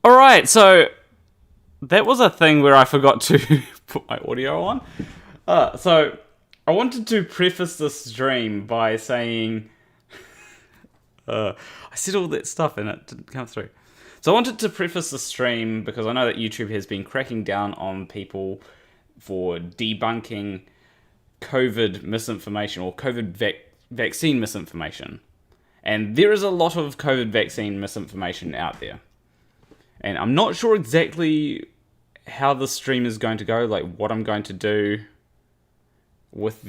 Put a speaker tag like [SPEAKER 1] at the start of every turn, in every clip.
[SPEAKER 1] Alright, so that was a thing where I forgot to put my audio on. So I wanted to preface this stream by saying... I said all that stuff and it didn't come through. So I wanted to preface the stream because I know that YouTube has been cracking down on people for debunking COVID misinformation or COVID vaccine misinformation. And there is a lot of COVID vaccine misinformation out there. And I'm not sure exactly how the stream is going to go, like what I'm going to do with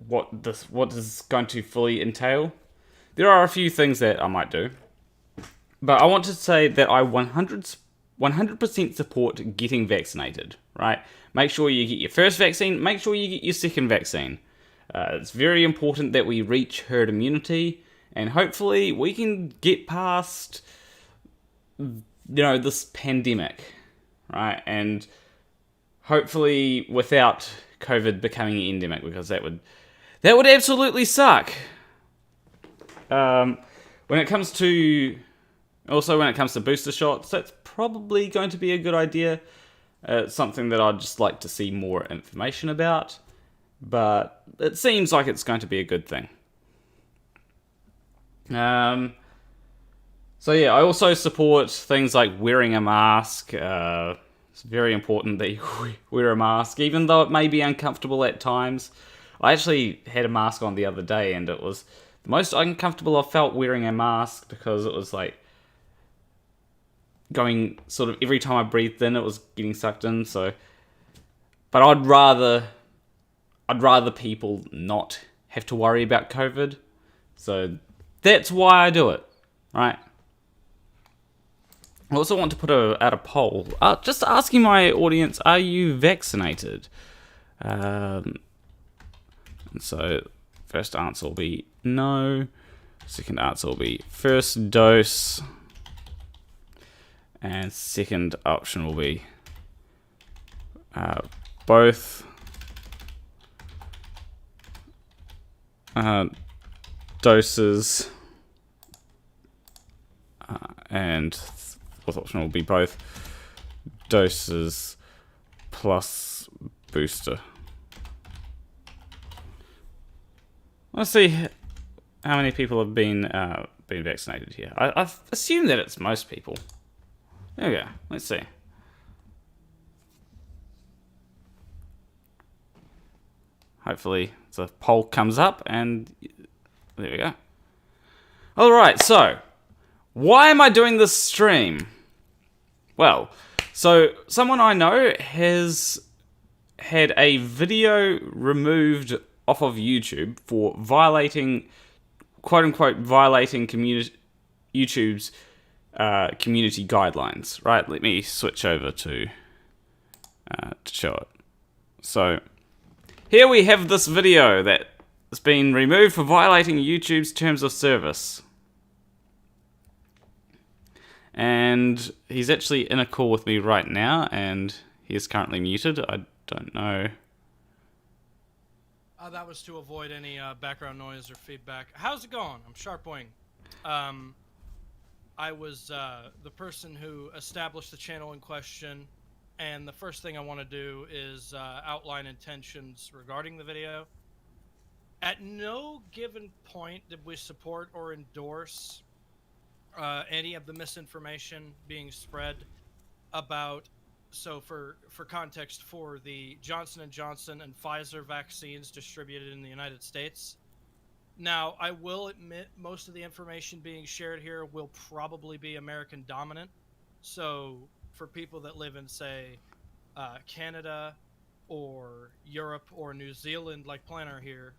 [SPEAKER 1] what this is going to fully entail. There are a few things that I might do. But I want to say that I 100% support getting vaccinated, right? Make sure you get your first vaccine, make sure you get your second vaccine. It's very important that we reach herd immunity, and hopefully we can get past, this pandemic, right? And hopefully without COVID becoming an endemic, because that would absolutely suck. When it comes to booster shots, that's probably going to be a good idea. It's something that I'd just like to see more information about, but it seems like it's going to be a good thing. So yeah, I also support things like wearing a mask. It's very important that you wear a mask, even though it may be uncomfortable at times. I actually had a mask on the other day, and it was the most uncomfortable I've felt wearing a mask, because it was like going sort of every time I breathed in, it was getting sucked in. So, but I'd rather people not have to worry about COVID. So that's why I do it, right? I also want to put out a poll, just asking my audience: are you vaccinated? And so, first answer will be no. Second answer will be first dose. And second option will be both doses. And fourth option will be both doses plus booster. Let's see how many people have been vaccinated here. I assume that it's most people. There we go. Let's see. Hopefully the poll comes up, and there we go. Alright, so why am I doing this stream? Well, so someone I know has had a video removed off of YouTube for violating, quote-unquote, violating YouTube's community guidelines. Right, let me switch over to show it. So, here we have this video that has been removed for violating YouTube's terms of service. And he's actually in a call with me right now, and he is currently muted. I don't know.
[SPEAKER 2] That was to avoid any background noise or feedback. How's it going? I'm Sharpwing. I was the person who established the channel in question, and the first thing I want to do is outline intentions regarding the video. At no given point did we support or endorse any of the misinformation being spread about, so for context, for the Johnson & Johnson and Pfizer vaccines distributed in the United States. Now, I will admit most of the information being shared here will probably be American dominant. So for people that live in, say, Canada or Europe or New Zealand, like Planner here,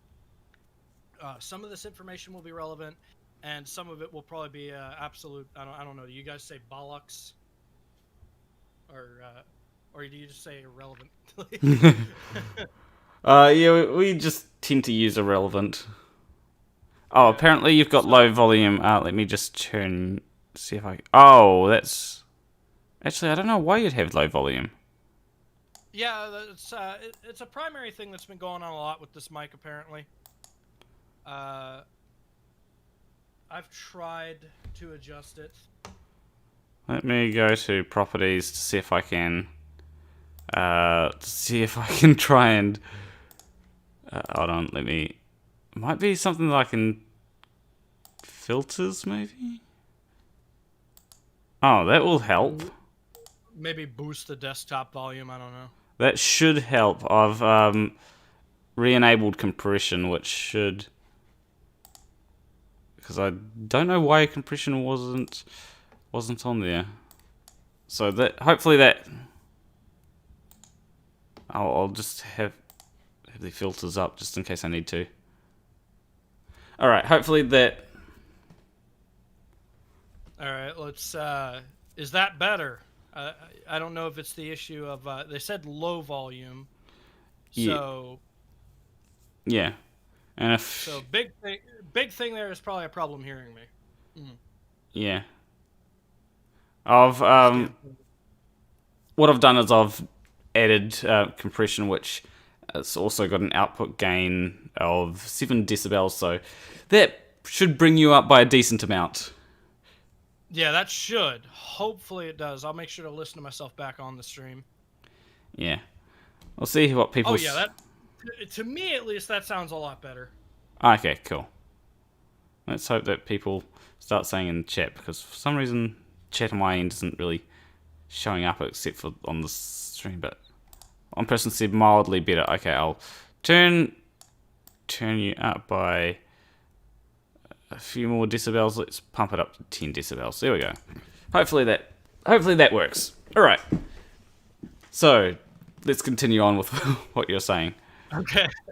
[SPEAKER 2] some of this information will be relevant, and some of it will probably be absolute. I don't know. Do you guys say bollocks, or do you just say irrelevant?
[SPEAKER 1] Yeah, we just tend to use irrelevant. Oh, apparently you've got low volume. Let me just see if I... Oh, that's... Actually, I don't know why you'd have low volume.
[SPEAKER 2] Yeah, it's a primary thing that's been going on a lot with this mic, apparently. I've tried to adjust it.
[SPEAKER 1] Let me go to properties to see if I can try and hold on, might be something that I can filters maybe. Oh, that will help.
[SPEAKER 2] Maybe boost the desktop volume, I don't know.
[SPEAKER 1] That should help. I've re-enabled compression, which should, because I don't know why compression wasn't on there. So that hopefully that I'll just have the filters up just in case I need to. All right, hopefully that.
[SPEAKER 2] All right, let's. Is that better? I don't know if it's the issue of. They said low volume. So.
[SPEAKER 1] Yeah, and if.
[SPEAKER 2] So big thing there is probably a problem hearing me.
[SPEAKER 1] Yeah. I've what I've done is I've added compression, which has also got an output gain of 7 decibels, so that should bring you up by a decent amount.
[SPEAKER 2] Yeah, that should. Hopefully it does. I'll make sure to listen to myself back on the stream.
[SPEAKER 1] Yeah. We'll see what people...
[SPEAKER 2] Oh, yeah, that... To me, at least, that sounds a lot better.
[SPEAKER 1] Okay, cool. Let's hope that people start saying in the chat, because for some reason, chat on my end isn't really showing up except for on the stream, but one person said mildly better. Okay, I'll turn you up by a few more decibels. Let's pump it up to 10 decibels. There we go. Hopefully that works. All right. So let's continue on with what you're saying.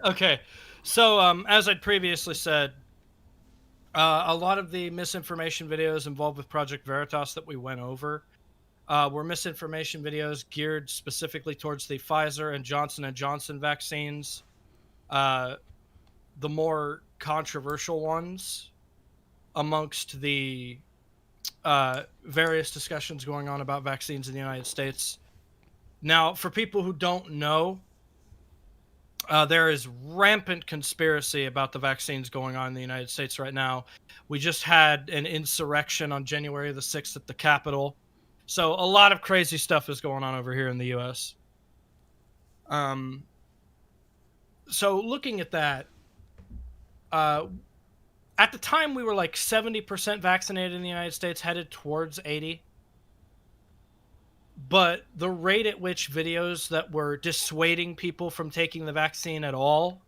[SPEAKER 2] Okay. So as I'd previously said, a lot of the misinformation videos involved with Project Veritas that we went over were misinformation videos geared specifically towards the Pfizer and Johnson & Johnson vaccines. The more controversial ones amongst the various discussions going on about vaccines in the United States. Now, for people who don't know, there is rampant conspiracy about the vaccines going on in the United States right now. We just had an insurrection on January the 6th at the Capitol. So a lot of crazy stuff is going on over here in the U.S. So looking at that, at the time we were like 70% vaccinated in the United States, headed towards 80%. But the rate at which videos that were dissuading people from taking the vaccine at all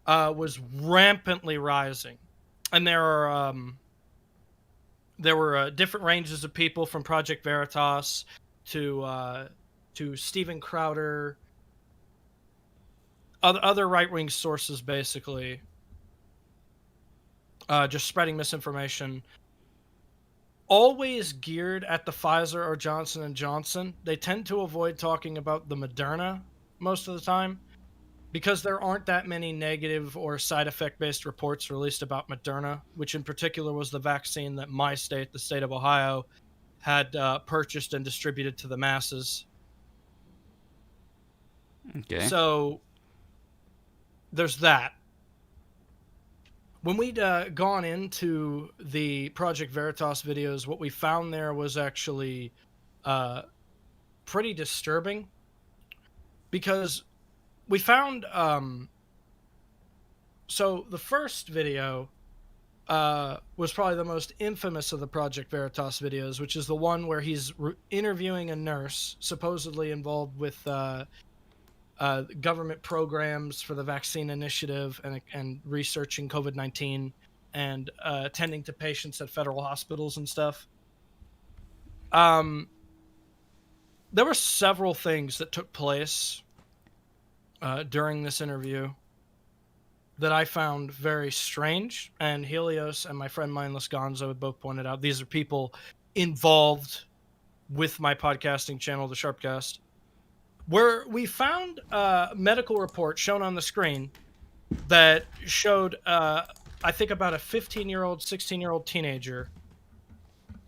[SPEAKER 2] was rampantly rising. And there were different ranges of people, from Project Veritas to Steven Crowder, other right-wing sources, basically, just spreading misinformation. Always geared at the Pfizer or Johnson & Johnson. They tend to avoid talking about the Moderna most of the time because there aren't that many negative or side effect-based reports released about Moderna, which in particular was the vaccine that my state, the state of Ohio, had purchased and distributed to the masses.
[SPEAKER 1] Okay.
[SPEAKER 2] So there's that. When we'd gone into the Project Veritas videos, what we found there was actually pretty disturbing, because we found... so the first video was probably the most infamous of the Project Veritas videos, which is the one where he's interviewing a nurse supposedly involved with... government programs for the vaccine initiative and researching COVID-19 and attending to patients at federal hospitals and stuff. There were several things that took place during this interview that I found very strange, and Helios and my friend Mindless Gonzo had both pointed out. These are people involved with my podcasting channel, the Sharpcast, where we found a medical report shown on the screen that showed, I think, about a 15-year-old, 16-year-old teenager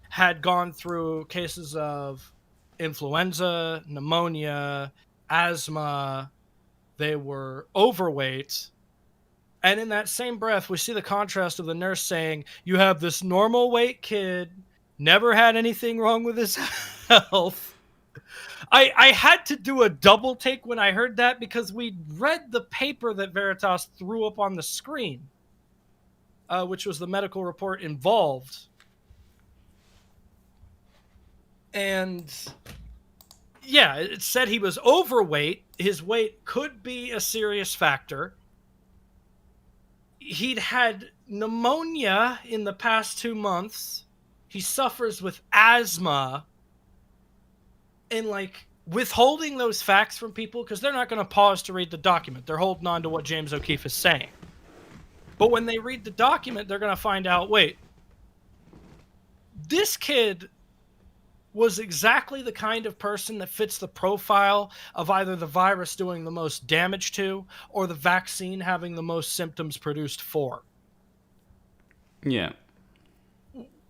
[SPEAKER 2] had gone through cases of influenza, pneumonia, asthma. They were overweight. And in that same breath, we see the contrast of the nurse saying, you have this normal weight kid Never had anything wrong with his health. I had to do a double take when I heard that because we read the paper that Veritas threw up on the screen, which was the medical report involved. And yeah, it said he was overweight. His weight could be a serious factor. He'd had pneumonia in the past 2 months. He suffers with asthma. And, like, withholding those facts from people, because they're not going to pause to read the document. They're holding on to what James O'Keefe is saying. But when they read the document, they're going to find out, wait, this kid was exactly the kind of person that fits the profile of either the virus doing the most damage to or the vaccine having the most symptoms produced for.
[SPEAKER 1] Yeah.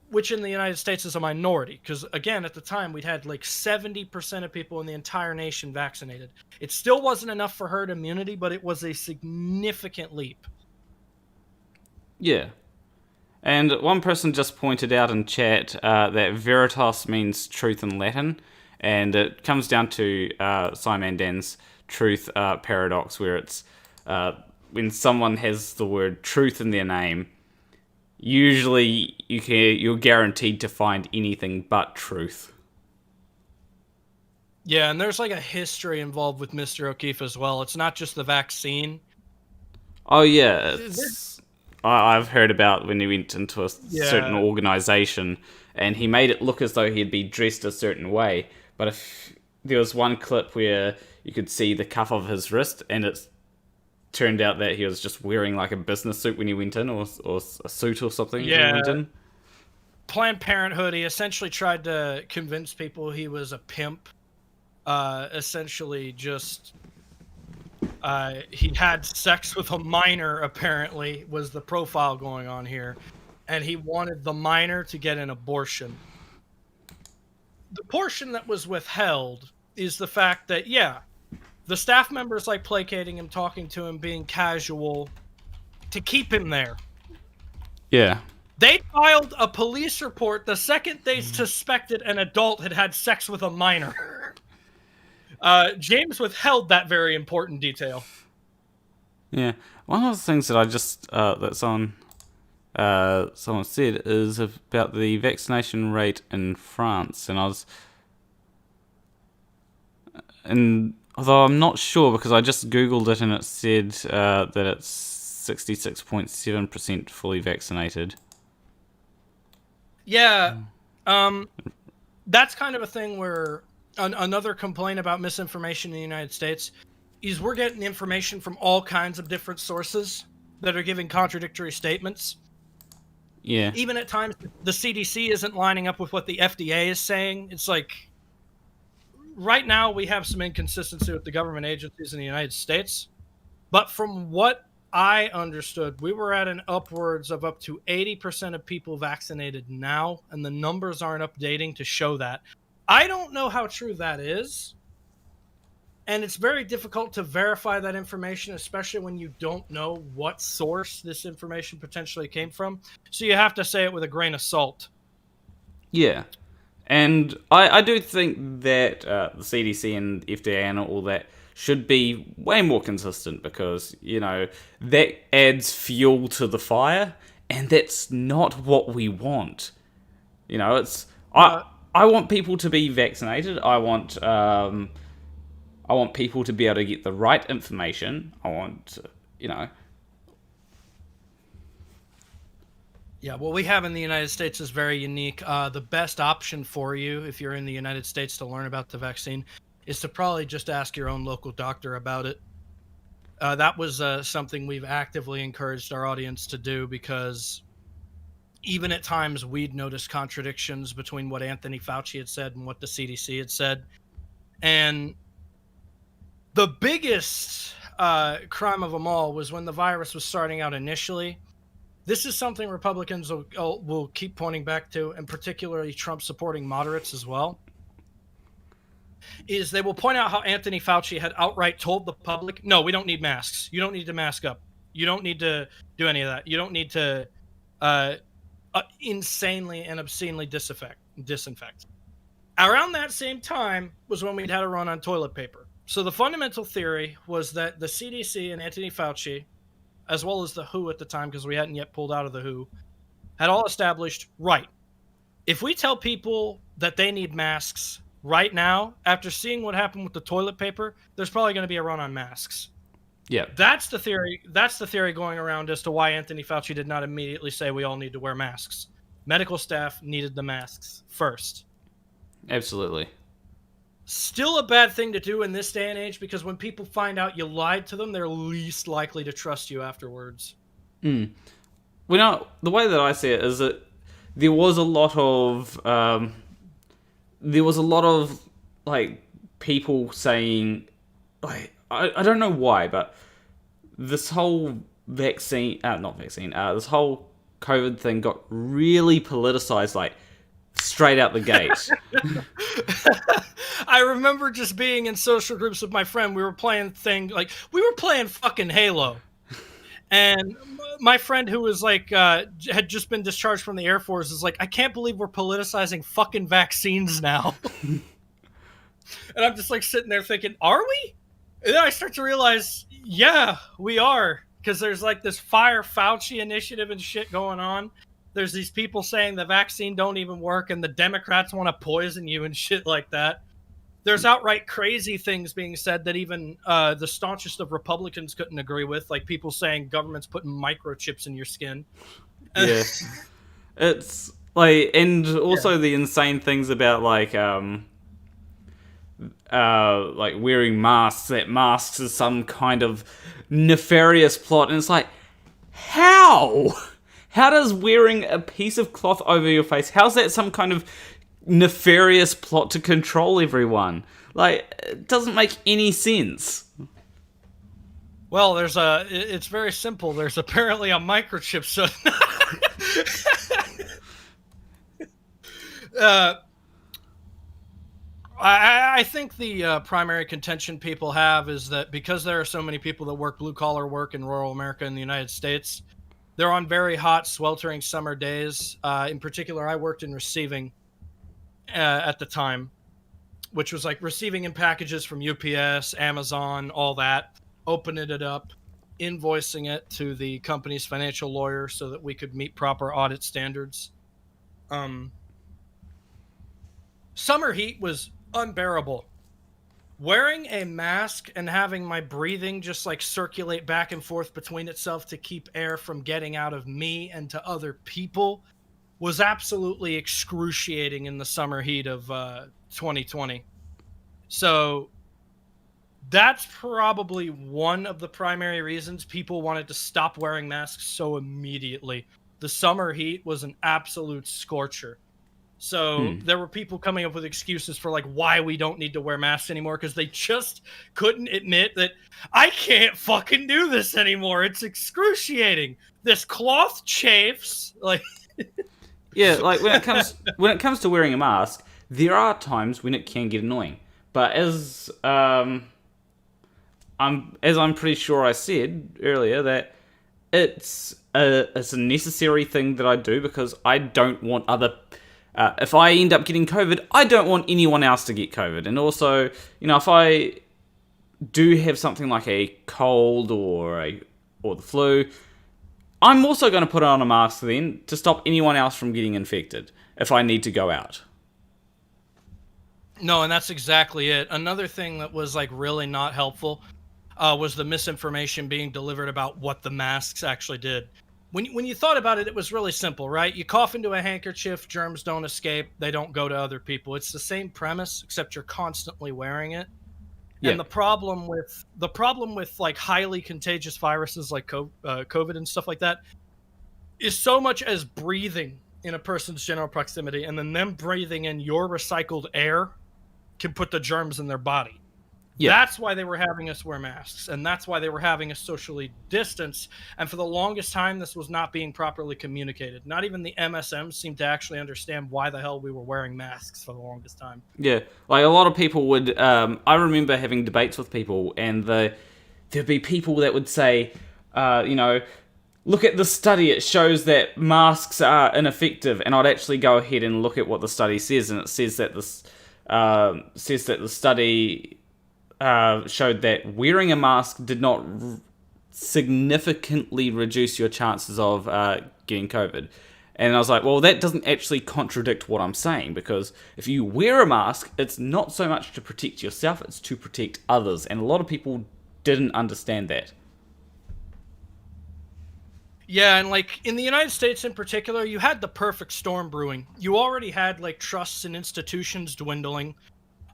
[SPEAKER 2] Which in the United States is a minority. Because, again, at the time, we'd had like 70% of people in the entire nation vaccinated. It still wasn't enough for herd immunity, but it was a significant leap.
[SPEAKER 1] Yeah. And one person just pointed out in chat that Veritas means truth in Latin, and it comes down to Simon Dan's truth paradox, where it's when someone has the word truth in their name, usually you're guaranteed to find anything but truth.
[SPEAKER 2] Yeah, and there's like a history involved with Mr. O'Keefe as well. It's not just the vaccine.
[SPEAKER 1] Oh yeah, I've heard about when he went into a certain organization and he made it look as though he'd be dressed a certain way. But if there was one clip where you could see the cuff of his wrist, and it turned out that he was just wearing like a business suit when he went in, or a suit or something when he went in.
[SPEAKER 2] Planned Parenthood, he essentially tried to convince people he was a pimp. Essentially just... he had sex with a minor, apparently, was the profile going on here. And he wanted the minor to get an abortion. The portion that was withheld is the fact that, yeah, the staff members like placating him, talking to him, being casual to keep him there.
[SPEAKER 1] Yeah.
[SPEAKER 2] They filed a police report the second they suspected an adult had had sex with a minor. James withheld that very important detail.
[SPEAKER 1] Yeah. One of the things that I just, that someone said is about the vaccination rate in France. And although I'm not sure because I just Googled it and it said that it's 66.7% fully vaccinated.
[SPEAKER 2] Yeah. That's kind of a thing where another complaint about misinformation in the United States is we're getting information from all kinds of different sources that are giving contradictory statements.
[SPEAKER 1] Yeah.
[SPEAKER 2] Even at times, the CDC isn't lining up with what the FDA is saying. It's like, right now we have some inconsistency with the government agencies in the United States. But from what I understood, we were at an upwards of up to 80% of people vaccinated now, and the numbers aren't updating to show that. I don't know how true that is, and it's very difficult to verify that information, especially when you don't know what source this information potentially came from. So you have to say it with a grain of salt.
[SPEAKER 1] Yeah. And I do think that the CDC and FDA and all that should be way more consistent because, that adds fuel to the fire, and that's not what we want. It's... I want people to be vaccinated. I want people to be able to get the right information. I want,
[SPEAKER 2] Yeah, what we have in the United States is very unique. The best option for you, if you're in the United States to learn about the vaccine, is to probably just ask your own local doctor about it. That was something we've actively encouraged our audience to do because even at times we'd noticed contradictions between what Anthony Fauci had said and what the CDC had said. And the biggest crime of them all was when the virus was starting out initially. This is something Republicans will keep pointing back to, and particularly Trump-supporting moderates as well, is they will point out how Anthony Fauci had outright told the public, no, we don't need masks. You don't need to mask up. You don't need to do any of that. You don't need to insanely and obscenely disinfect. disinfect. Around that same time was when we'd had a run on toilet paper. So the fundamental theory was that the CDC and Anthony Fauci, as well as the WHO at the time, because we hadn't yet pulled out of the WHO, had all established, right, if we tell people that they need masks right now, after seeing what happened with the toilet paper, there's probably going to be a run on masks.
[SPEAKER 1] Yeah.
[SPEAKER 2] That's the theory. That's the theory going around as to why Anthony Fauci did not immediately say we all need to wear masks. Medical staff needed the masks first.
[SPEAKER 1] Absolutely.
[SPEAKER 2] Still a bad thing to do in this day and age, because when people find out you lied to them, they're least likely to trust you afterwards.
[SPEAKER 1] Well, the way that I see it is that there was a lot of like people saying, like, I don't know why, but this whole this whole COVID thing got really politicized, like, straight out the gate.
[SPEAKER 2] I remember just being in social groups with my friend. We were playing fucking Halo. And my friend, who was like, had just been discharged from the Air Force, is like, I can't believe we're politicizing fucking vaccines now. And I'm just like sitting there thinking, are we? And then I start to realize, yeah, we are. Because there's like this Fire Fauci initiative and shit going on. There's these people saying the vaccine don't even work and the Democrats want to poison you and shit like that. There's outright crazy things being said that even the staunchest of Republicans couldn't agree with, like people saying government's putting microchips in your skin.
[SPEAKER 1] Yeah. It's like, and also the insane things about like wearing masks, that masks is some kind of nefarious plot, and it's like, how does wearing a piece of cloth over your face, how's that some kind of nefarious plot to control everyone? Like, it doesn't make any sense.
[SPEAKER 2] Well, it's very simple. There's apparently a microchip, so I think the primary contention people have is that because there are so many people that work blue-collar work in rural America in the United States, they're on very hot, sweltering summer days. In particular, I worked in receiving at the time, which was like receiving in packages from UPS, Amazon, all that, opening it up, invoicing it to the company's financial lawyer so that we could meet proper audit standards. Summer heat was unbearable. Wearing a mask and having my breathing just like circulate back and forth between itself to keep air from getting out of me and to other people was absolutely excruciating in the summer heat of 2020. So that's probably one of the primary reasons people wanted to stop wearing masks so immediately. The summer heat was an absolute scorcher. So there were people coming up with excuses for like why we don't need to wear masks anymore, because they just couldn't admit that I can't fucking do this anymore. It's excruciating. This cloth chafes. Like,
[SPEAKER 1] yeah, like when it comes to wearing a mask, there are times when it can get annoying. But as I'm pretty sure I said earlier, that it's a necessary thing that I do, because I don't want other. If I end up getting COVID, I don't want anyone else to get COVID. And also, if I do have something like a cold or the flu, I'm also going to put on a mask then to stop anyone else from getting infected if I need to go out.
[SPEAKER 2] No, and that's exactly it. Another thing that was like really not helpful was the misinformation being delivered about what the masks actually did. When you thought about it, it was really simple, right? You cough into a handkerchief, germs don't escape, they don't go to other people. It's the same premise, except you're constantly wearing it. Yeah. And the problem with like highly contagious viruses like COVID and stuff like that is so much as breathing in a person's general proximity, and then them breathing in your recycled air can put the germs in their body. Yeah. That's why they were having us wear masks, and that's why they were having us socially distance. And for the longest time, this was not being properly communicated. Not even the MSM seemed to actually understand why the hell we were wearing masks for the longest time.
[SPEAKER 1] Yeah, like a lot of people would. I remember having debates with people, and there'd be people that would say, look at the study, it shows that masks are ineffective, and I'd actually go ahead and look at what the study says, and it says that the study showed that wearing a mask did not significantly reduce your chances of getting COVID. And I was like, well, that doesn't actually contradict what I'm saying, because if you wear a mask, it's not so much to protect yourself, it's to protect others. And a lot of people didn't understand that.
[SPEAKER 2] Yeah, and like in the United States in particular, you had the perfect storm brewing. You already had like trusts and institutions dwindling.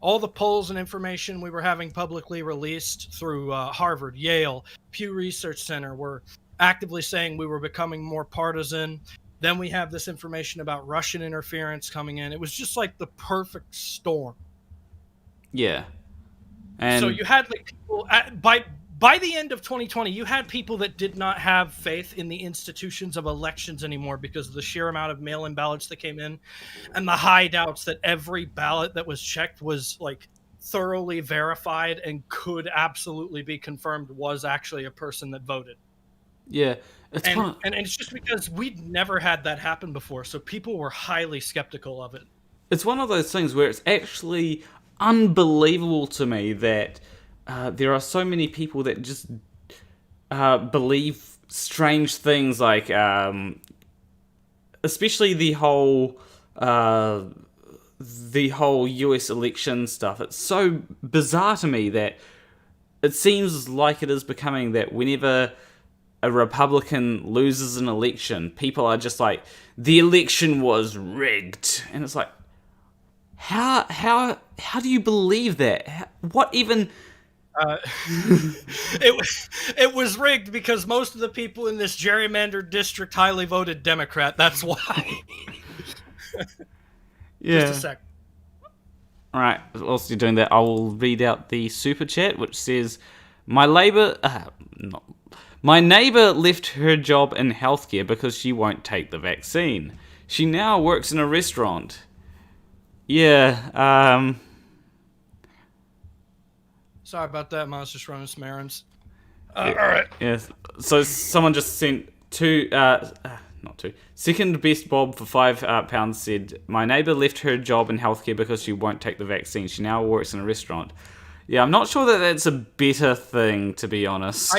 [SPEAKER 2] All the polls and information we were having publicly released through Harvard, Yale, Pew Research Center were actively saying we were becoming more partisan. Then we have this information about Russian interference coming in. It was just like the perfect storm.
[SPEAKER 1] Yeah. And
[SPEAKER 2] so you had like people by the end of 2020, you had people that did not have faith in the institutions of elections anymore because of the sheer amount of mail-in ballots that came in and the high doubts that every ballot that was checked was like thoroughly verified and could absolutely be confirmed was actually a person that voted.
[SPEAKER 1] Yeah.
[SPEAKER 2] And it's just because we'd never had that happen before, so people were highly skeptical of it.
[SPEAKER 1] It's one of those things where it's actually unbelievable to me that there are so many people that just believe strange things, like especially the whole US election stuff. It's so bizarre to me that it seems like it is becoming that whenever a Republican loses an election, people are just like, the election was rigged. And it's like, how do you believe that? What even...
[SPEAKER 2] It was rigged because most of the people in this gerrymandered district highly voted Democrat. That's why.
[SPEAKER 1] Yeah.
[SPEAKER 2] Just a sec.
[SPEAKER 1] All right. Whilst you're doing that, I will read out the super chat, which says, My neighbour left her job in healthcare because she won't take the vaccine. She now works in a restaurant. Yeah.
[SPEAKER 2] Sorry about that, Miles. Just running some errands.
[SPEAKER 1] All right. Yes. So someone just sent Second best Bob for £5 said, my neighbour left her job in healthcare because she won't take the vaccine. She now works in a restaurant. Yeah, I'm not sure that that's a better thing, to be honest.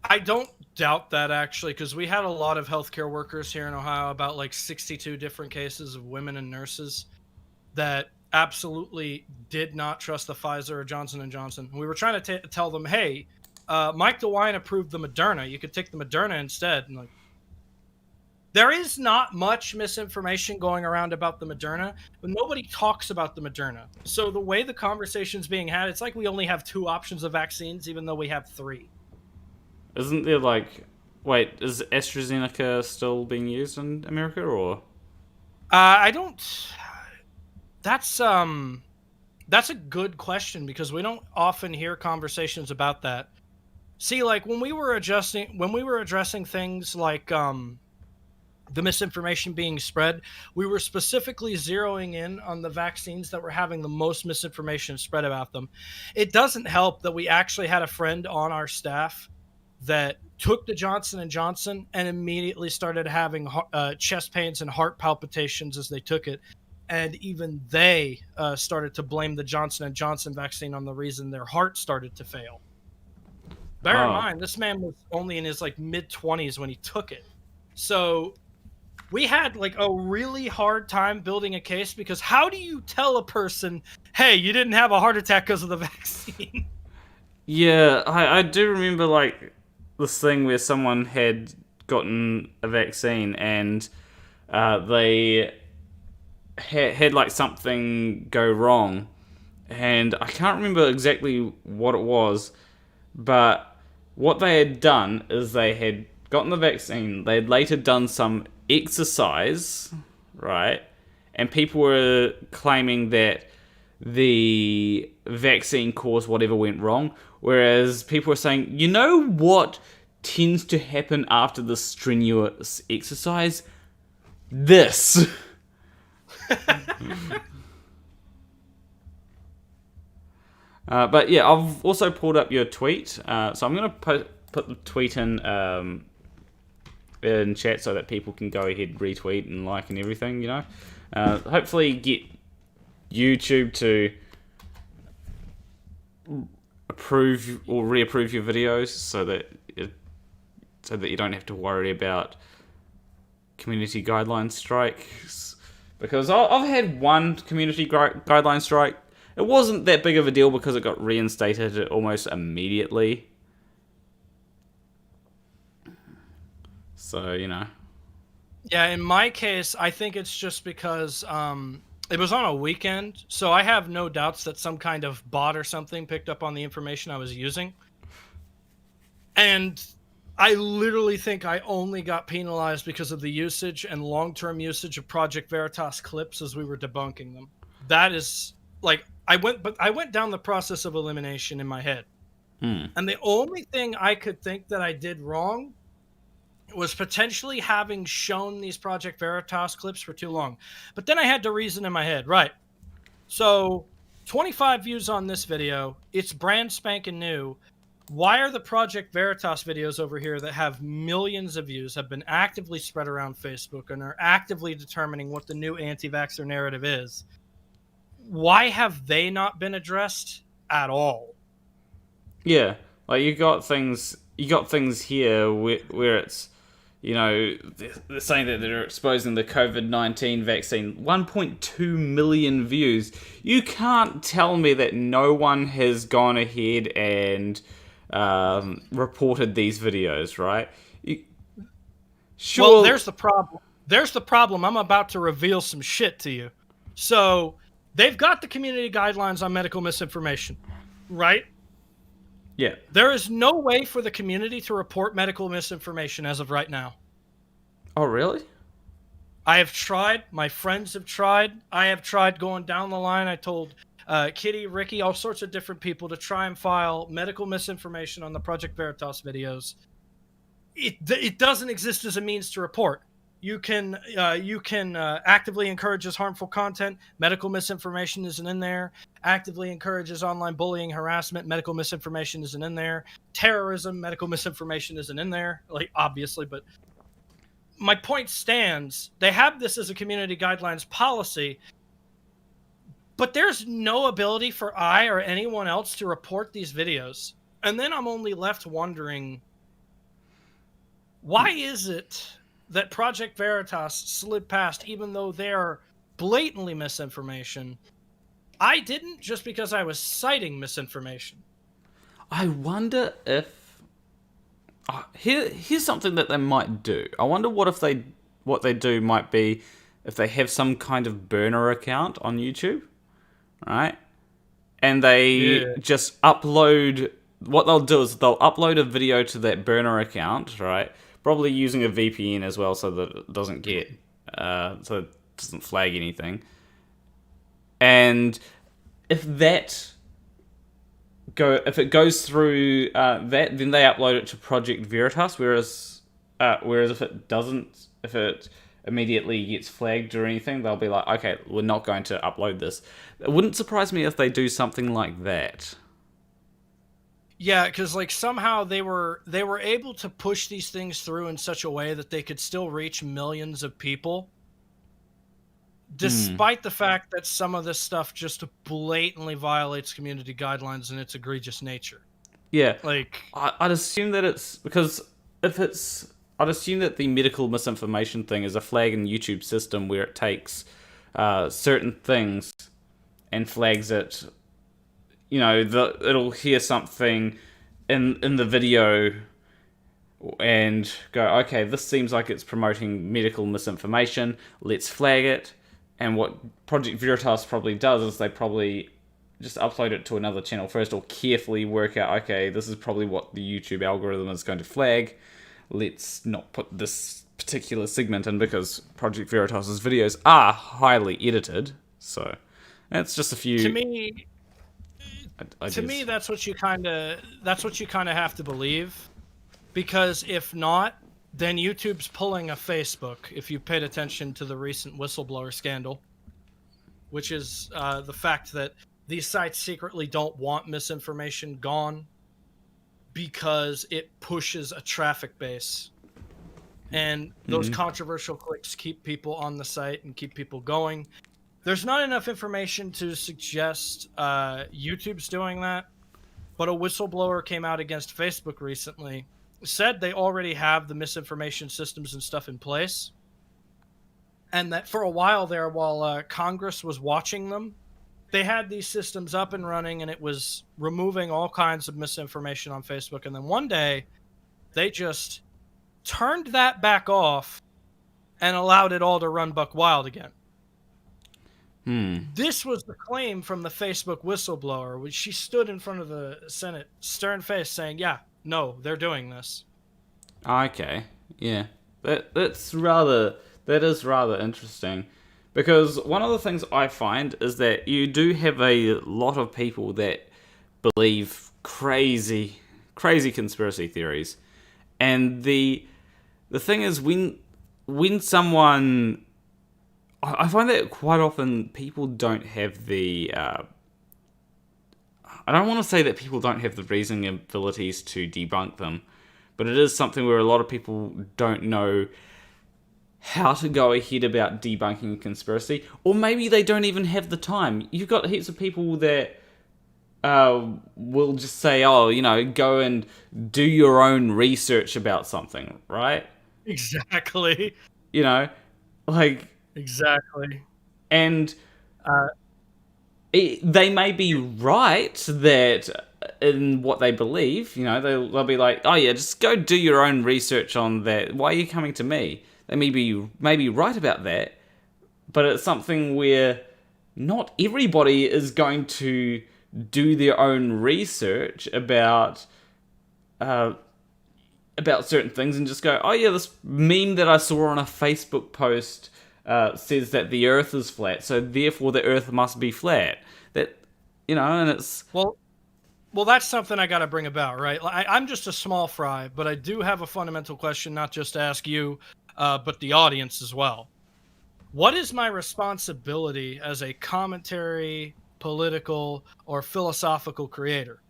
[SPEAKER 2] I don't doubt that, actually, because we had a lot of healthcare workers here in Ohio, about like 62 different cases of women and nurses that absolutely did not trust the Pfizer or Johnson & Johnson. We were trying to tell them, hey, Mike DeWine approved the Moderna. You could take the Moderna instead. And like, there is not much misinformation going around about the Moderna, but nobody talks about the Moderna. So the way the conversation's being had, it's like we only have 2 options of vaccines, even though we have 3.
[SPEAKER 1] Isn't there like... Wait, is AstraZeneca still being used in America, or...?
[SPEAKER 2] I don't... That's a good question, because we don't often hear conversations about that. See, like when we were addressing things like the misinformation being spread, we were specifically zeroing in on the vaccines that were having the most misinformation spread about them. It doesn't help that we actually had a friend on our staff that took the Johnson & Johnson and immediately started having chest pains and heart palpitations as they took it. And even they started to blame the Johnson & Johnson vaccine on the reason their heart started to fail. Bear in mind, this man was only in his like mid-20s when he took it. So we had like a really hard time building a case, because how do you tell a person, hey, you didn't have a heart attack because of the vaccine?
[SPEAKER 1] Yeah, I do remember like this thing where someone had gotten a vaccine and they had like something go wrong, and I can't remember exactly what it was, but what they had done is they had gotten the vaccine, they had later done some exercise, right, and people were claiming that the vaccine caused whatever went wrong, whereas people were saying, you know what tends to happen after the strenuous exercise? This. But yeah, I've also pulled up your tweet, so I'm going to put the tweet in in chat so that people can go ahead, retweet and like and everything, you know. Hopefully get YouTube to approve or reapprove your videos so that you don't have to worry about community guideline strikes. Because I've had one community guideline strike. It wasn't that big of a deal because it got reinstated almost immediately. So, you know.
[SPEAKER 2] Yeah, in my case, I think it's just because it was on a weekend, so I have no doubts that some kind of bot or something picked up on the information I was using. And I literally think I only got penalized because of the usage and long-term usage of Project Veritas clips as we were debunking them. That is, like, I went down the process of elimination in my head. And the only thing I could think that I did wrong was potentially having shown these Project Veritas clips for too long. But then I had to reason in my head, right, so 25 views on this video, it's brand spanking new. Why are the Project Veritas videos over here that have millions of views, have been actively spread around Facebook and are actively determining what the new anti-vaxxer narrative is? Why have they not been addressed at all?
[SPEAKER 1] Yeah, like you got things here where it's, you know, they're saying that they're exposing the COVID-19 vaccine. 1.2 million views. You can't tell me that no one has gone ahead and reported these videos, right?
[SPEAKER 2] Well, there's the problem. There's the problem. I'm about to reveal some shit to you. So, they've got the community guidelines on medical misinformation, right?
[SPEAKER 1] Yeah.
[SPEAKER 2] There is no way for the community to report medical misinformation as of right now.
[SPEAKER 1] Oh, really?
[SPEAKER 2] I have tried. My friends have tried. I have tried going down the line. I told Kitty, Ricky, all sorts of different people to try and file medical misinformation on the Project Veritas videos. It doesn't exist as a means to report. You can actively encourages harmful content. Medical misinformation isn't in there. Actively encourages online bullying, harassment. Medical misinformation isn't in there. Terrorism. Medical misinformation isn't in there. Like, obviously, but my point stands. They have this as a community guidelines policy, but there's no ability for I or anyone else to report these videos. And then I'm only left wondering, why is it that Project Veritas slid past, even though they're blatantly misinformation? I didn't, just because I was citing misinformation.
[SPEAKER 1] I wonder if here's something that they might do. I wonder what they do might be if they have some kind of burner account on YouTube, right? And they just upload. What they'll do is they'll upload a video to that burner account, right? Probably using a VPN as well, so that it doesn't get, so it doesn't flag anything. And if it goes through that, then they upload it to Project Veritas. Whereas if it doesn't, if it immediately gets flagged or anything, they'll be like, okay, we're not going to upload this. It wouldn't surprise me if they do something like that.
[SPEAKER 2] Yeah, because like somehow they were able to push these things through in such a way that they could still reach millions of people, despite the fact that some of this stuff just blatantly violates community guidelines in its egregious nature.
[SPEAKER 1] Yeah,
[SPEAKER 2] like
[SPEAKER 1] I'd assume that it's because I'd assume that the medical misinformation thing is a flag in YouTube system where it takes certain things and flags it. You know, it'll hear something in the video and go, okay, this seems like it's promoting medical misinformation. Let's flag it. And what Project Veritas probably does is they probably just upload it to another channel first, or carefully work out, okay, this is probably what the YouTube algorithm is going to flag. Let's not put this particular segment in, because Project Veritas's videos are highly edited. So that's just a few.
[SPEAKER 2] To me, that's what you kind of have to believe, because if not, then YouTube's pulling a Facebook. If you paid attention to the recent whistleblower scandal, which is the fact that these sites secretly don't want misinformation gone because it pushes a traffic base. and those controversial clicks keep people on the site and keep people going. There's not enough information to suggest YouTube's doing that, but a whistleblower came out against Facebook recently, said they already have the misinformation systems and stuff in place, and that for a while there, while Congress was watching them, they had these systems up and running, and it was removing all kinds of misinformation on Facebook. And then one day, they just turned that back off and allowed it all to run buck wild again. This was the claim from the Facebook whistleblower, which she stood in front of the Senate, stern-faced, saying, yeah, no, they're doing this.
[SPEAKER 1] Okay, yeah. That is rather interesting. Because one of the things I find is that you do have a lot of people that believe crazy conspiracy theories. And the thing is, when someone... I find that quite often people don't have the... I don't want to say that people don't have the reasoning abilities to debunk them, but it is something where a lot of people don't know how to go ahead about debunking a conspiracy, or maybe they don't even have the time. You've got heaps of people that will just say, oh, you know, go and do your own research about something, right?
[SPEAKER 2] Exactly.
[SPEAKER 1] You know, like...
[SPEAKER 2] Exactly.
[SPEAKER 1] And they may be right that in what they believe, you know, they'll be like, oh yeah, just go do your own research on that. Why are you coming to me? They may be right about that, but it's something where not everybody is going to do their own research about certain things and just go, oh yeah, this meme that I saw on a Facebook post says that the Earth is flat, so therefore the Earth must be flat. That, you know, and it's...
[SPEAKER 2] Well, that's something I got to bring about, right? I'm just a small fry, but I do have a fundamental question, not just to ask you, but the audience as well. What is my responsibility as a commentary, political, or philosophical creator?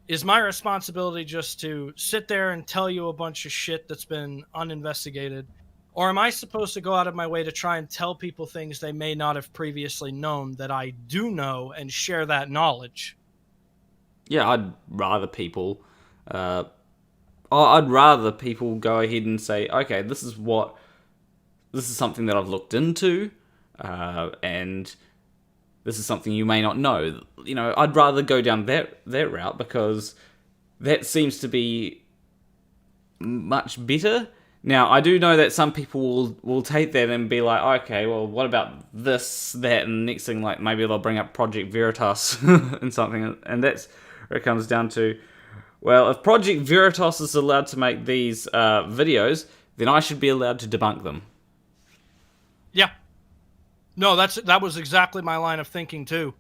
[SPEAKER 2] Is my responsibility just to sit there and tell you a bunch of shit that's been uninvestigated? Or am I supposed to go out of my way to try and tell people things they may not have previously known that I do know and share that knowledge?
[SPEAKER 1] Yeah, I'd rather people go ahead and say, okay, this is something that I've looked into, and this is something you may not know. You know, I'd rather go down that route, because that seems to be much better. Now, I do know that some people will take that and be like, okay, well, what about this, that, and the next thing, like, maybe they'll bring up Project Veritas and something, and that's where it comes down to, well, if Project Veritas is allowed to make these videos, then I should be allowed to debunk them.
[SPEAKER 2] Yeah. No, that was exactly my line of thinking, too.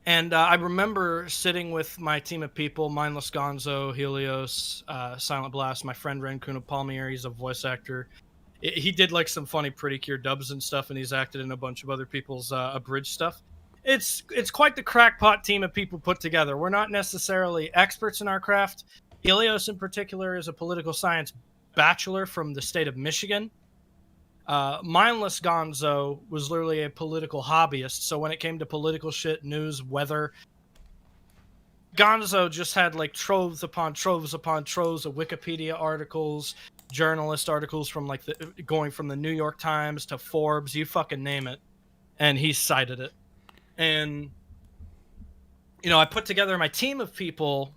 [SPEAKER 2] And I remember sitting with my team of people, Mindless Gonzo, Helios, Silent Blast, my friend Renkuno Palmieri, he's a voice actor. He did like some funny Pretty Cure dubs and stuff, and he's acted in a bunch of other people's abridged stuff. It's quite the crackpot team of people put together. We're not necessarily experts in our craft. Helios in particular is a political science bachelor from the state of Michigan. Mindless Gonzo was literally a political hobbyist, so when it came to political shit, news, weather, Gonzo just had like troves upon troves upon troves of Wikipedia articles, journalist articles from like going from the New York Times to Forbes, you fucking name it, and he cited it. And you know, I put together my team of people,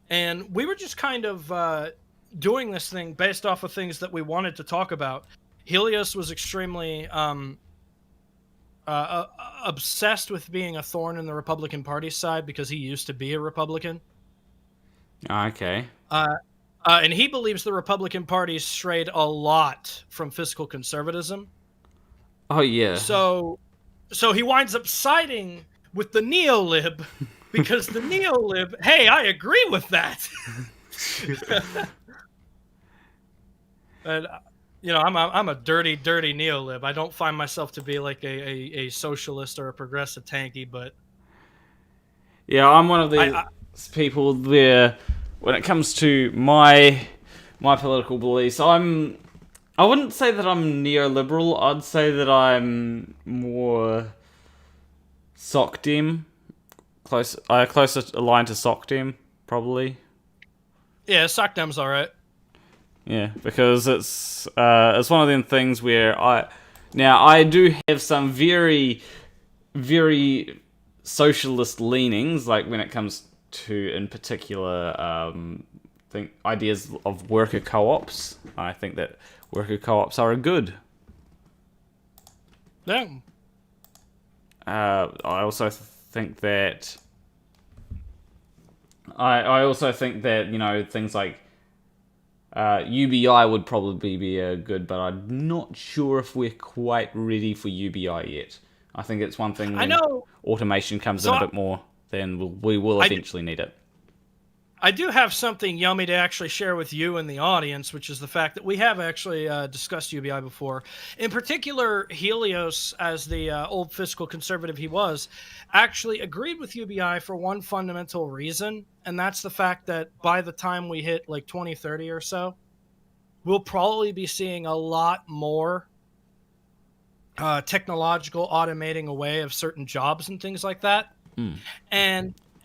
[SPEAKER 2] and we were just kind of doing this thing based off of things that we wanted to talk about. Helios was extremely obsessed with being a thorn in the Republican Party's side because he used to be a Republican.
[SPEAKER 1] Okay.
[SPEAKER 2] And he believes the Republican Party strayed a lot from fiscal conservatism.
[SPEAKER 1] Oh, yeah.
[SPEAKER 2] So he winds up siding with the neo-lib because the neo-lib, hey, I agree with that. And you know, I'm a dirty neo-lib. I don't find myself to be like a socialist or a progressive tanky, but
[SPEAKER 1] yeah, I'm one of these people where when it comes to my political beliefs, I'm I wouldn't say that I'm neoliberal. I'd say that I'm more SOCDEM, closer aligned to SOCDEM, probably.
[SPEAKER 2] Yeah, SOCDEM's all right.
[SPEAKER 1] Yeah, because it's one of them things where I do have some very, very socialist leanings, like when it comes to, in particular, ideas of worker co-ops. I think that worker co-ops are good.
[SPEAKER 2] Yeah.
[SPEAKER 1] I also think that I also think that, you know, things like UBI would probably be good, but I'm not sure if we're quite ready for UBI yet. I think it's one thing
[SPEAKER 2] I
[SPEAKER 1] when
[SPEAKER 2] know.
[SPEAKER 1] automation comes
[SPEAKER 2] So
[SPEAKER 1] in a bit more, then we will eventually need it.
[SPEAKER 2] I do have something yummy to actually share with you and the audience, which is the fact that we have actually discussed UBI before. In particular, Helios, as the old fiscal conservative he was, actually agreed with UBI for one fundamental reason, and that's the fact that by the time we hit like 2030 or so, we'll probably be seeing a lot more technological automating away of certain jobs and things like that.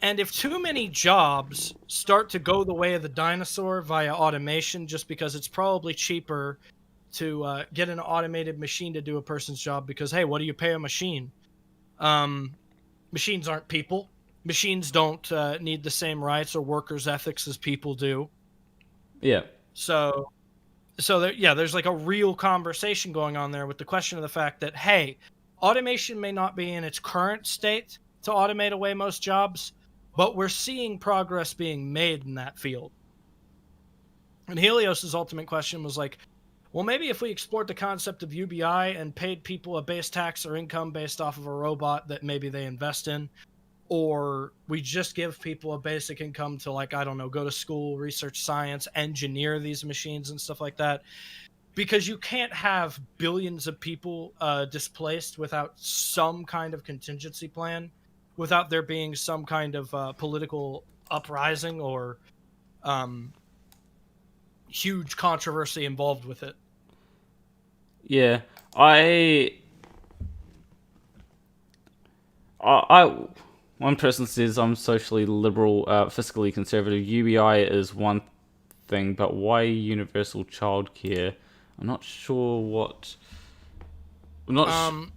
[SPEAKER 2] And if too many jobs start to go the way of the dinosaur via automation, just because it's probably cheaper to get an automated machine to do a person's job, because, hey, what do you pay a machine? Machines aren't people. Machines don't need the same rights or workers' ethics as people do.
[SPEAKER 1] Yeah.
[SPEAKER 2] So there's like a real conversation going on there with the question of the fact that, hey, automation may not be in its current state to automate away most jobs, but we're seeing progress being made in that field. And Helios's ultimate question was like, well, maybe if we explored the concept of UBI and paid people a base tax or income based off of a robot that maybe they invest in, or we just give people a basic income to, like, I don't know, go to school, research science, engineer these machines and stuff like that. Because you can't have billions of people displaced without some kind of contingency plan, without there being some kind of political uprising or huge controversy involved with it.
[SPEAKER 1] Yeah. One person says I'm socially liberal, fiscally conservative. UBI is one thing, but why universal childcare? I'm not sure what. I'm not.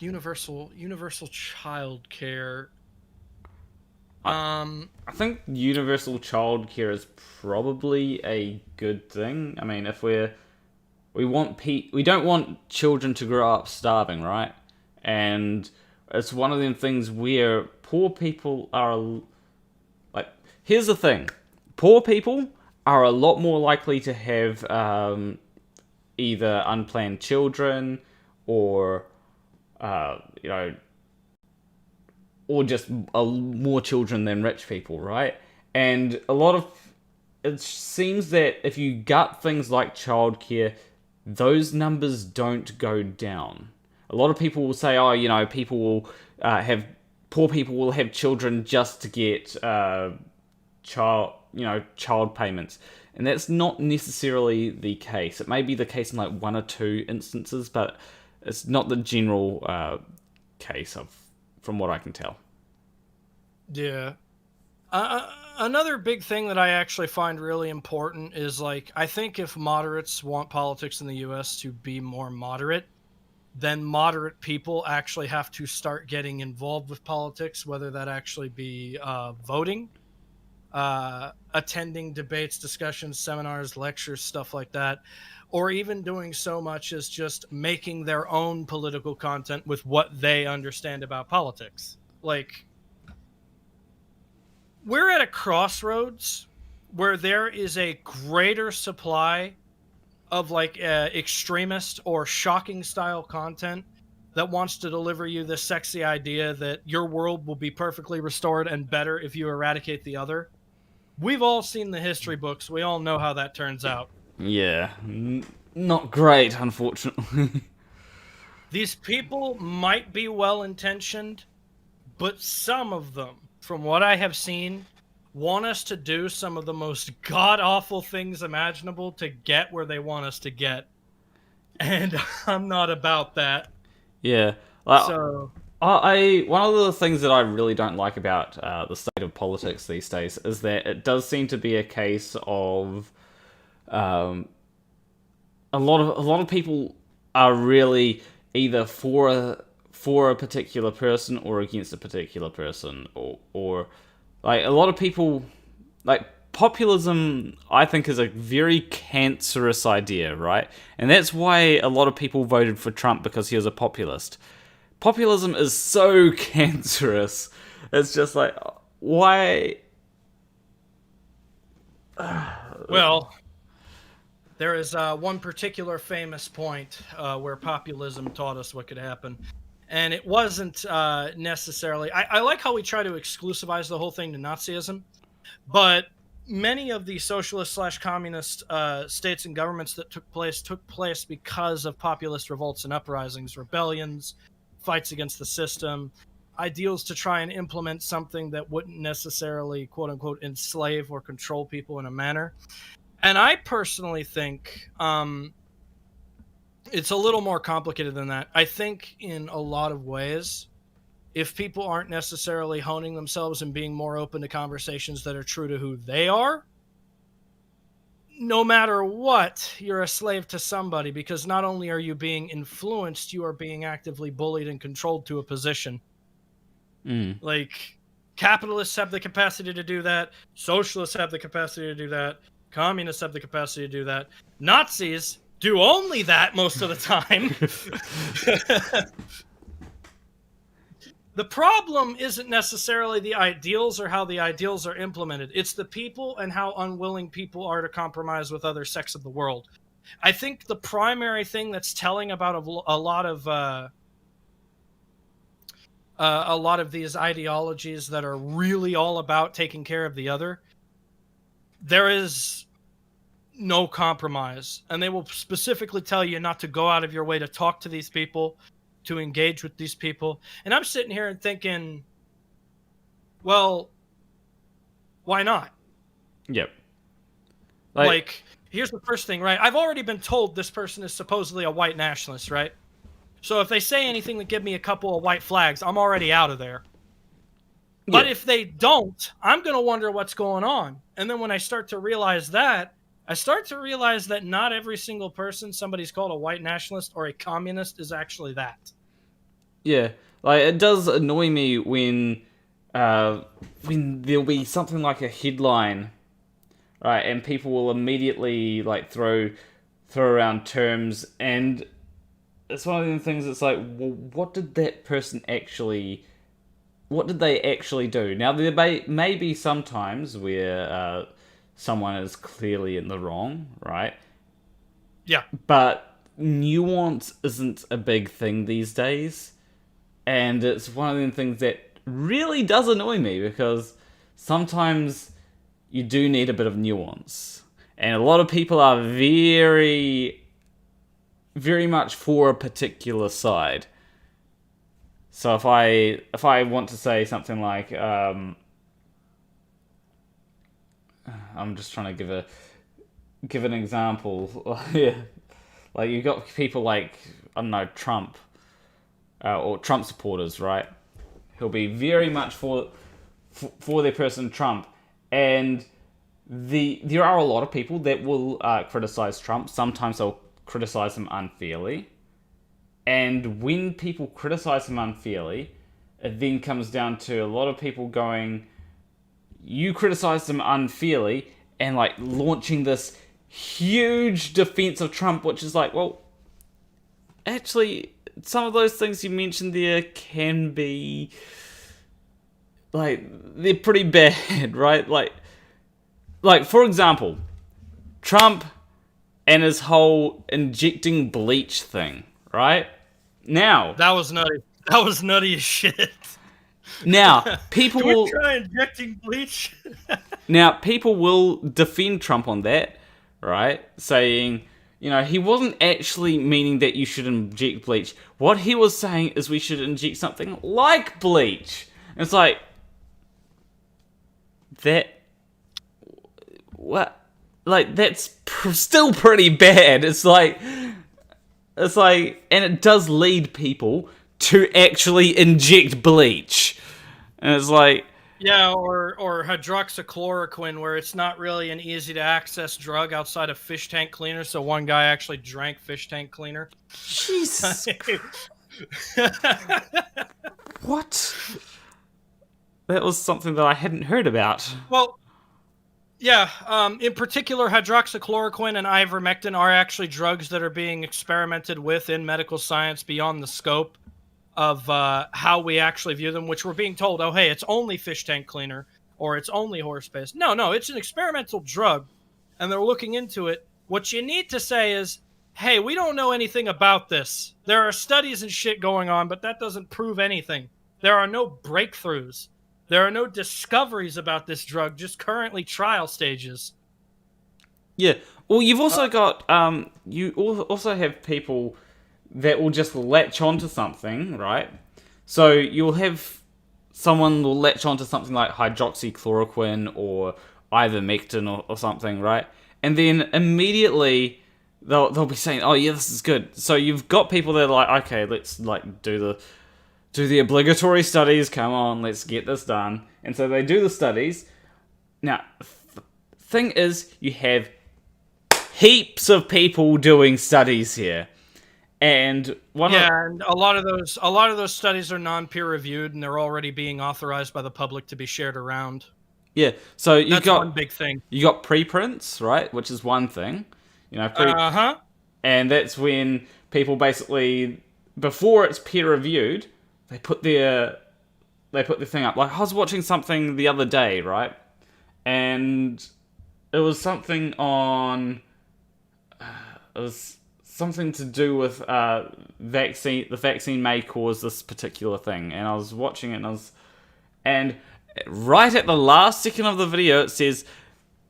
[SPEAKER 2] Universal child care.
[SPEAKER 1] I think universal childcare is probably a good thing. I mean, if we don't want children to grow up starving, right? And it's one of them things where poor people are like. Here's the thing: poor people are a lot more likely to have either unplanned children or or just more children than rich people, right? And it seems that if you gut things like childcare, those numbers don't go down. A lot of people will say, oh, people will poor people will have children just to get child payments. And that's not necessarily the case. It may be the case in like one or two instances, but it's not the general case from what I can tell.
[SPEAKER 2] Yeah. Another big thing that I actually find really important is, like, I think if moderates want politics in the U.S. to be more moderate, then moderate people actually have to start getting involved with politics, whether that actually be voting, attending debates, discussions, seminars, lectures, stuff like that, or even doing so much as just making their own political content with what they understand about politics. Like, we're at a crossroads where there is a greater supply of, like, extremist or shocking style content that wants to deliver you this sexy idea that your world will be perfectly restored and better if you eradicate the other. We've all seen the history books. We all know how that turns out.
[SPEAKER 1] Yeah, not great, unfortunately.
[SPEAKER 2] These people might be well-intentioned, but some of them, from what I have seen, want us to do some of the most god-awful things imaginable to get where they want us to get. And I'm not about that.
[SPEAKER 1] Yeah.
[SPEAKER 2] So
[SPEAKER 1] One of the things that I really don't like about the state of politics these days is that it does seem to be a case of a lot of people are really either for a particular person or against a particular person, or like a lot of people, like, populism, I think, is a very cancerous idea, right? And that's why a lot of people voted for Trump, because he was a populist. Populism is so cancerous. It's just like, why?
[SPEAKER 2] well, there is one particular famous point where populism taught us what could happen. And it wasn't necessarily... I like how we try to exclusivize the whole thing to Nazism, but many of the socialist/communist states and governments that took place because of populist revolts and uprisings, rebellions, fights against the system, ideals to try and implement something that wouldn't necessarily, quote-unquote, enslave or control people in a manner. And I personally think it's a little more complicated than that. I think in a lot of ways, if people aren't necessarily honing themselves and being more open to conversations that are true to who they are, no matter what, you're a slave to somebody, because not only are you being influenced, you are being actively bullied and controlled to a position. Like, capitalists have the capacity to do that. Socialists have the capacity to do that. Communists have the capacity to do that. Nazis do only that most of the time. The problem isn't necessarily the ideals or how the ideals are implemented. It's the people and how unwilling people are to compromise with other sects of the world. I think the primary thing that's telling about a lot of these ideologies that are really all about taking care of the other, there is no compromise. And they will specifically tell you not to go out of your way to talk to these people, to engage with these people. And I'm sitting here and thinking, well, why not?
[SPEAKER 1] Yep.
[SPEAKER 2] Like, here's the first thing, right? I've already been told this person is supposedly a white nationalist, right? So if they say anything that give me a couple of white flags, I'm already out of there. But if they don't, I'm going to wonder what's going on. And then when I start to realize that, not every single person somebody's called a white nationalist or a communist is actually that.
[SPEAKER 1] Yeah, like, it does annoy me when there'll be something like a headline, right, and people will immediately, like, throw around terms, and it's one of the things that's like, well, what did they actually do? Now, there may be some times where someone is clearly in the wrong, right?
[SPEAKER 2] Yeah.
[SPEAKER 1] But nuance isn't a big thing these days. And it's one of the things that really does annoy me, because sometimes you do need a bit of nuance. And a lot of people are very, very much for a particular side. So if I want to say something like, I'm just trying to give an example. Yeah, like, you got people like, I don't know, Trump, or Trump supporters, right? He'll be very much for their person Trump, and there are a lot of people that will criticize Trump. Sometimes they'll criticize him unfairly, and when people criticize him unfairly, it then comes down to a lot of people going, you criticized him unfairly, and, like, launching this huge defense of Trump, which is like, well, actually, some of those things you mentioned there can be, like, they're pretty bad, right? Like, for example, Trump and his whole injecting bleach thing, right? Now,
[SPEAKER 2] That was nutty. That was nutty as shit.
[SPEAKER 1] now people
[SPEAKER 2] Can we
[SPEAKER 1] will
[SPEAKER 2] try injecting bleach?
[SPEAKER 1] now people will defend Trump on that, right? Saying, he wasn't actually meaning that you should inject bleach. What he was saying is we should inject something like bleach. And it's like, that what? Like, that's still pretty bad. It's like, and it does lead people to actually inject bleach. And it's like...
[SPEAKER 2] Yeah, or hydroxychloroquine, where it's not really an easy-to-access drug outside of fish tank cleaner, so one guy actually drank fish tank cleaner.
[SPEAKER 1] Jesus. What? That was something that I hadn't heard about.
[SPEAKER 2] Well, yeah, in particular, hydroxychloroquine and ivermectin are actually drugs that are being experimented with in medical science beyond the scope of how we actually view them, which we're being told, oh, hey, it's only fish tank cleaner, or it's only horse paste. No, it's an experimental drug, and they're looking into it. What you need to say is, hey, we don't know anything about this. There are studies and shit going on, but that doesn't prove anything. There are no breakthroughs. There are no discoveries about this drug, just currently trial stages.
[SPEAKER 1] Yeah. Well, you've also got, you also have people that will just latch onto something, right? So you'll have someone will latch onto something like hydroxychloroquine or ivermectin or something, right? And then immediately they'll be saying, oh yeah, this is good. So you've got people that are like, okay, let's like do the obligatory studies, come on, let's get this done. And so they do the studies. Now, thing is, you have heaps of people doing studies here. And
[SPEAKER 2] and a lot of those studies are non-peer reviewed, and they're already being authorized by the public to be shared around.
[SPEAKER 1] Yeah, so
[SPEAKER 2] that's one big thing.
[SPEAKER 1] You got preprints, right? Which is one thing, and that's when people basically, before it's peer reviewed, they put the thing up. Like, I was watching something the other day, right? And it was something on... it was something to do with vaccine. The vaccine may cause this particular thing. And I was watching it, and right at the last second of the video, it says,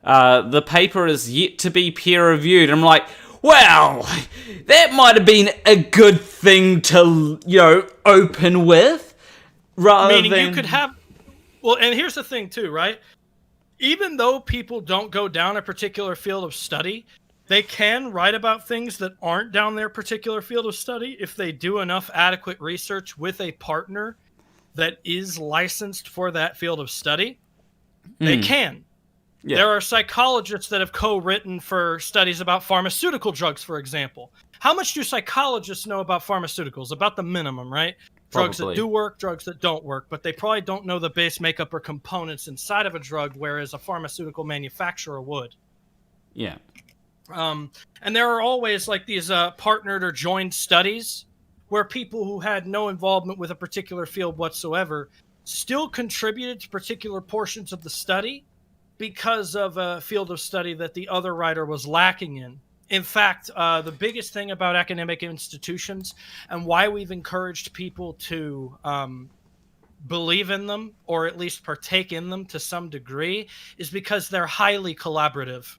[SPEAKER 1] the paper is yet to be peer reviewed. I'm like, well, that might have been a good thing to, open with.
[SPEAKER 2] You could have... Well, and here's the thing, too, right? Even though people don't go down a particular field of study, they can write about things that aren't down their particular field of study if they do enough adequate research with a partner that is licensed for that field of study. They can. Yeah. There are psychologists that have co-written for studies about pharmaceutical drugs, for example. How much do psychologists know about pharmaceuticals? About the minimum, right? Drugs that do work, drugs that don't work, but they probably don't know the base makeup or components inside of a drug, whereas a pharmaceutical manufacturer would.
[SPEAKER 1] Yeah.
[SPEAKER 2] And there are always like these partnered or joined studies where people who had no involvement with a particular field whatsoever still contributed to particular portions of the study because of a field of study that the other writer was lacking in. In fact, the biggest thing about academic institutions and why we've encouraged people to believe in them or at least partake in them to some degree is because they're highly collaborative.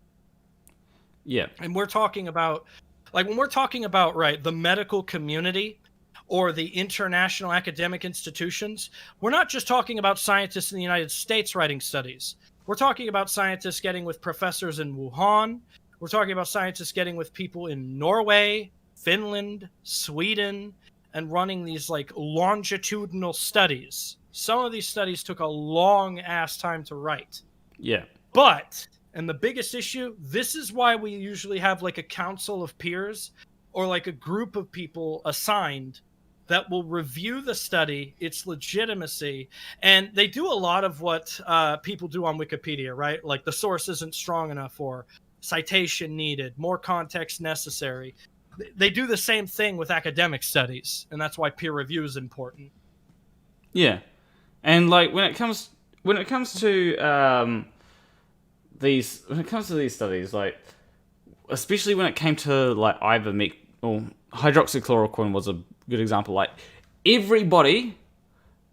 [SPEAKER 1] Yeah.
[SPEAKER 2] And we're talking about, like, when we're talking about, right, the medical community or the international academic institutions, we're not just talking about scientists in the United States writing studies. We're talking about scientists getting with professors in Wuhan. We're talking about scientists getting with people in Norway, Finland, Sweden, and running these, like, longitudinal studies. Some of these studies took a long-ass time to write.
[SPEAKER 1] Yeah.
[SPEAKER 2] But... and the biggest issue, this is why we usually have like a council of peers or like a group of people assigned that will review the study, its legitimacy. And they do a lot of what people do on Wikipedia, right? Like the source isn't strong enough or citation needed, more context necessary. They do the same thing with academic studies. And that's why peer review is important.
[SPEAKER 1] Yeah. And like when it comes to these studies, like especially when it came to like hydroxychloroquine was a good example. Like everybody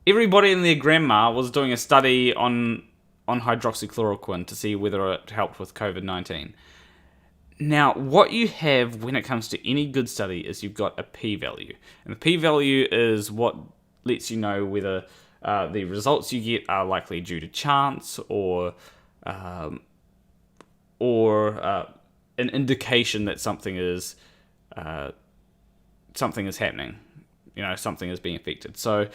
[SPEAKER 1] in their grandma was doing a study on hydroxychloroquine to see whether it helped with COVID-19. Now, what you have when it comes to any good study is you've got a p-value, and the p-value is what lets you know whether the results you get are likely due to chance or an indication that something is happening. Something is being affected. So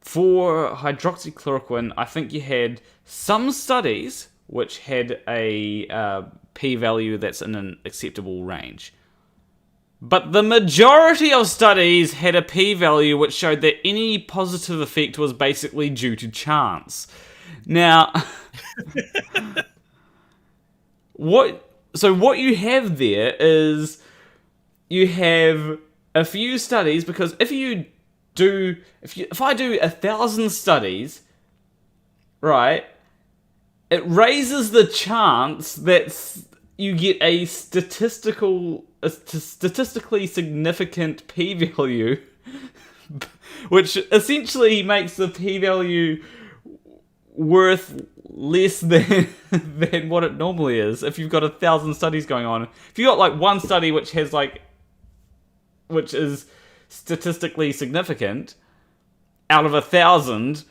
[SPEAKER 1] for hydroxychloroquine, I think you had some studies which had a p-value that's in an acceptable range. But the majority of studies had a p-value which showed that any positive effect was basically due to chance. Now, what you have there is you have a few studies, because if I do 1,000 studies, right, it raises the chance that you get a statistically significant p-value, which essentially makes the p-value worth less than what it normally is. If you've got 1,000 studies going on, if you got like one study which is statistically significant out of 1,000,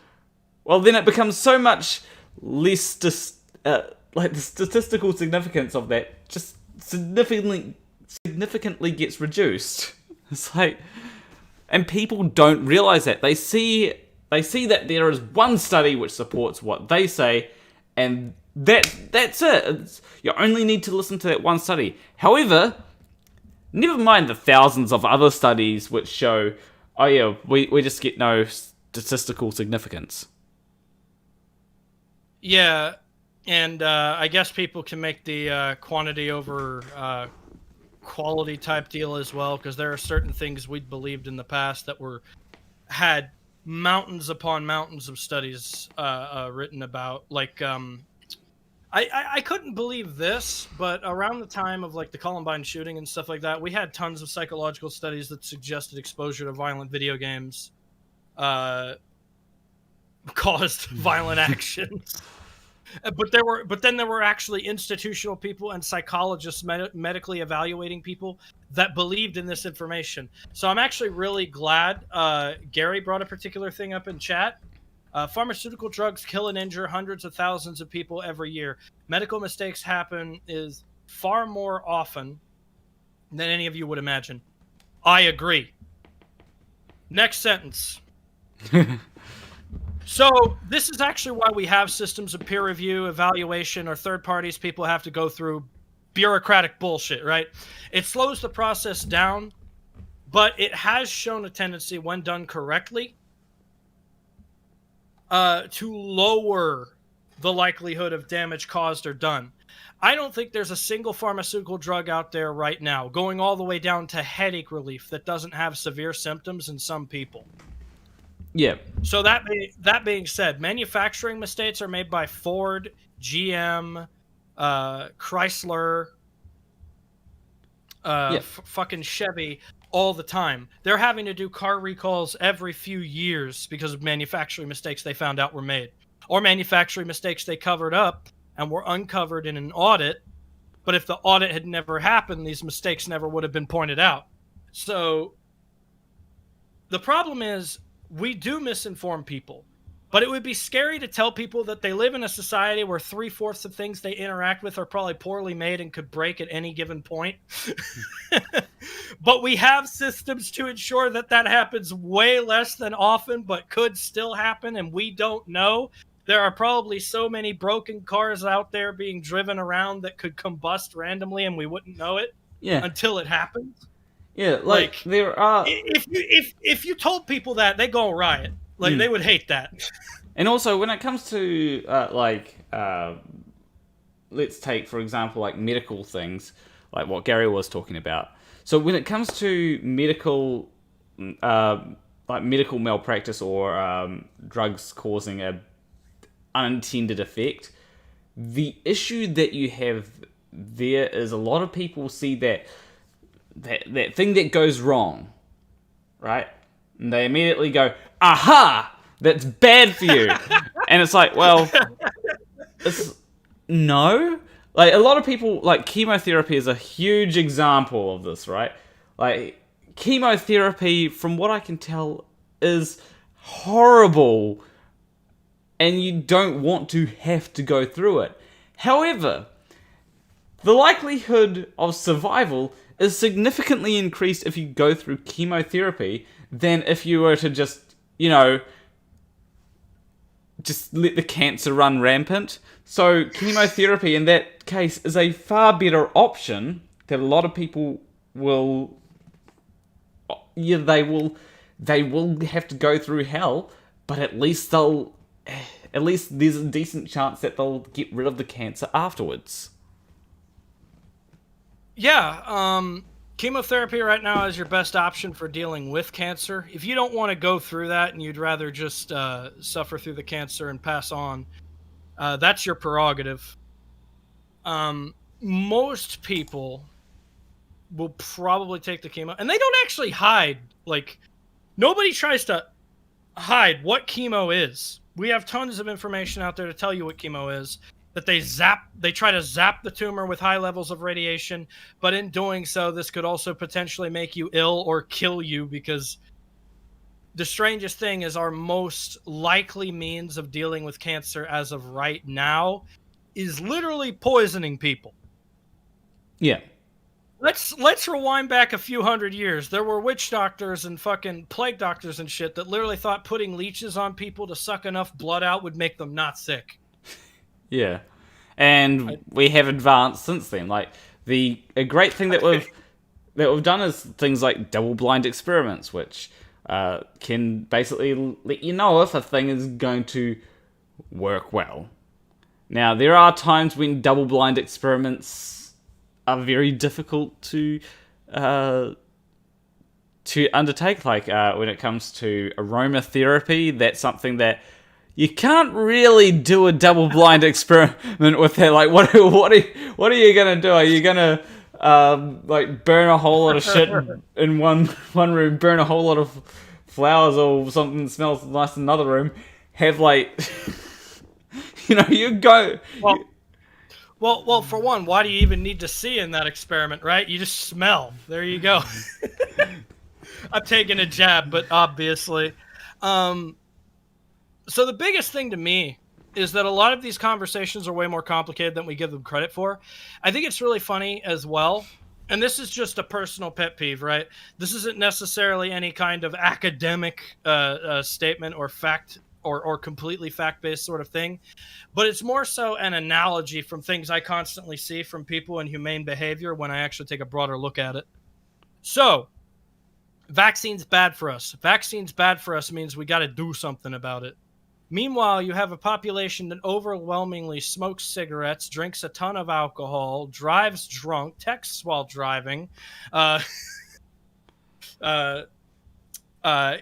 [SPEAKER 1] well, then it becomes so much less like the statistical significance of that just significantly gets reduced. It's like, and people don't realize that. They see that there is one study which supports what they say, and that's it. You only need to listen to that one study. However, never mind the thousands of other studies which show, oh yeah, we just get no statistical significance.
[SPEAKER 2] Yeah, and I guess people can make the quantity over quality type deal as well, because there are certain things we'd believed in the past that had mountains upon mountains of studies written about. Like, I couldn't believe this, but around the time of like the Columbine shooting and stuff like that, we had tons of psychological studies that suggested exposure to violent video games caused violent actions. But then there were actually institutional people and psychologists medically evaluating people that believed in this information. So I'm actually really glad Gary brought a particular thing up in chat. Pharmaceutical drugs kill and injure hundreds of thousands of people every year. Medical mistakes happen is far more often than any of you would imagine. I agree. Next sentence. So this is actually why we have systems of peer review, evaluation, or third parties people have to go through bureaucratic bullshit, right? It slows the process down, but it has shown a tendency, when done correctly, to lower the likelihood of damage caused or done. I don't think there's a single pharmaceutical drug out there right now, going all the way down to headache relief, that doesn't have severe symptoms in some people.
[SPEAKER 1] Yeah.
[SPEAKER 2] So that being said, manufacturing mistakes are made by Ford, GM, Chrysler, fucking Chevy all the time. They're having to do car recalls every few years because of manufacturing mistakes they found out were made, or manufacturing mistakes they covered up and were uncovered in an audit. But if the audit had never happened, these mistakes never would have been pointed out. So the problem is, we do misinform people, but it would be scary to tell people that they live in a society where 3/4 of things they interact with are probably poorly made and could break at any given point. But we have systems to ensure that happens way less than often, but could still happen, and we don't know. There are probably so many broken cars out there being driven around that could combust randomly, and we wouldn't know it until it happens.
[SPEAKER 1] Yeah, like there are.
[SPEAKER 2] If you told people that, they go riot. Like they would hate that.
[SPEAKER 1] And also, when it comes to let's take for example like medical things, like what Gary was talking about. So when it comes to medical, like medical malpractice or drugs causing a unintended effect, the issue that you have there is a lot of people see that thing that goes wrong, right? And they immediately go, aha, that's bad for you. And it's like, well, no. Like, a lot of people, like, chemotherapy is a huge example of this, right? Like, chemotherapy, from what I can tell, is horrible, and you don't want to have to go through it. However, the likelihood of survival is significantly increased if you go through chemotherapy than if you were to just, just let the cancer run rampant. So chemotherapy in that case is a far better option that a lot of people will, they will have to go through hell, but at least there's a decent chance that they'll get rid of the cancer afterwards.
[SPEAKER 2] Yeah, chemotherapy right now is your best option for dealing with cancer. If you don't want to go through that and you'd rather just suffer through the cancer and pass on, that's your prerogative. Most people will probably take the chemo, and they don't actually hide. Like, nobody tries to hide what chemo is. We have tons of information out there to tell you what chemo is. That they try to zap the tumor with high levels of radiation, but in doing so, this could also potentially make you ill or kill you, because the strangest thing is our most likely means of dealing with cancer as of right now is literally poisoning people.
[SPEAKER 1] Yeah.
[SPEAKER 2] Let's rewind back a few hundred years. There were witch doctors and fucking plague doctors and shit that literally thought putting leeches on people to suck enough blood out would make them not sick.
[SPEAKER 1] Yeah, and we have advanced since then. Like, a great thing that we've done is things like double-blind experiments, which can basically let you know if a thing is going to work well. Now, there are times when double-blind experiments are very difficult to undertake. Like when it comes to aromatherapy, that's something that you can't really do a double-blind experiment with that. Like, what are you gonna do? Are you gonna like burn a whole lot of shit in one room, burn a whole lot of flowers or something that smells nice in another room? Have like, you go.
[SPEAKER 2] Well, for one, why do you even need to see in that experiment, right? You just smell. There you go. I'm taking a jab, but obviously. So the biggest thing to me is that a lot of these conversations are way more complicated than we give them credit for. I think it's really funny as well, and this is just a personal pet peeve, right? This isn't necessarily any kind of academic statement or fact or completely fact-based sort of thing, but it's more so an analogy from things I constantly see from people in humane behavior when I actually take a broader look at it. So, vaccines bad for us. Vaccines bad for us means we got to do something about it. Meanwhile, you have a population that overwhelmingly smokes cigarettes, drinks a ton of alcohol, drives drunk, texts while driving,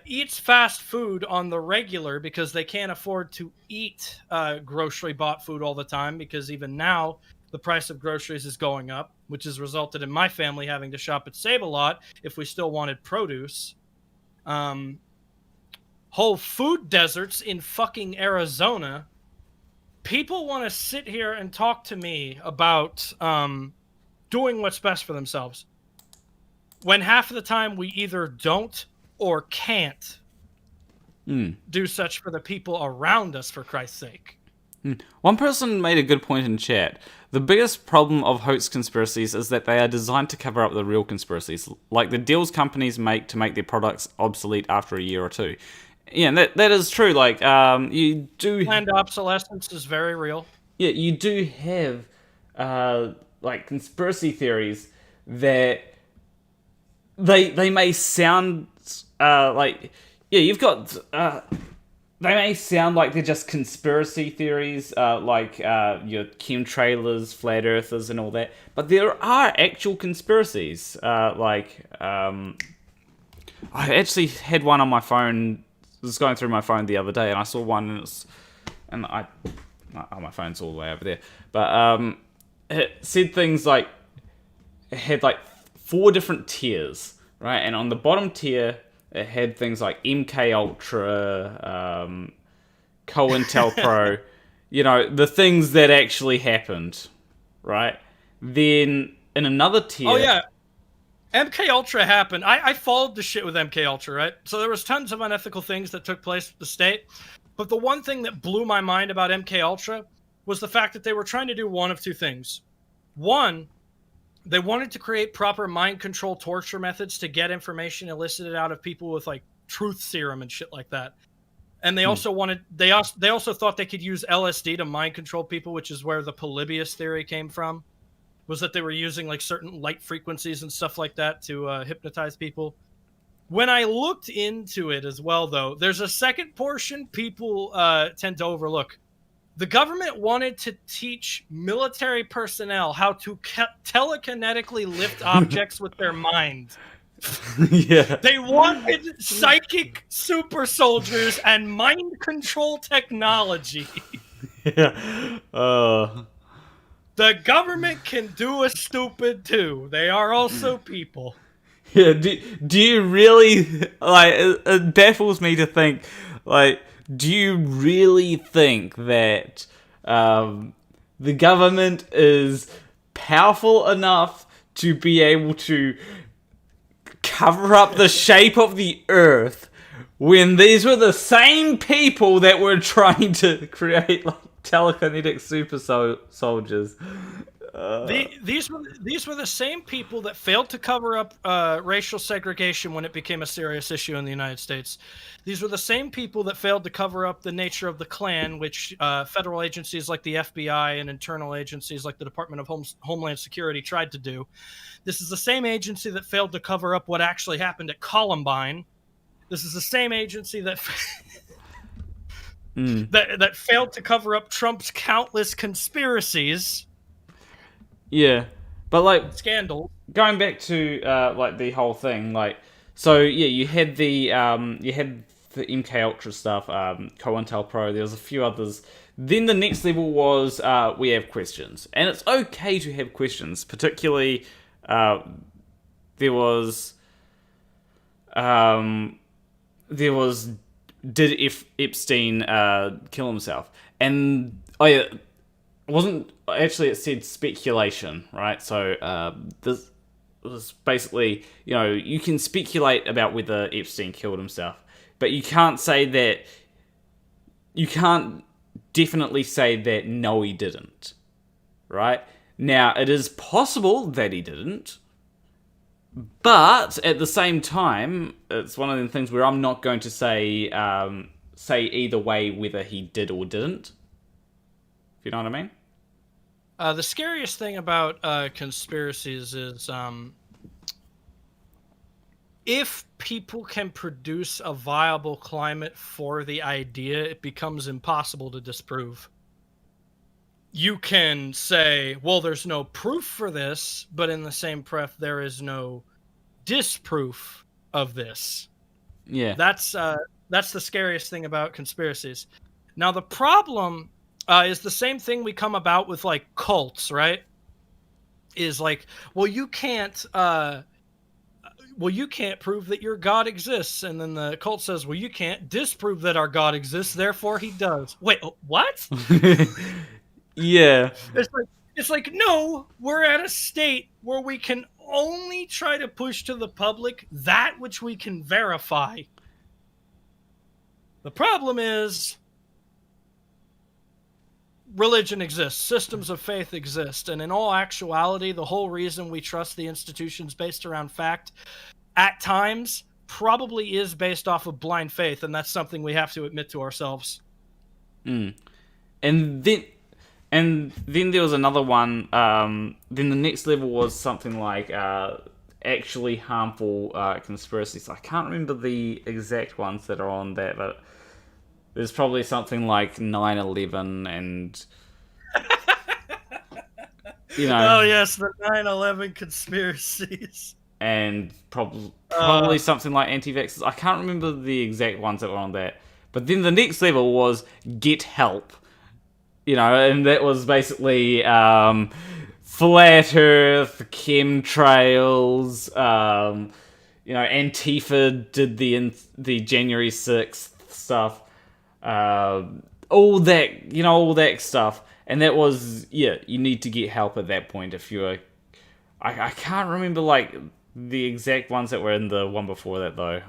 [SPEAKER 2] eats fast food on the regular because they can't afford to eat grocery-bought food all the time, because even now the price of groceries is going up, which has resulted in my family having to shop at Save-A-Lot if we still wanted produce. Whole food deserts in fucking Arizona. People want to sit here and talk to me about doing what's best for themselves, when half of the time we either don't or can't do such for the people around us, for Christ's sake.
[SPEAKER 1] One person made a good point in chat. The biggest problem of hoax conspiracies is that they are designed to cover up the real conspiracies, like the deals companies make to make their products obsolete after a year or two. Yeah, that is true. Like, you do...
[SPEAKER 2] Planned obsolescence is very real.
[SPEAKER 1] Yeah, you do have, like, conspiracy theories that they may sound, like... Yeah, you've got... they may sound like they're just conspiracy theories, like your chemtrailers, flat earthers, and all that. But there are actual conspiracies. I actually had one on my phone. I was going through my phone the other day, and I saw one, my phone's all the way over there. But it said things like, it had like 4 different tiers, right? And on the bottom tier, it had things like MK Ultra, COINTELPRO, the things that actually happened, right? Then in another tier...
[SPEAKER 2] Oh, yeah. MK Ultra happened. I followed the shit with MK Ultra, right? So there was tons of unethical things that took place with the state. But the one thing that blew my mind about MK Ultra was the fact that they were trying to do one of two things. One, they wanted to create proper mind control torture methods to get information elicited out of people with like truth serum and shit like that. And they also wanted they also thought they could use LSD to mind control people, which is where the Polybius theory came from. Was that they were using like certain light frequencies and stuff like that to hypnotize people. When I looked into it as well, though, there's a second portion people tend to overlook. The government wanted to teach military personnel how to telekinetically lift objects with their mind.
[SPEAKER 1] Yeah.
[SPEAKER 2] They wanted psychic super soldiers and mind control technology.
[SPEAKER 1] Yeah.
[SPEAKER 2] The government can do a stupid too. They are also people.
[SPEAKER 1] Yeah. Do you really like? It baffles me to think. Like, do you really think that the government is powerful enough to be able to cover up the shape of the Earth when these were the same people that were trying to create like telekinetic super soldiers?
[SPEAKER 2] These were the same people that failed to cover up racial segregation when it became a serious issue in the United States. These were the same people that failed to cover up the nature of the Klan, which federal agencies like the FBI and internal agencies like the Department of Homeland Security tried to do. This is the same agency that failed to cover up what actually happened at Columbine. This is the same agency that that failed to cover up Trump's countless conspiracies.
[SPEAKER 1] Yeah, but like
[SPEAKER 2] Scandal.
[SPEAKER 1] Going back to like the whole thing, like so yeah, you had the MK Ultra stuff, COINTELPRO. There was a few others. Then the next level was we have questions, and it's okay to have questions. Particularly, there was did Epstein kill himself? And it wasn't actually, it said speculation, right? So this was basically, you can speculate about whether Epstein killed himself, but you can't say that. You can't definitely say that no, he didn't, right? Now, it is possible that he didn't, but at the same time, it's one of the things where I'm not going to say either way whether he did or didn't. If you know what I mean?
[SPEAKER 2] The scariest thing about conspiracies is if people can produce a viable climate for the idea, it becomes impossible to disprove. You can say, well, there's no proof for this, but in the same breath, there is no disproof of this.
[SPEAKER 1] Yeah.
[SPEAKER 2] That's the scariest thing about conspiracies. Now, the problem is the same thing we come about with, like, cults, right? Is like, well, you can't prove that your God exists. And then the cult says, well, you can't disprove that our God exists, therefore he does. Wait, what?
[SPEAKER 1] Yeah.
[SPEAKER 2] It's like, no, we're at a state where we can only try to push to the public that which we can verify. The problem is religion exists, systems of faith exist, and in all actuality, the whole reason we trust the institutions based around fact at times probably is based off of blind faith, and that's something we have to admit to ourselves.
[SPEAKER 1] And then there was another one. Then the next level was something like actually harmful conspiracies. I can't remember the exact ones that are on that, but there's probably something like 9/11 and
[SPEAKER 2] Oh yes, the 9/11 conspiracies.
[SPEAKER 1] And probably something like anti-vaxxers. I can't remember the exact ones that were on that. But then the next level was get help. And that was basically flat Earth, chemtrails. Antifa did the January 6th stuff. All that stuff. And that was, you need to get help at that point if you're... I can't remember, like, the exact ones that were in the one before that, though.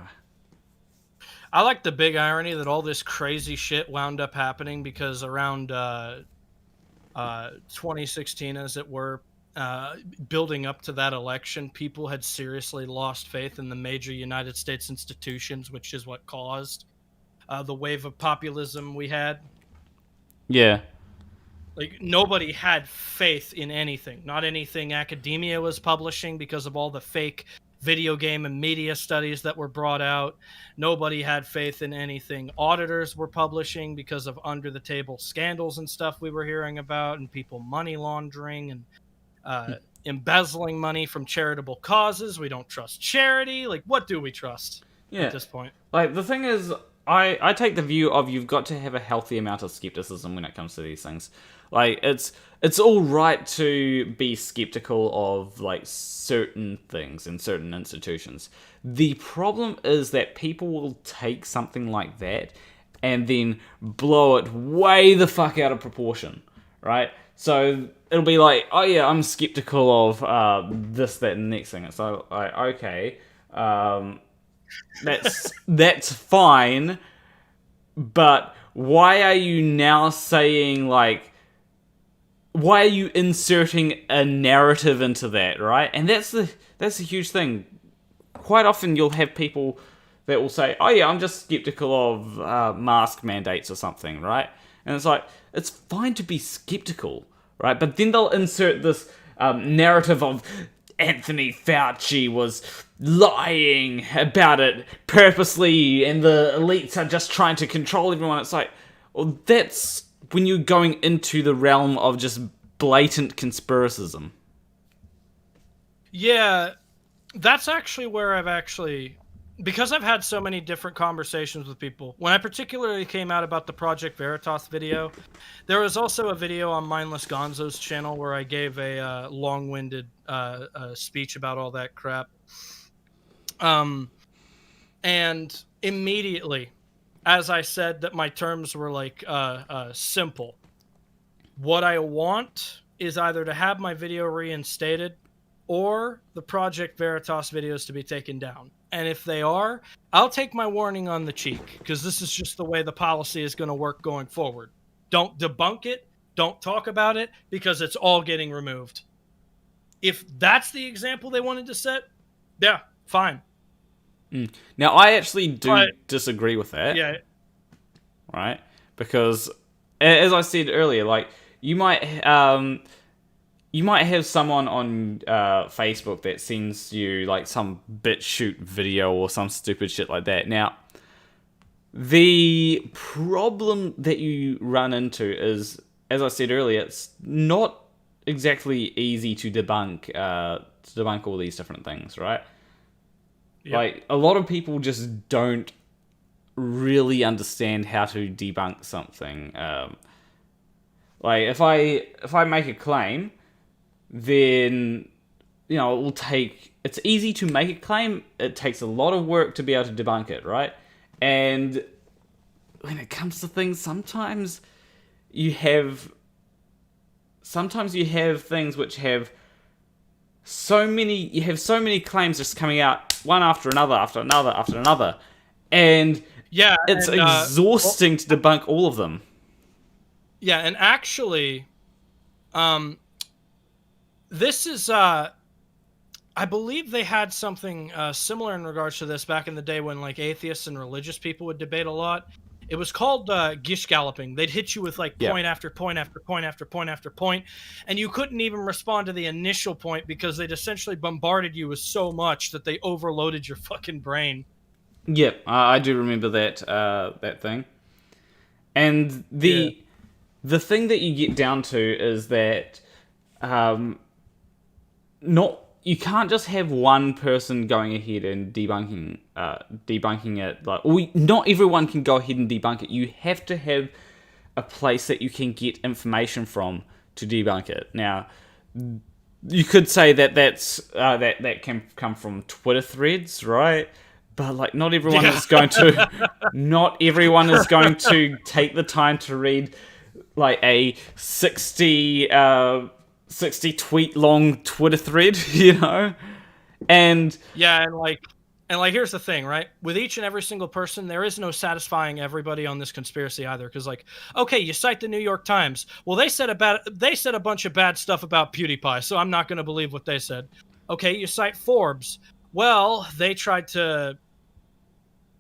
[SPEAKER 2] I like the big irony that all this crazy shit wound up happening because around 2016, as it were, building up to that election, people had seriously lost faith in the major United States institutions, which is what caused the wave of populism we had.
[SPEAKER 1] Yeah.
[SPEAKER 2] Like, nobody had faith in anything. Not anything academia was publishing because of all the fake video game and media studies that were brought out. Nobody had faith in anything auditors were publishing because of under-the-table scandals and stuff we were hearing about, and people money laundering and embezzling money from charitable causes. We don't trust charity. Like, what do we trust at this point?
[SPEAKER 1] Like, the thing is, I take the view of you've got to have a healthy amount of skepticism when it comes to these things. Like, it's all right to be skeptical of, like, certain things in certain institutions. The problem is that people will take something like that and then blow it way the fuck out of proportion, right? So it'll be like, oh yeah, I'm skeptical of this, that, and the next thing. It's like, okay, that's fine, but why are you now saying, like, why are you inserting a narrative into that, right? And that's a huge thing. Quite often you'll have people that will say, oh yeah, I'm just skeptical of mask mandates or something, right? And it's like, it's fine to be skeptical, right? But then they'll insert this narrative of Anthony Fauci was lying about it purposely and the elites are just trying to control everyone. It's like, well, that's when you're going into the realm of just blatant conspiracism.
[SPEAKER 2] Yeah, that's actually where because I've had so many different conversations with people. When I particularly came out about the Project Veritas video, there was also a video on Mindless Gonzo's channel where I gave a long-winded speech about all that crap. And immediately, as I said that my terms were like simple, what I want is either to have my video reinstated or the Project Veritas videos to be taken down. And if they are, I'll take my warning on the cheek, because this is just the way the policy is going to work going forward. Don't debunk it. Don't talk about it, because it's all getting removed. If that's the example they wanted to set, yeah, fine.
[SPEAKER 1] Now, I actually do disagree with that.
[SPEAKER 2] Yeah.
[SPEAKER 1] Right? Because, as I said earlier, like, you might have someone on Facebook that sends you, like, some BitChute video or some stupid shit like that. Now, the problem that you run into is, as I said earlier, it's not exactly easy to debunk all these different things, right? Yep. Like, a lot of people just don't really understand how to debunk something. Like, if I make a claim, then, you know, it's easy to make a claim. It takes a lot of work to be able to debunk it, right? And when it comes to things, sometimes you have things which have so many claims just coming out one after another, after another, after another. And
[SPEAKER 2] yeah,
[SPEAKER 1] it's exhausting to debunk all of them.
[SPEAKER 2] Yeah, and actually, this is, I believe they had something similar in regards to this back in the day when, like, atheists and religious people would debate a lot. It was called gish galloping. They'd hit you with, like, point after point after point after point after point, and you couldn't even respond to the initial point because they'd essentially bombarded you with so much that they overloaded your fucking brain.
[SPEAKER 1] Yep, I do remember that thing. And the thing that you get down to is that you can't just have one person going ahead and debunking it. Like, not everyone can go ahead and debunk it. You have to have a place that you can get information from to debunk it. Now, you could say that can come from Twitter threads, right? But, like, not everyone is going to take the time to read, like, a 60 tweet long Twitter thread, you know? And
[SPEAKER 2] yeah, and, like, And like, here's the thing, right? With each and every single person, there is no satisfying everybody on this conspiracy either. Because like, okay, you cite the New York Times. Well, they said a bunch of bad stuff about PewDiePie, so I'm not going to believe what they said. Okay, you cite Forbes. Well, they tried to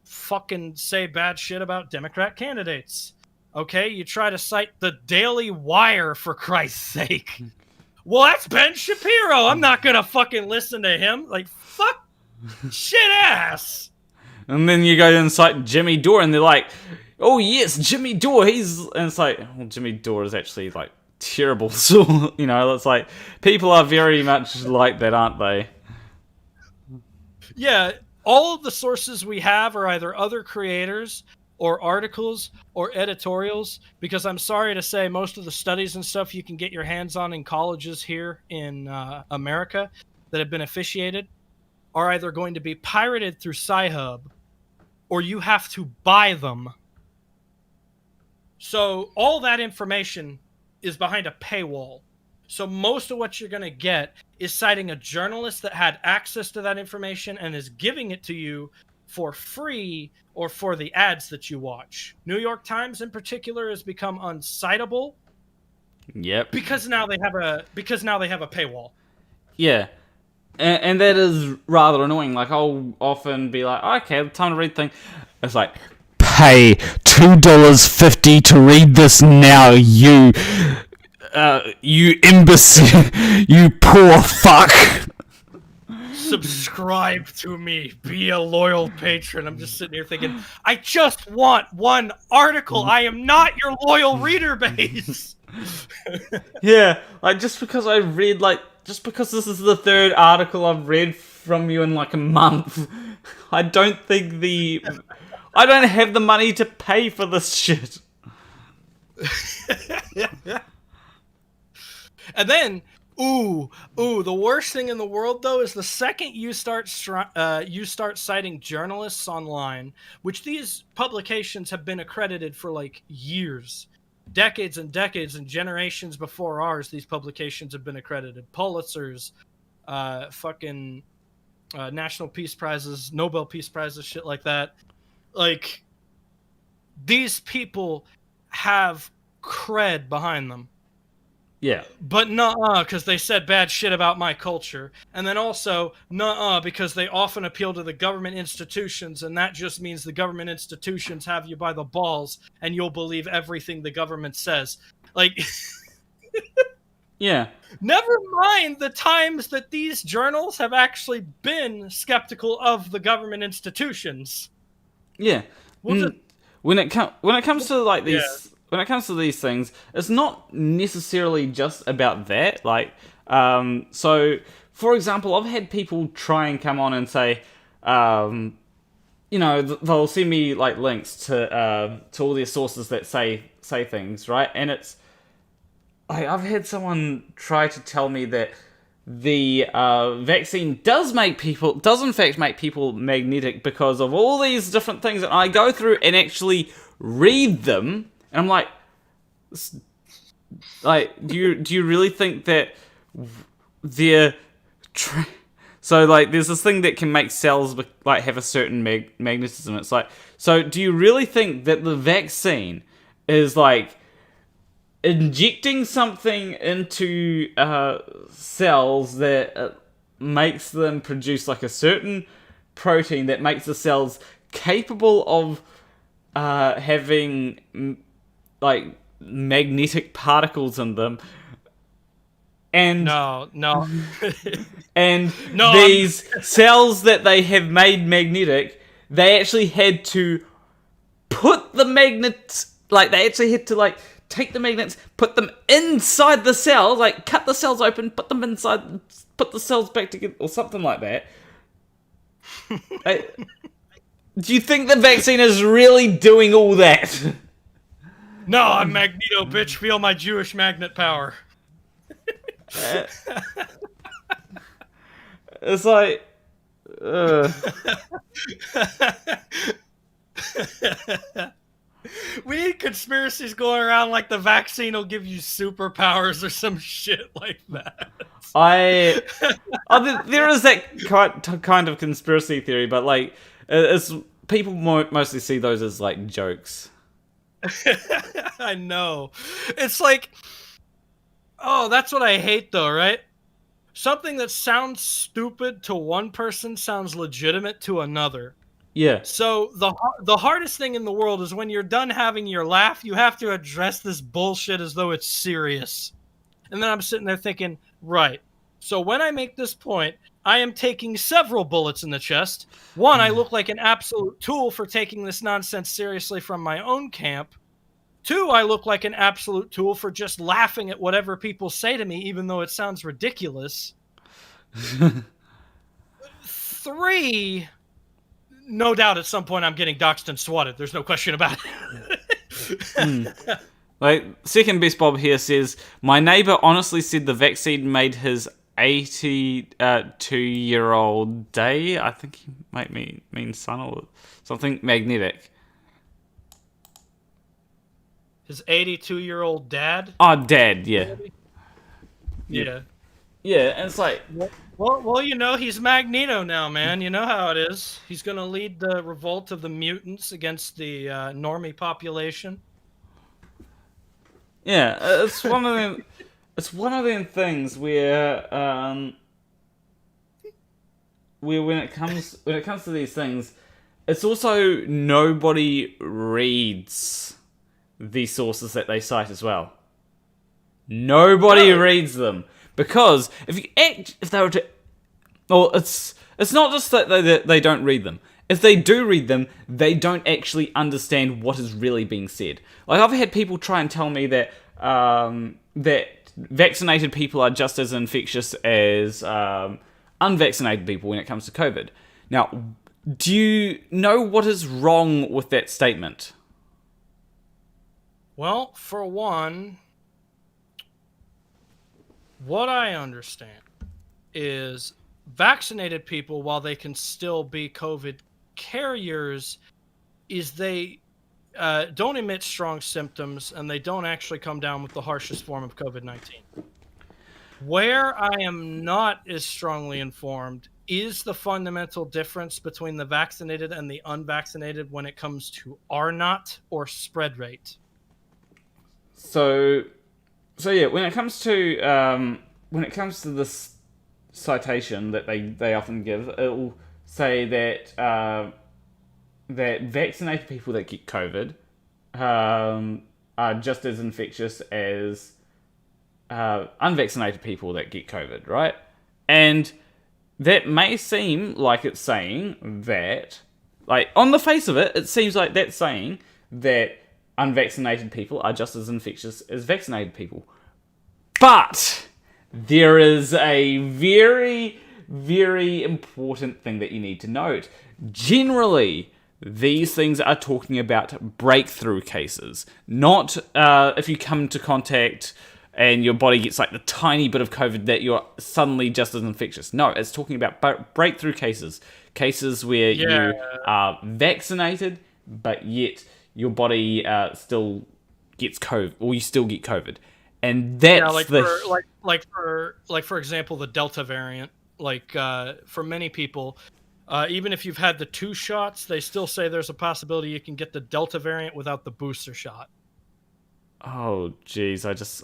[SPEAKER 2] fucking say bad shit about Democrat candidates. Okay, you try to cite the Daily Wire, for Christ's sake. Well, that's Ben Shapiro. I'm not going to fucking listen to him. Like, fuck. Shit ass.
[SPEAKER 1] And then you go and cite Jimmy Dore, and they're like, "Oh yes, Jimmy Dore. He's..." And it's like, well, Jimmy Dore is actually like terrible. So it's like people are very much like that, aren't they?
[SPEAKER 2] Yeah, all of the sources we have are either other creators or articles or editorials. Because I'm sorry to say, most of the studies and stuff you can get your hands on in colleges here in America that have been officiated are either going to be pirated through Sci-Hub, or you have to buy them. So all that information is behind a paywall. So most of what you're going to get is citing a journalist that had access to that information and is giving it to you for free or for the ads that you watch. New York Times in particular has become uncitable.
[SPEAKER 1] Yep.
[SPEAKER 2] Because now they have a paywall.
[SPEAKER 1] Yeah. And that is rather annoying. Like, I'll often be like, okay, time to read thing. It's like, pay $2.50 to read this now, you imbecile, you poor fuck.
[SPEAKER 2] Subscribe to me. Be a loyal patron. I'm just sitting here thinking, I just want one article. I am not your loyal reader base.
[SPEAKER 1] Yeah, like, just because this is the third article I've read from you in like a month, I don't have the money to pay for this shit.
[SPEAKER 2] And then, the worst thing in the world though is the second you start citing journalists online, which these publications have been accredited for like years. Decades and decades and generations before ours, these publications have been accredited. Pulitzers, National Peace Prizes, Nobel Peace Prizes, shit like that. Like, these people have cred behind them.
[SPEAKER 1] Yeah.
[SPEAKER 2] But nuh-uh, because they said bad shit about my culture. And then also, nuh-uh, because they often appeal to the government institutions, and that just means the government institutions have you by the balls, and you'll believe everything the government says. Like,
[SPEAKER 1] yeah.
[SPEAKER 2] Never mind the times that these journals have actually been skeptical of the government institutions.
[SPEAKER 1] Yeah. When it comes to like these... Yeah. When it comes to these things, it's not necessarily just about that. Like, so, for example, I've had people try and come on and say, they'll send me like links to all their sources that say things, right? And it's, I've had someone try to tell me that the vaccine does in fact make people magnetic because of all these different things that I go through and actually read them. And I'm like, do you really think that they're... So, like, there's this thing that can make cells, like, have a certain magnetism. It's like, so do you really think that the vaccine is, like, injecting something into cells that makes them produce, like, a certain protein that makes the cells capable of having... like magnetic particles in them, and
[SPEAKER 2] no
[SPEAKER 1] and no, these cells that they have made magnetic, they actually had to put the magnets, like they actually had to like take the magnets, put them inside the cell, like cut the cells open, put them inside, put the cells back together, or something like that. Do you think the vaccine is really doing all that?
[SPEAKER 2] No, I'm Magneto, bitch. Feel my Jewish magnet power.
[SPEAKER 1] It's like...
[SPEAKER 2] We need conspiracies going around like the vaccine will give you superpowers or some shit like that.
[SPEAKER 1] There is that kind of conspiracy theory, but like, it's people mostly see those as like jokes.
[SPEAKER 2] I know. It's like, oh, that's what I hate though, right? Something that sounds stupid to one person sounds legitimate to another.
[SPEAKER 1] Yeah.
[SPEAKER 2] So the hardest thing in the world is when you're done having your laugh, you have to address this bullshit as though it's serious. And then I'm sitting there thinking, right. So when I make this point, I am taking several bullets in the chest. One, I look like an absolute tool for taking this nonsense seriously from my own camp. Two, I look like an absolute tool for just laughing at whatever people say to me, even though it sounds ridiculous. Three, no doubt at some point I'm getting doxxed and swatted. There's no question about it.
[SPEAKER 1] Like, second best Bob here says, my neighbor honestly said the vaccine made his 82-year-old day, I think he might mean son or something, magnetic.
[SPEAKER 2] His 82-year-old dad?
[SPEAKER 1] Oh, dad, yeah.
[SPEAKER 2] Yeah.
[SPEAKER 1] Yeah, and it's like...
[SPEAKER 2] Well, you know, he's Magneto now, man. You know how it is. He's going to lead the revolt of the mutants against the normie population.
[SPEAKER 1] Yeah, it's one of them. It's one of them things where when it comes to these things, it's also nobody reads the sources that they cite as well. Nobody reads them, because if they were to, well, it's not just that they don't read them. If they do read them, they don't actually understand what is really being said. Like, I've had people try and tell me that that vaccinated people are just as infectious as unvaccinated people when it comes to COVID. Now, do you know what is wrong with that statement?
[SPEAKER 2] Well, for one, what I understand is vaccinated people, while they can still be COVID carriers, is they don't emit strong symptoms and they don't actually come down with the harshest form of COVID-19. Where I am not as strongly informed is the fundamental difference between the vaccinated and the unvaccinated when it comes to R0 or spread rate.
[SPEAKER 1] So yeah, when it comes to this citation that they often give, it will say that that vaccinated people that get COVID are just as infectious as unvaccinated people that get COVID, right? And that may seem like it's saying that, like, on the face of it, it seems like that's saying that unvaccinated people are just as infectious as vaccinated people. But there is a very, very important thing that you need to note. Generally, these things are talking about breakthrough cases, not if you come into contact and your body gets like the tiny bit of COVID that you're suddenly just as infectious. No, it's talking about breakthrough cases. Cases where you are vaccinated, but yet your body still gets COVID, or you still get COVID. And that's
[SPEAKER 2] for example, the Delta variant. Like, for many people, even if you've had the 2 shots, they still say there's a possibility you can get the Delta variant without the booster shot.
[SPEAKER 1] Oh, jeez, I just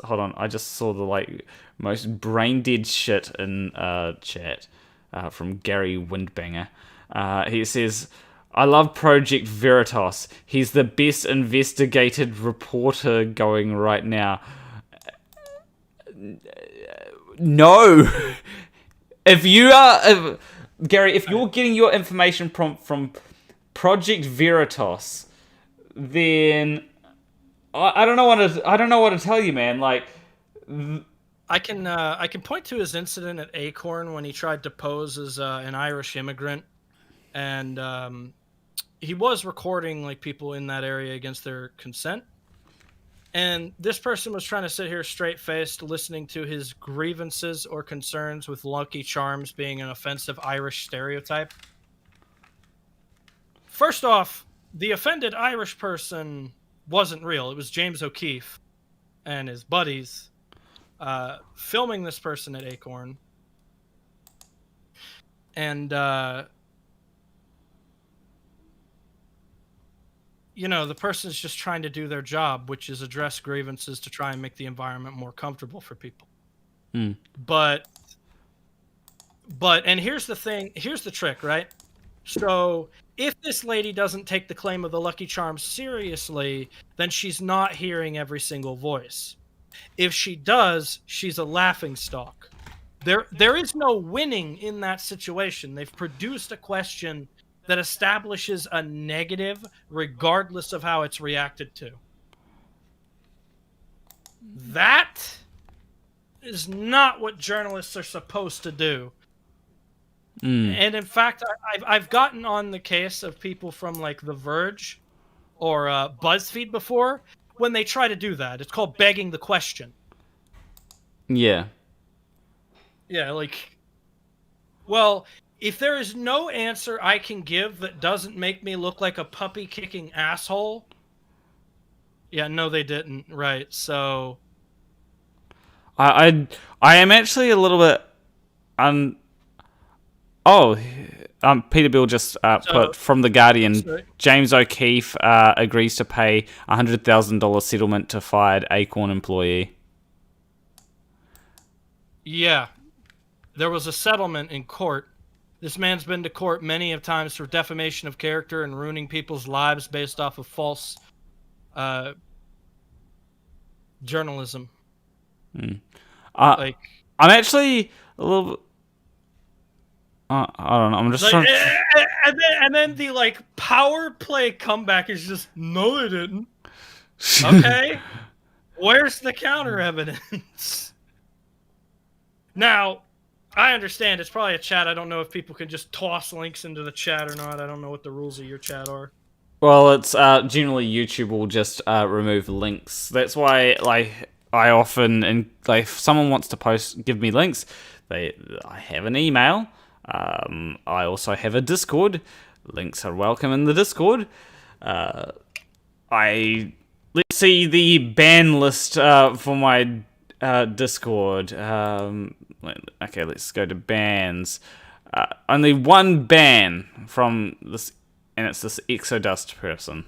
[SPEAKER 1] saw the, most brain-dead shit in chat from Gary Windbanger. He says, I love Project Veritas. He's the best investigated reporter going right now. No! Gary, if you're getting your information from Project Veritas, then I don't know what to tell you, man. Like,
[SPEAKER 2] I can point to his incident at Acorn when he tried to pose as an Irish immigrant, and he was recording people in that area against their consent. And this person was trying to sit here straight-faced, listening to his grievances or concerns with Lucky Charms being an offensive Irish stereotype. First off, the offended Irish person wasn't real. It was James O'Keefe and his buddies filming this person at Acorn. And, you know, the person's just trying to do their job, which is address grievances to try and make the environment more comfortable for people. But and here's the thing, here's the trick, right? So if this lady doesn't take the claim of the Lucky Charms seriously, then she's not hearing every single voice. If she does, she's a laughingstock. There is no winning in that situation. They've produced a question that establishes a negative regardless of how it's reacted to. That is not what journalists are supposed to do. And in fact, I've gotten on the case of people from like The Verge or BuzzFeed before when they try to do that. It's called begging the question.
[SPEAKER 1] Yeah.
[SPEAKER 2] Yeah, like, well, if there is no answer I can give that doesn't make me look like a puppy-kicking asshole... Yeah, no, they didn't. Right, so...
[SPEAKER 1] I am actually a little bit... Peter Bill just put from The Guardian, James O'Keefe agrees to pay $100,000 settlement to fired Acorn employee.
[SPEAKER 2] Yeah. There was a settlement in court. This man's been to court many of times for defamation of character and ruining people's lives based off of false journalism.
[SPEAKER 1] I'm actually a little... I don't know. I'm just
[SPEAKER 2] like,
[SPEAKER 1] trying.
[SPEAKER 2] And then the like power play comeback is just no, they didn't. Okay, where's the counter evidence? Now, I understand it's probably a chat. I don't know if people can just toss links into the chat or not. I don't know what the rules of your chat are.
[SPEAKER 1] Well, it's generally YouTube will just remove links. That's why, like, I often if someone wants to give me links, I have an email. I also have a Discord. Links are welcome in the Discord. Let's see the ban list for my Discord. Okay, let's go to bans. Only one ban from this, and it's this Exodust person.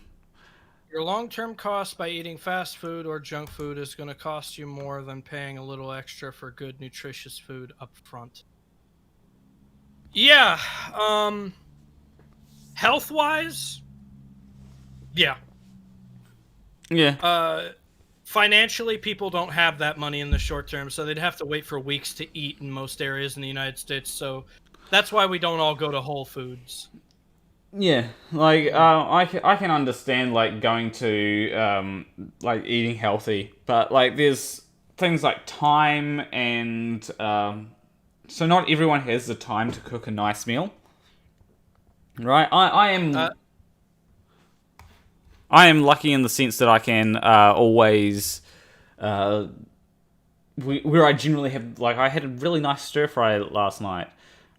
[SPEAKER 2] Your long-term cost by eating fast food or junk food is going to cost you more than paying a little extra for good, nutritious food up front. Yeah, health-wise, yeah. Financially, people don't have that money in the short term, so they'd have to wait for weeks to eat in most areas in the United States, so that's why we don't all go to Whole Foods.
[SPEAKER 1] Yeah, like, I can understand, like, going to, like, eating healthy, but, like, there's things like time and, so not everyone has the time to cook a nice meal, right? I am lucky in the sense that I can always, where I generally have, like, I had a really nice stir fry last night,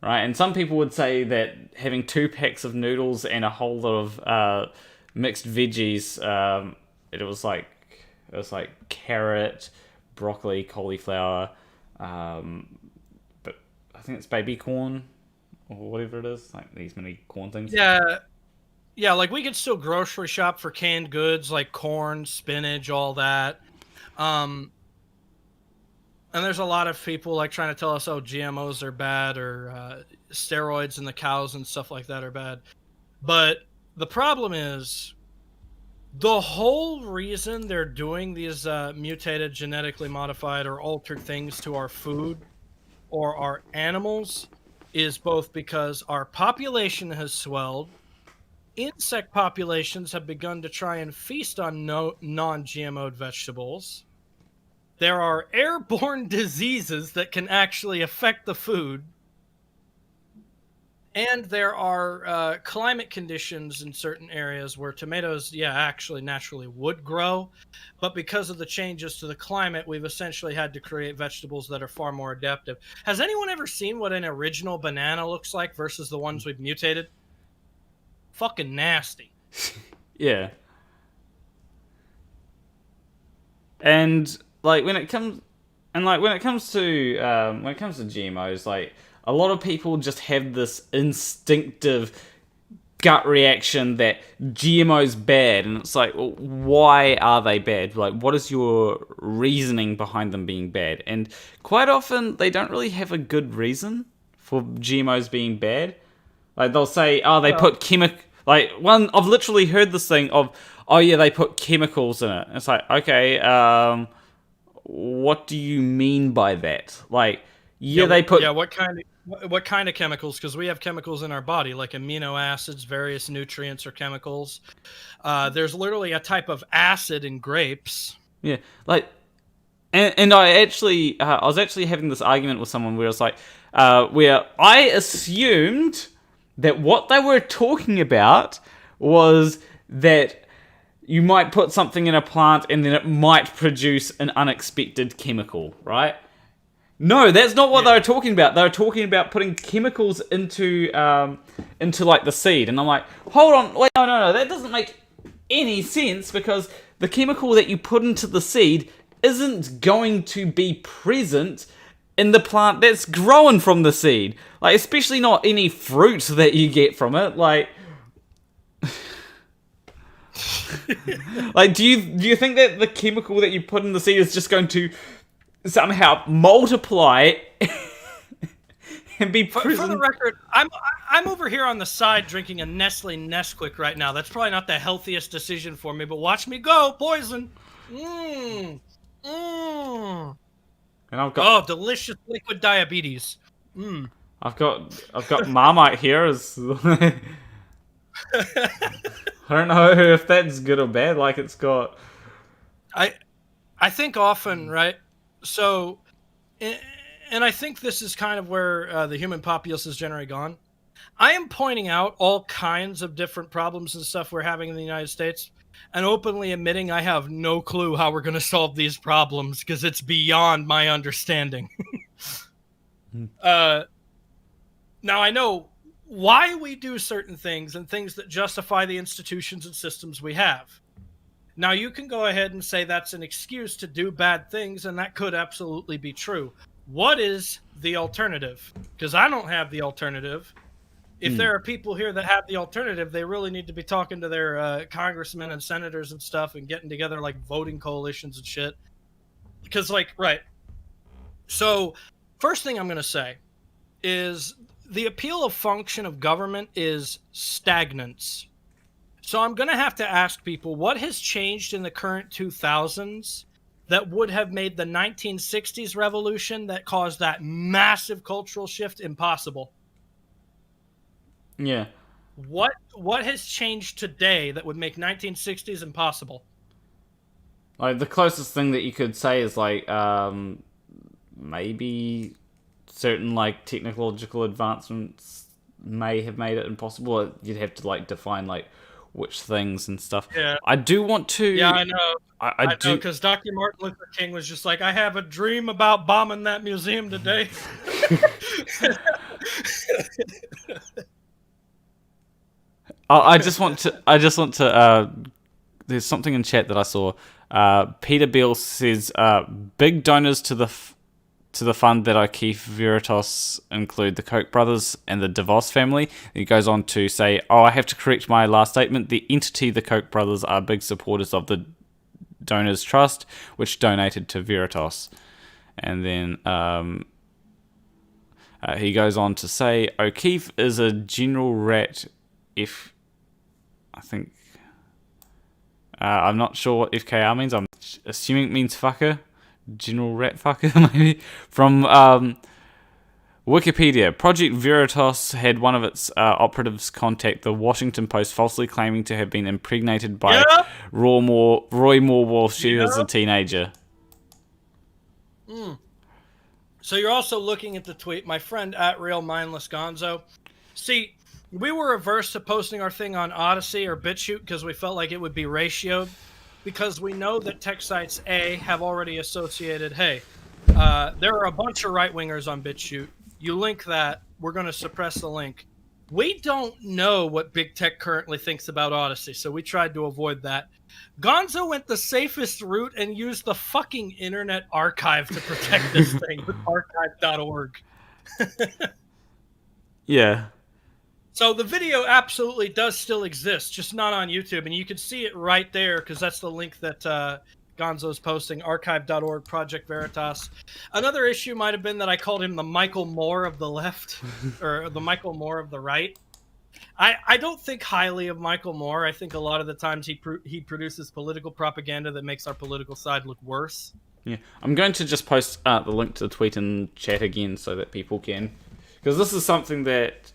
[SPEAKER 1] right? And some people would say that having 2 packs of noodles and a whole lot of mixed veggies, it was like carrot, broccoli, cauliflower, I think it's baby corn or whatever it is, like these many corn things.
[SPEAKER 2] Yeah, like we could still grocery shop for canned goods like corn, spinach, all that. And there's a lot of people like trying to tell us, oh, GMOs are bad or steroids in the cows and stuff like that are bad. But the problem is the whole reason they're doing these mutated, genetically modified or altered things to our food or our animals is both because our population has swelled, insect populations have begun to try and feast on non-GMO'd vegetables, there are airborne diseases that can actually affect the food, and there are climate conditions in certain areas where tomatoes, actually naturally would grow, but because of the changes to the climate, we've essentially had to create vegetables that are far more adaptive. Has anyone ever seen what an original banana looks like versus the ones we've mutated? Fucking nasty.
[SPEAKER 1] Yeah. And like when it comes to GMOs, like a lot of people just have this instinctive gut reaction that GMO's bad, and it's like, well, why are they bad? Like, what is your reasoning behind them being bad? And quite often they don't really have a good reason for GMOs being bad. Like they'll say, oh, they put I've literally heard this thing of, oh yeah, they put chemicals in it. It's like, okay, what do you mean by that? Like, they put...
[SPEAKER 2] Yeah, what kind of chemicals? Because we have chemicals in our body, like amino acids, various nutrients or chemicals. There's literally a type of acid in grapes.
[SPEAKER 1] Yeah, like... And I was actually having this argument with someone where it's like, where I assumed that what they were talking about was that you might put something in a plant and then it might produce an unexpected chemical, right? No, that's not what they were talking about. They were talking about putting chemicals into like the seed. And I'm like, hold on, wait, no, that doesn't make any sense, because the chemical that you put into the seed isn't going to be present in the plant that's growing from the seed. Like, especially not any fruit that you get from it. Like, like, do you think that the chemical that you put in the seed is just going to somehow multiply and be present?
[SPEAKER 2] For the record, I'm over here on the side drinking a Nestle Nesquik right now. That's probably not the healthiest decision for me, but watch me go, poison. And I've got delicious liquid diabetes.
[SPEAKER 1] I've got Marmite here as I don't know if that's good or bad. Like, it's got...
[SPEAKER 2] I think often, right? So, and I think this is kind of where the human populace has generally gone. I am pointing out all kinds of different problems and stuff we're having in the United States, and openly admitting I have no clue how we're going to solve these problems, because it's beyond my understanding. Now, I know why we do certain things and things that justify the institutions and systems we have. Now, you can go ahead and say that's an excuse to do bad things, and that could absolutely be true. What is the alternative? Because I don't have the alternative. If there are people here that have the alternative, they really need to be talking to their congressmen and senators and stuff and getting together like voting coalitions and shit. Because, like, right. So, first thing I'm going to say is the appeal of function of government is stagnance. So I'm going to have to ask people, what has changed in the current 2000s that would have made the 1960s revolution that caused that massive cultural shift impossible?
[SPEAKER 1] Yeah.
[SPEAKER 2] What has changed today that would make 1960s impossible?
[SPEAKER 1] Like, the closest thing that you could say is, like, maybe certain, like, technological advancements may have made it impossible. You'd have to, like, define, like, which things and stuff.
[SPEAKER 2] Yeah.
[SPEAKER 1] I do want to...
[SPEAKER 2] Yeah, I know.
[SPEAKER 1] I do,
[SPEAKER 2] because Dr. Martin Luther King was just like, I have a dream about bombing that museum today.
[SPEAKER 1] I just want to. There's something in chat that I saw. Peter Beale says, big donors to the fund that Project Veritas include the Koch brothers and the DeVos family. He goes on to say, I have to correct my last statement. The entity, the Koch brothers, are big supporters of the Donors Trust, which donated to Veritas. And then he goes on to say, O'Keefe is a general rat. If I think I'm not sure what FKR means. I'm assuming it means fucker. General rat fucker, maybe. From Wikipedia, Project Veritas had one of its operatives contact the Washington Post, falsely claiming to have been impregnated by Roy Moore while she was a teenager.
[SPEAKER 2] So you're also looking at the tweet, my friend at Real Mindless Gonzo. See, we were averse to posting our thing on Odyssey or BitChute because we felt like it would be ratioed, because we know that tech sites have already associated, hey, there are a bunch of right-wingers on BitChute. You link that, we're going to suppress the link. We don't know what big tech currently thinks about Odyssey, so we tried to avoid that. Gonzo went the safest route and used the fucking Internet Archive to protect this thing with archive.org.
[SPEAKER 1] Yeah.
[SPEAKER 2] So the video absolutely does still exist, just not on YouTube, and you can see it right there because that's the link that Gonzo's posting, archive.org, Project Veritas. Another issue might have been that I called him the Michael Moore of the left, or the Michael Moore of the right. I don't think highly of Michael Moore. I think a lot of the times he produces political propaganda that makes our political side look worse.
[SPEAKER 1] Yeah. I'm going to just post the link to the tweet in chat again so that people can... Because this is something that...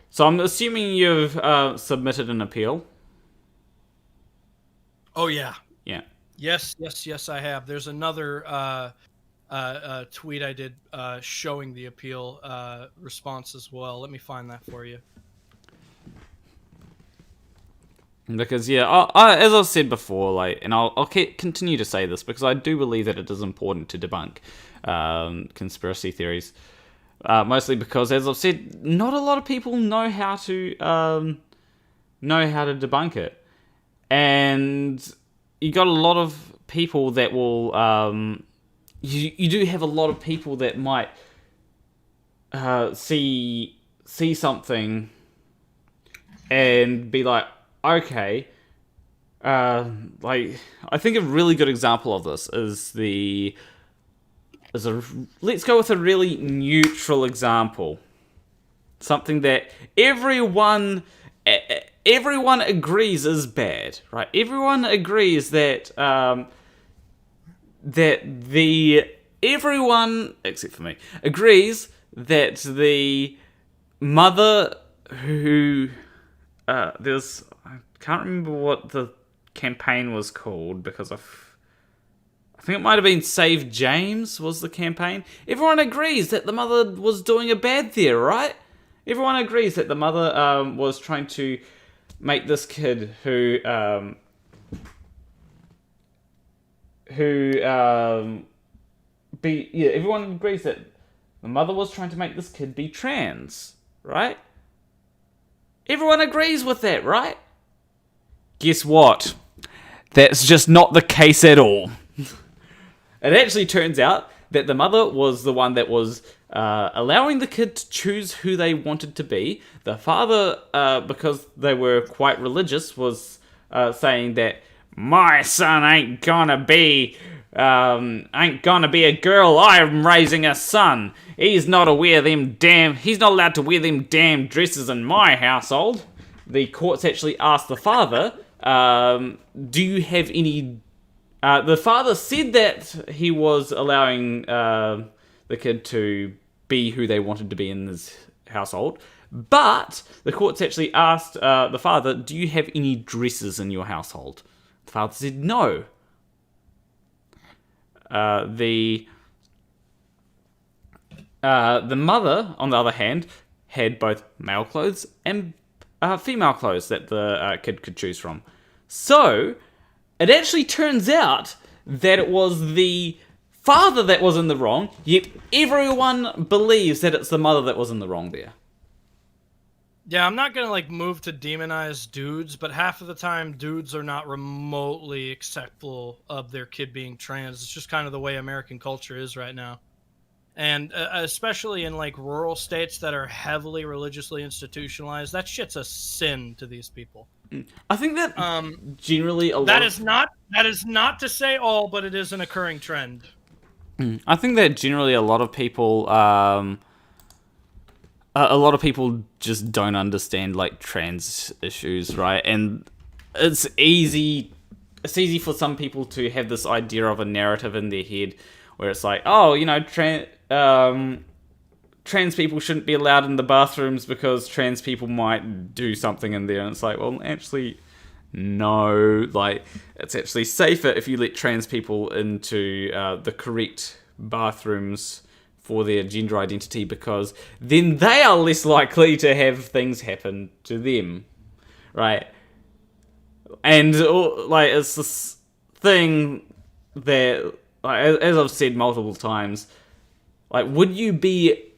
[SPEAKER 1] So I'm assuming you've submitted an appeal.
[SPEAKER 2] Oh, yeah.
[SPEAKER 1] Yeah.
[SPEAKER 2] Yes, I have. There's another tweet I did showing the appeal response as well. Let me find that for you.
[SPEAKER 1] Because, yeah, as I've said before, like, and I'll continue to say this, because I do believe that it is important to debunk conspiracy theories. Mostly because, as I've said, not a lot of people know how to debunk it. And you got a lot of people that will... you do have a lot of people that might see something and be like, okay, like, I think a really good example of this let's go with a really neutral example. Something that everyone agrees is bad, right? Everyone agrees that everyone except for me agrees that the mother who I can't remember what the campaign was called because I think it might have been Save James was the campaign. Everyone agrees that the mother was doing a bad there, right? Everyone agrees that the mother was trying to make this kid everyone agrees that the mother was trying to make this kid be trans, right? Everyone agrees with that, right? Guess what? That's just not the case at all. It actually turns out that the mother was the one that was allowing the kid to choose who they wanted to be. The father, because they were quite religious, was saying that my son ain't gonna be a girl. I'm raising a son. He's not allowed to wear them damn dresses in my household. The courts actually asked the father, do you have any... the father said that he was allowing the kid to be who they wanted to be in his household, but the courts actually asked the father, do you have any dresses in your household? The father said no. The mother, on the other hand, had both male clothes and female clothes that the kid could choose from. So, it actually turns out that it was the father that was in the wrong, yet everyone believes that it's the mother that was in the wrong there.
[SPEAKER 2] Yeah, I'm not gonna move to demonize dudes, but half of the time dudes are not remotely acceptful of their kid being trans. It's just kind of the way American culture is right now. And especially in rural states that are heavily religiously institutionalized, that shit's a sin to these people.
[SPEAKER 1] I think that generally
[SPEAKER 2] that is not to say all, but it is an occurring trend.
[SPEAKER 1] I think that generally a lot of people just don't understand trans issues, right? And it's easy for some people to have this idea of a narrative in their head where it's like, oh, trans people shouldn't be allowed in the bathrooms because trans people might do something in there. And it's like, well, actually, no. It's actually safer if you let trans people into the correct bathrooms for their gender identity, because then they are less likely to have things happen to them, right? And it's this thing that, as I've said multiple times, would you be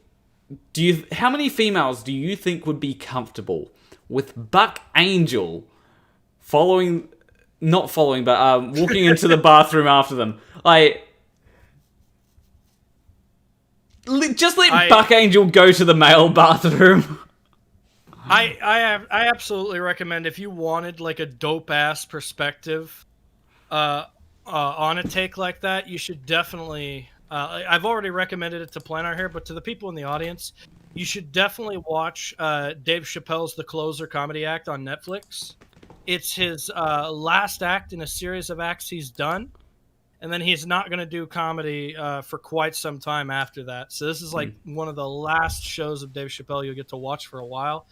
[SPEAKER 1] how many females do you think would be comfortable with Buck Angel walking into the bathroom after them? Like, just let Buck Angel go to the male bathroom.
[SPEAKER 2] I absolutely recommend, if you wanted like a dope ass perspective on a take like that, you should definitely. I've already recommended it to Planar here, but to the people in the audience, you should definitely watch Dave Chappelle's The Closer comedy act on Netflix. It's his last act in a series of acts he's done, and then he's not going to do comedy for quite some time after that. So this is like one of the last shows of Dave Chappelle you'll get to watch for a while.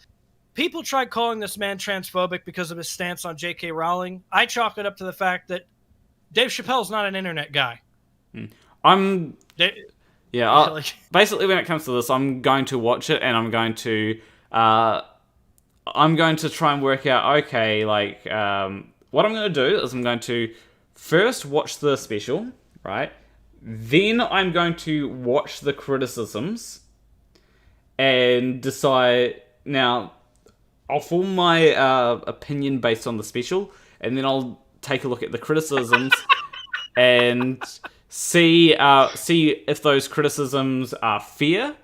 [SPEAKER 2] People tried calling this man transphobic because of his stance on J.K. Rowling. I chalk it up to the fact that Dave Chappelle's not an internet guy.
[SPEAKER 1] Basically, when it comes to this, I'm going to watch it, and I'm going to try and work out, okay, like, what I'm going to do is I'm going to first watch the special, right? Then I'm going to watch the criticisms and decide. Now, I'll form my opinion based on the special, and then I'll take a look at the criticisms and see if those criticisms are fair,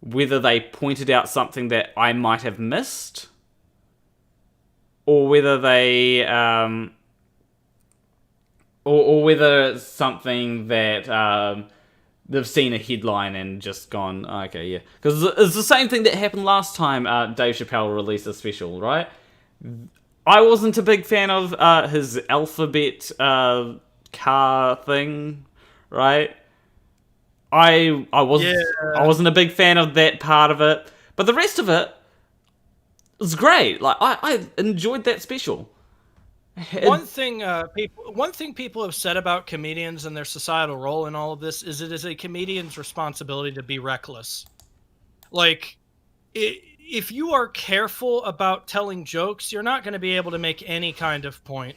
[SPEAKER 1] whether they pointed out something that I might have missed, or whether they or whether it's something that they've seen a headline and just gone, okay, yeah. Because it's the same thing that happened last time Dave Chappelle released a special, right? I wasn't a big fan of his alphabet car thing, right? I wasn't a big fan of that part of it, but the rest of it was great. Like, I enjoyed that special.
[SPEAKER 2] One thing people have said about comedians and their societal role in all of this is it is a comedian's responsibility to be reckless. Like, if you are careful about telling jokes, you're not going to be able to make any kind of point.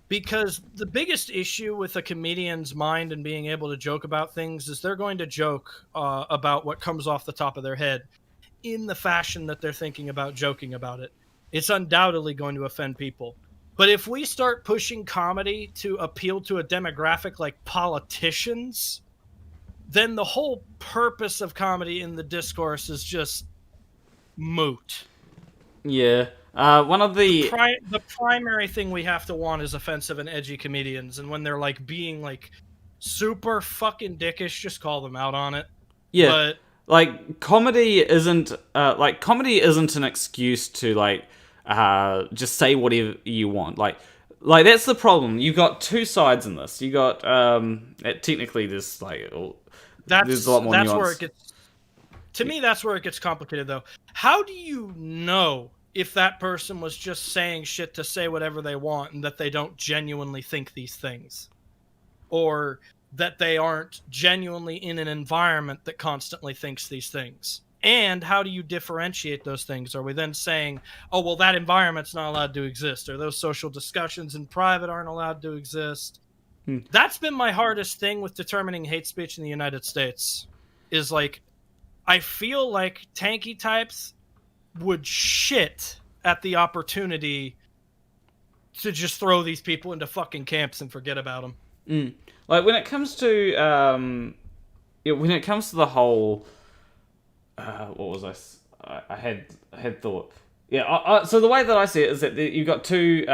[SPEAKER 2] Because the biggest issue with a comedian's mind and being able to joke about things is they're going to joke about what comes off the top of their head in the fashion that they're thinking about joking about it. It's undoubtedly going to offend people. But if we start pushing comedy to appeal to a demographic like politicians, then the whole purpose of comedy in the discourse is just moot.
[SPEAKER 1] Yeah. One of the
[SPEAKER 2] primary thing we have to want is offensive and edgy comedians, and when they're like being like super fucking dickish, just call them out on it.
[SPEAKER 1] Yeah.
[SPEAKER 2] But
[SPEAKER 1] like, comedy isn't an excuse to like just say whatever you want. Like that's the problem. You got two sides in this. You got technically there's like there's a lot more nuance.
[SPEAKER 2] Where it gets, to me, that's where it gets complicated though. How do you know if that person was just saying shit to say whatever they want and that they don't genuinely think these things? Or that they aren't genuinely in an environment that constantly thinks these things? And how do you differentiate those things? Are we then saying, oh, well, that environment's not allowed to exist, or those social discussions in private aren't allowed to exist? That's been my hardest thing with determining hate speech in the United States, is like, I feel like tanky types would shit at the opportunity to just throw these people into fucking camps and forget about them.
[SPEAKER 1] Like, when it comes to the whole what was I had thought. Yeah, so the way that I see it is that you've got two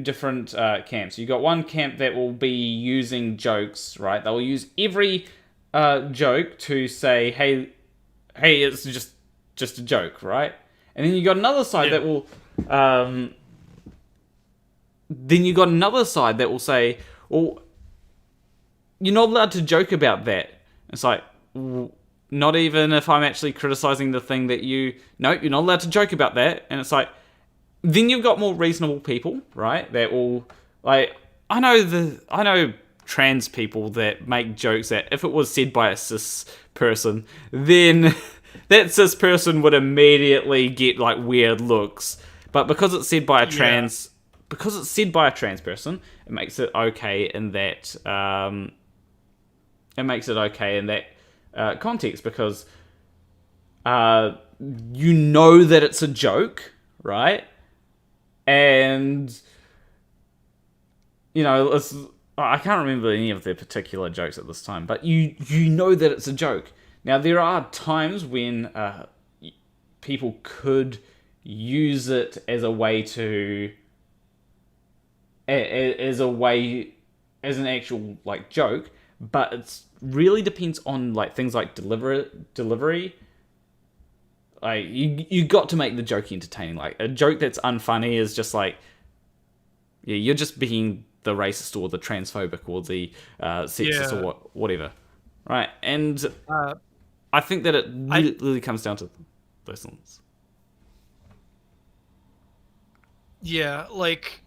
[SPEAKER 1] different camps. You've got one camp that will be using jokes, right? They will use every joke to say, hey, it's just a joke, right? And then you got another side that will say, well, you're not allowed to joke about that. It's like, not even if I'm actually criticizing the thing that you're not allowed to joke about that. And it's like, then you've got more reasonable people, right? That will, like, I know trans people that make jokes that if it was said by a cis person, then that cis person would immediately get like weird looks. But because it's said by a trans person, it makes it okay in that context, because you know that it's a joke, right? And I can't remember any of their particular jokes at this time, but you know that it's a joke. Now, there are times when people could use it as a way to, as an actual like joke, but it really depends on like things like delivery. Like you got to make the joke entertaining. Like a joke that's unfunny is just like, yeah, you're just being the racist or the transphobic or the sexist or whatever, right? And I think that it really comes down to those things.
[SPEAKER 2] Yeah, like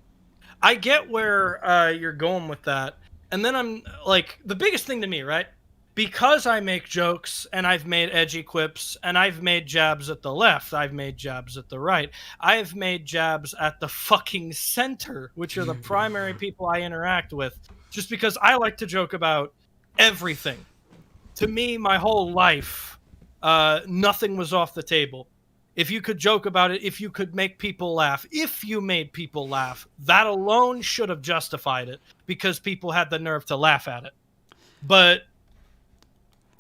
[SPEAKER 2] I get where you're going with that, and then I'm like, the biggest thing to me, right? Because I make jokes and I've made edgy quips and I've made jabs at the left, I've made jabs at the right, I've made jabs at the fucking center, which are the primary people I interact with, just because I like to joke about everything. To me, my whole life, nothing was off the table. If you could joke about it, if you could make people laugh, if you made people laugh, that alone should have justified it, because people had the nerve to laugh at it. But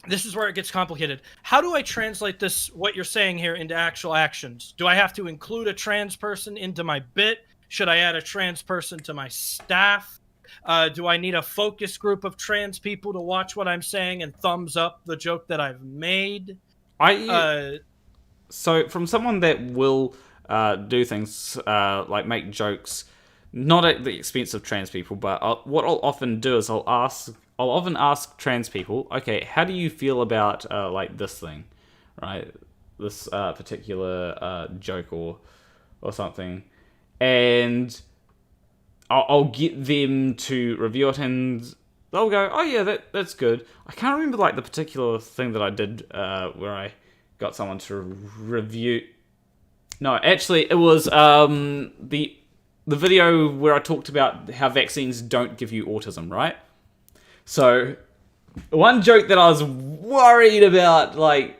[SPEAKER 2] this is where it gets complicated. How do I translate this, what you're saying here, into actual actions? Do I have to include a trans person into my bit? Should I add a trans person to my staff? Do I need a focus group of trans people to watch what I'm saying and thumbs up the joke that I've made?
[SPEAKER 1] So from someone that will do things like make jokes, not at the expense of trans people, but what I'll often do is I'll often ask trans people, okay, how do you feel about like this thing, right? This particular joke or something, and I'll get them to review it, and they'll go, oh yeah, that's good. I can't remember like the particular thing that I did where I got someone to review. No, actually, it was the video where I talked about how vaccines don't give you autism, right? So, one joke that I was worried about, like,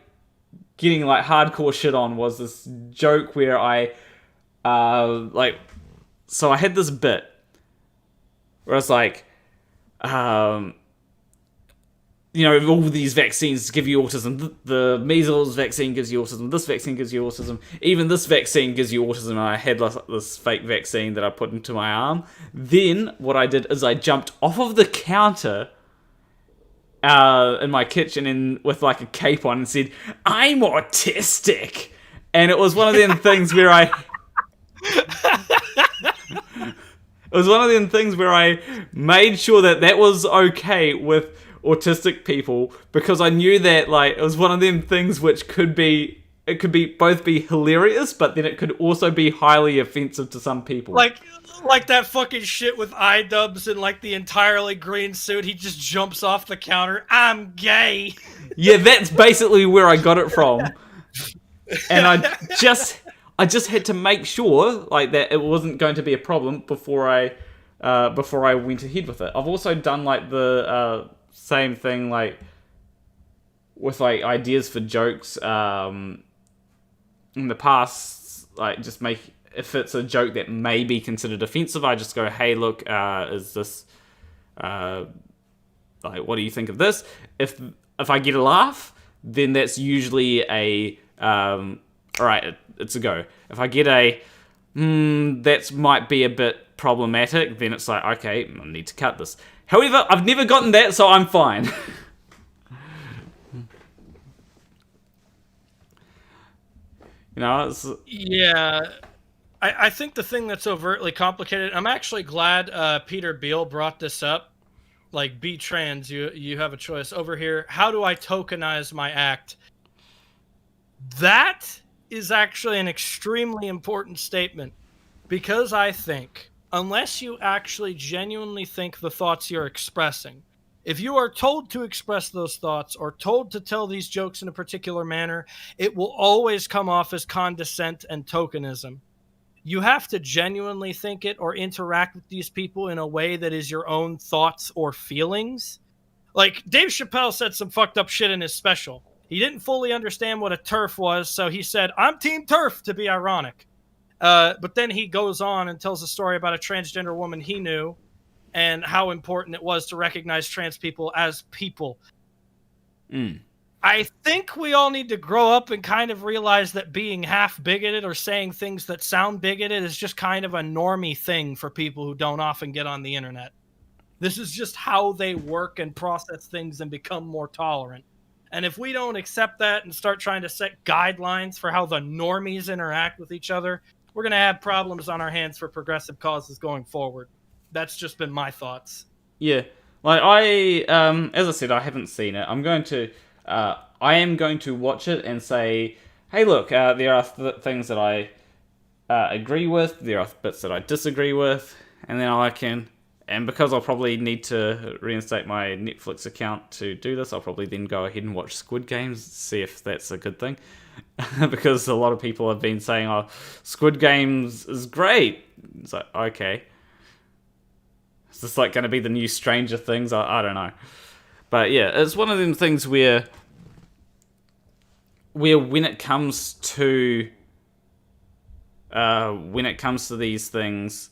[SPEAKER 1] getting, like, hardcore shit on was this joke where so I had this bit where I was like, all these vaccines give you autism. The measles vaccine gives you autism. This vaccine gives you autism. Even this vaccine gives you autism. And I had this fake vaccine that I put into my arm. Then what I did is I jumped off of the counter in my kitchen with like a cape on and said, "I'm autistic." And it was one of them things where I... It was one of them things where I made sure that was okay with autistic people, because I knew that like it was one of them things which could be both be hilarious, but then it could also be highly offensive to some people.
[SPEAKER 2] Like that fucking shit with iDubbbz and like the entirely green suit. He just jumps off the counter. I'm gay.
[SPEAKER 1] Yeah, that's basically where I got it from. And I just had to make sure like that it wasn't going to be a problem before I went ahead with it. I've also done like the same thing like with like ideas for jokes in the past, like just make, if it's a joke that may be considered offensive, I just go, hey look, is this like, what do you think of this? If I get a laugh, then that's usually a alright, it's a go. If I get a that might be a bit problematic, then it's like, okay, I need to cut this. However, I've never gotten that, so I'm fine.
[SPEAKER 2] Yeah. I think the thing that's overtly complicated, I'm actually glad Peter Beale brought this up. Like, be trans, you have a choice. Over here, how do I tokenize my act? That is actually an extremely important statement, because I think, unless you actually genuinely think the thoughts you're expressing, if you are told to express those thoughts or told to tell these jokes in a particular manner, it will always come off as condescent and tokenism. You have to genuinely think it or interact with these people in a way that is your own thoughts or feelings. Like, Dave Chappelle said some fucked up shit in his special. He didn't fully understand what a TERF was, so he said, I'm Team TERF, to be ironic. But then he goes on and tells a story about a transgender woman he knew and how important it was to recognize trans people as people. I think we all need to grow up and kind of realize that being half bigoted or saying things that sound bigoted is just kind of a normie thing for people who don't often get on the internet. This is just how they work and process things and become more tolerant. And if we don't accept that and start trying to set guidelines for how the normies interact with each other, we're going to have problems on our hands for progressive causes going forward. That's just been my thoughts.
[SPEAKER 1] Yeah. Like, as I said, I haven't seen it. I am going to watch it and say, hey, look, there are things that I agree with, there are bits that I disagree with, and then and because I'll probably need to reinstate my Netflix account to do this, I'll probably then go ahead and watch Squid Games, see if that's a good thing. Because a lot of people have been saying, oh, Squid Games is great. It's like, okay. Is this like going to be the new Stranger Things? I don't know. But yeah, it's one of them things where when it comes to these things,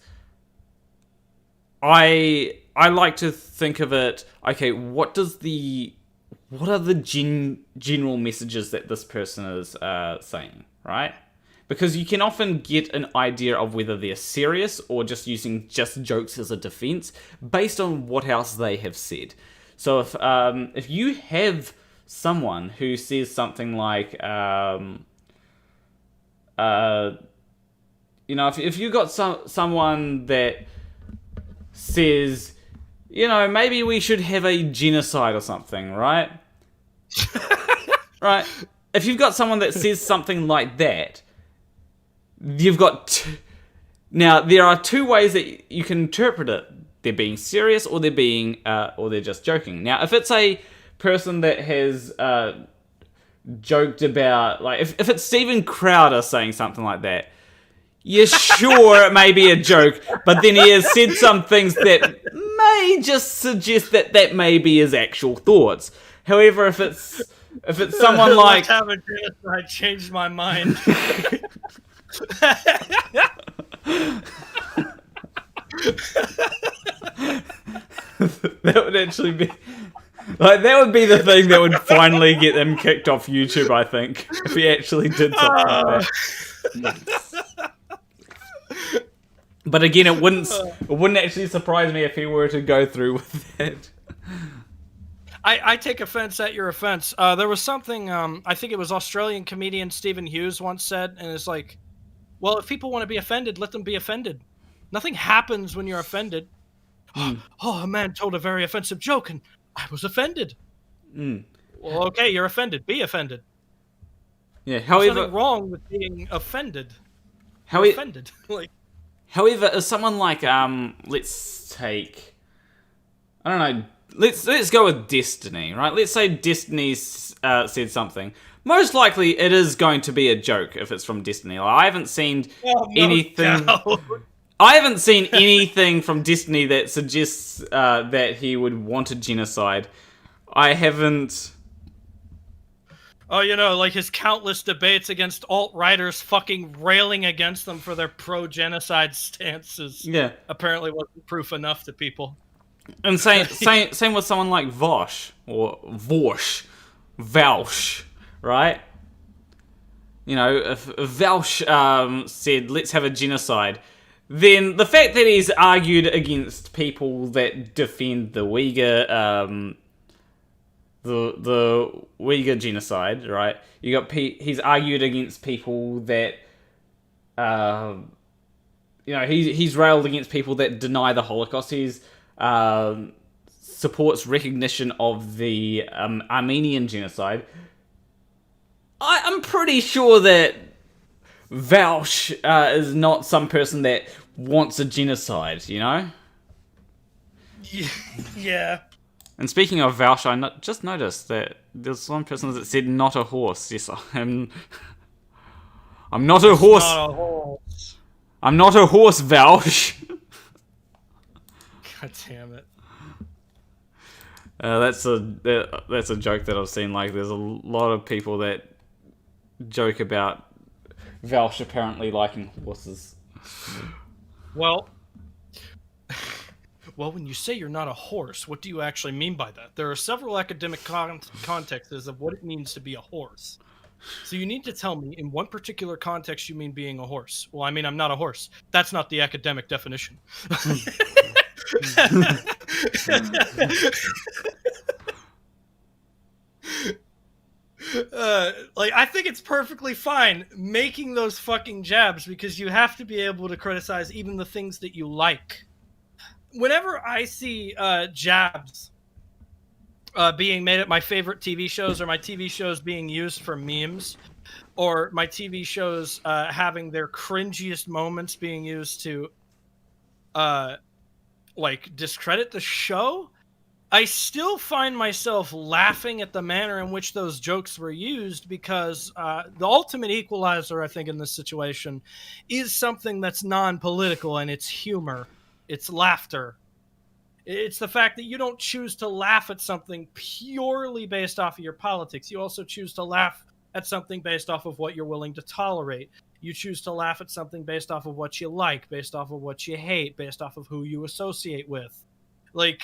[SPEAKER 1] I like to think of it, okay, what are the general messages that this person is saying, right? Because you can often get an idea of whether they're serious or just using jokes as a defense based on what else they have said. So if you have someone who says something like, if you got someone that says, maybe we should have a genocide or something, right? Right? If you've got someone that says something like that, you've got... Now, there are two ways that you can interpret it. They're being serious or they're just joking. Now, if it's a person that has joked about... Like, if it's Steven Crowder saying something like that, you're sure it may be a joke, but then he has said some things that may just suggest that may be his actual thoughts. However, if it's someone like...
[SPEAKER 2] I changed my mind.
[SPEAKER 1] That would actually be... Like, that would be the thing that would finally get him kicked off YouTube, I think, if he actually did something like that. But again, it wouldn't actually surprise me if he were to go through with that.
[SPEAKER 2] I take offense at your offense. There was something, I think it was Australian comedian Stephen Hughes once said, and it's like, well, if people want to be offended, let them be offended. Nothing happens when you're offended. Oh, a man told a very offensive joke, and I was offended. Well, okay, you're offended. Be offended.
[SPEAKER 1] Yeah,
[SPEAKER 2] There's nothing wrong with being offended. Offended.
[SPEAKER 1] However, as someone like, let's take, I don't know, let's go with Destiny, right? Let's say Destiny said something. Most likely, it is going to be a joke if it's from Destiny. Like, I haven't seen anything. I haven't seen anything from Destiny that suggests that he would want a genocide. I haven't.
[SPEAKER 2] Oh, like his countless debates against alt-righters fucking railing against them for their pro-genocide stances.
[SPEAKER 1] Yeah.
[SPEAKER 2] Apparently wasn't proof enough to people.
[SPEAKER 1] And same with someone like Vosh, or Vaush, right? If Vaush said, let's have a genocide, then the fact that he's argued against people that defend the Uyghur, the Uyghur genocide, right? He's argued against people that, he's railed against people that deny the Holocaust. He's supports recognition of the Armenian genocide. I'm pretty sure that Vaush is not some person that wants a genocide,
[SPEAKER 2] Yeah.
[SPEAKER 1] And speaking of Vaush, I just noticed that there's one person that said not a horse. Yes, I'm not a horse.
[SPEAKER 2] Not a horse.
[SPEAKER 1] I'm not a horse, Vaush.
[SPEAKER 2] God damn it.
[SPEAKER 1] That's a joke that I've seen. Like, there's a lot of people that joke about Valsh apparently liking horses.
[SPEAKER 2] Well, when you say you're not a horse, what do you actually mean by that? There are several academic contexts of what it means to be a horse. So you need to tell me in one particular context you mean being a horse. Well, I mean, I'm not a horse. That's not the academic definition. I think it's perfectly fine making those fucking jabs because you have to be able to criticize even the things that you like. Whenever I see jabs being made at my favorite TV shows, or my TV shows being used for memes, or my TV shows having their cringiest moments being used to discredit the show, I still find myself laughing at the manner in which those jokes were used, because the ultimate equalizer, I think, in this situation is something that's non-political, and it's humor. It's laughter. It's the fact that you don't choose to laugh at something purely based off of your politics. You also choose to laugh at something based off of what you're willing to tolerate. You choose to laugh at something based off of what you like, based off of what you hate, based off of who you associate with. There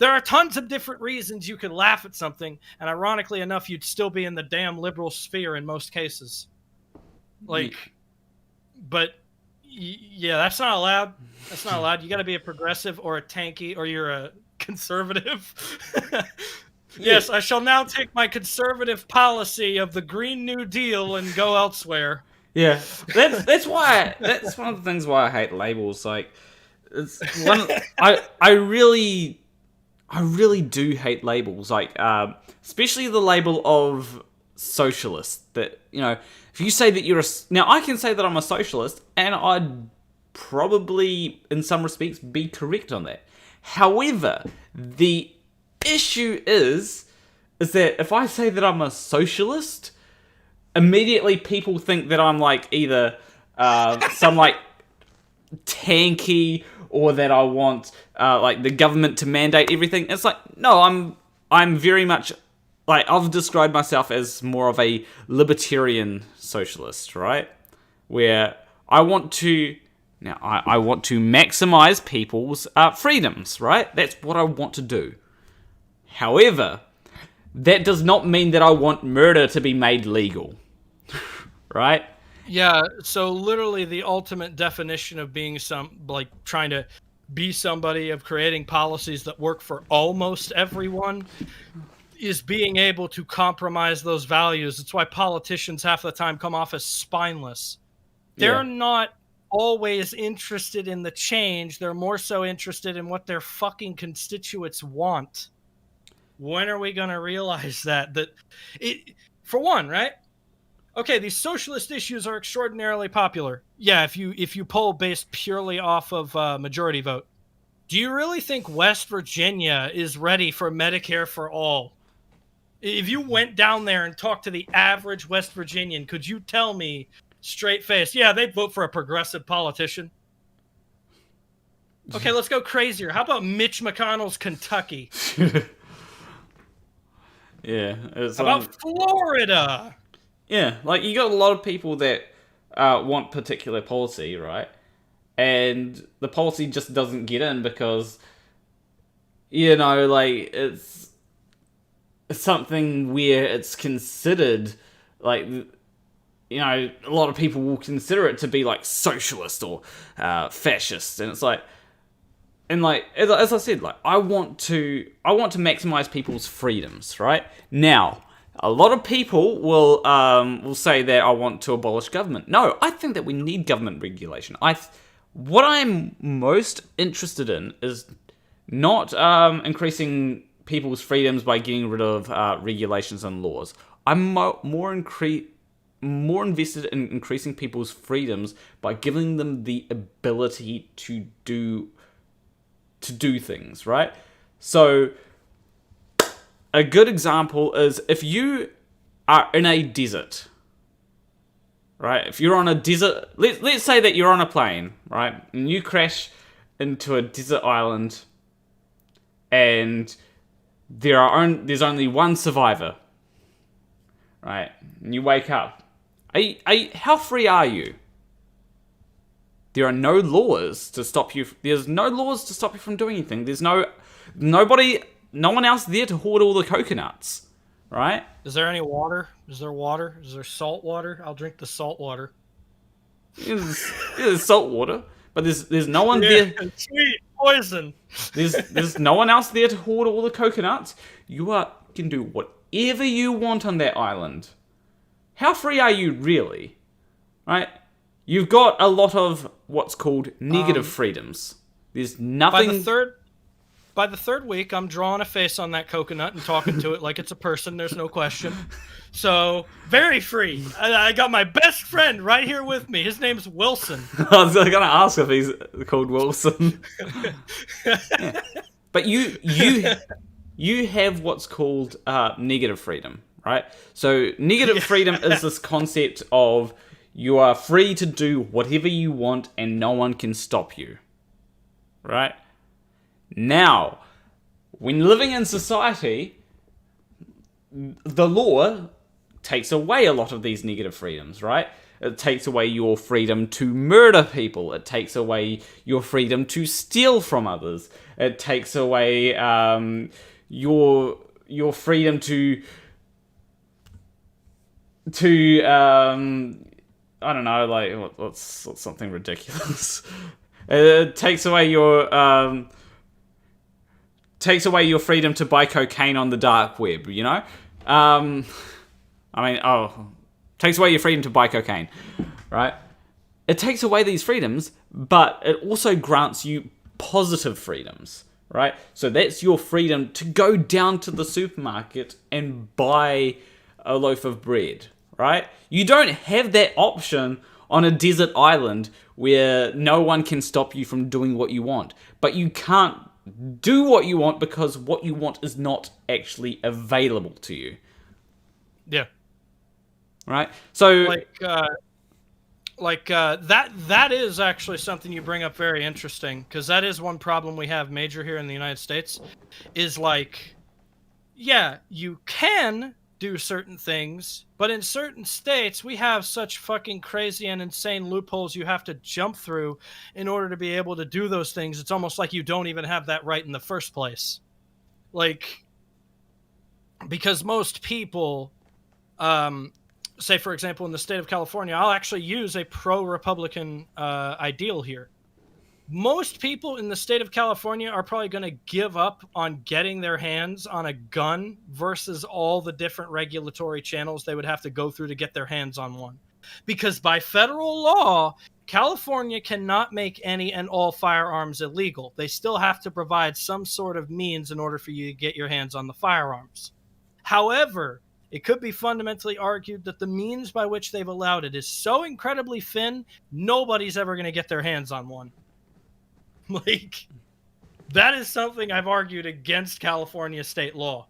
[SPEAKER 2] are tons of different reasons you could laugh at something, and ironically enough, you'd still be in the damn liberal sphere in most cases. But yeah, that's not allowed. That's not allowed. You got to be a progressive or a tanky, or you're a conservative. Yes, I shall now take my conservative policy of the Green New Deal and go elsewhere.
[SPEAKER 1] Yeah, that's why. That's one of the things why I hate labels. Like, it's one. I really do hate labels. Like, especially the label of socialist. That, if you say that you're now, I can say that I'm a socialist, and I'd probably, in some respects, be correct on that. However, the issue is that if I say that I'm a socialist, immediately people think that I'm either some tanky, or that I want the government to mandate everything. It's no, I'm very much I've described myself as more of a libertarian socialist, right? Where I want to maximize people's freedoms, right? That's what I want to do. However, that does not mean that I want murder to be made legal, right?
[SPEAKER 2] Yeah, so literally the ultimate definition of being trying to be somebody, of creating policies that work for almost everyone, is being able to compromise those values. It's why politicians half the time come off as spineless. They're not always interested in the change. They're more so interested in what their fucking constituents want. When are we going to realize that? For one, right? Okay, these socialist issues are extraordinarily popular. Yeah, if you poll based purely off of majority vote. Do you really think West Virginia is ready for Medicare for all? If you went down there and talked to the average West Virginian, could you tell me straight face, yeah, they'd vote for a progressive politician? Okay, let's go crazier. How about Mitch McConnell's Kentucky?
[SPEAKER 1] Yeah.
[SPEAKER 2] How about Florida?
[SPEAKER 1] Yeah, you got a lot of people that want particular policy, right? And the policy just doesn't get in because, it's something where it's considered, a lot of people will consider it to be, socialist or fascist. And it's as I said, I want to maximize people's freedoms, right? Now, a lot of people will say that I want to abolish government. No, I think that we need government regulation. What I'm most interested in is not increasing people's freedoms by getting rid of regulations and laws. I'm more invested in increasing people's freedoms by giving them the ability to do things, right? So, a good example is if you are in a desert, right? If you're on a desert, let's say that you're on a plane, right? And you crash into a desert island, and there's only one survivor, right? And you wake up. How free are you? There are no laws to stop you. There's no laws to stop you from doing anything. There's no one else there to hoard all the coconuts, right?
[SPEAKER 2] Is there any water? Is there water? Is there salt water? I'll drink the salt water.
[SPEAKER 1] There's salt water, but there's no one there.
[SPEAKER 2] Sweet poison.
[SPEAKER 1] There's no one else there to hoard all the coconuts. You can do whatever you want on that island. How free are you really? Right? You've got a lot of what's called negative freedoms. There's nothing.
[SPEAKER 2] By the third week, I'm drawing a face on that coconut and talking to it like it's a person. There's no question. So, very free. I got my best friend right here with me. His name's Wilson.
[SPEAKER 1] I was going to ask if he's called Wilson. Yeah. But you have what's called negative freedom, right? So, negative freedom is this concept of you are free to do whatever you want and no one can stop you, right? Now, when living in society, the law takes away a lot of these negative freedoms, right? It takes away your freedom to murder people. It takes away your freedom to steal from others. It takes away your freedom to I don't know, like what's something ridiculous. It takes away your freedom to buy cocaine on the dark web, you know? Takes away your freedom to buy cocaine, right? It takes away these freedoms, but it also grants you positive freedoms, right? So that's your freedom to go down to the supermarket and buy a loaf of bread, right? You don't have that option on a desert island where no one can stop you from doing what you want, but you can't do what you want because what you want is not actually available to you.
[SPEAKER 2] Yeah.
[SPEAKER 1] Right? So
[SPEAKER 2] that is actually something you bring up very interesting, because that is one problem we have major here in the United States is you can do certain things, but in certain states we have such fucking crazy and insane loopholes you have to jump through in order to be able to do those things. It's almost like you don't even have that right in the first place. Because most people, say for example in the state of California, I'll actually use a pro-Republican ideal here. Most people in the state of California are probably going to give up on getting their hands on a gun versus all the different regulatory channels they would have to go through to get their hands on one. Because by federal law, California cannot make any and all firearms illegal. They still have to provide some sort of means in order for you to get your hands on the firearms. However, it could be fundamentally argued that the means by which they've allowed it is so incredibly thin, nobody's ever going to get their hands on one. That is something I've argued against California state law.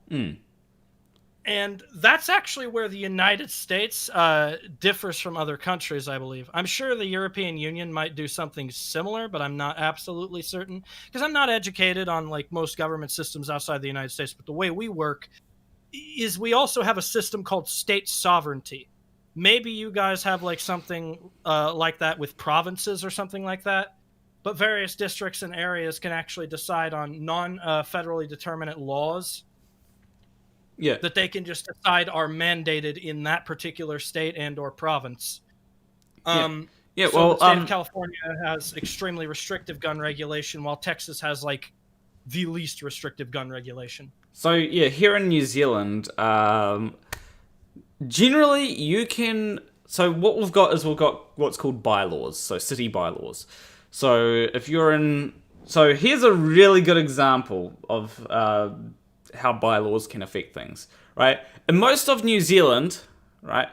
[SPEAKER 2] And that's actually where the United States differs from other countries, I believe. I'm sure the European Union might do something similar, but I'm not absolutely certain, because I'm not educated on most government systems outside the United States. But the way we work is we also have a system called state sovereignty. Maybe you guys have something like that with provinces or something like that. But various districts and areas can actually decide on non-federally determinate laws that they can just decide are mandated in that particular state and or province. The state of California has extremely restrictive gun regulation, while Texas has the least restrictive gun regulation.
[SPEAKER 1] So here in New Zealand, generally you can. So what we've got what's called bylaws, so city bylaws. So if you're in... So here's a really good example of how bylaws can affect things, right? In most of New Zealand, right?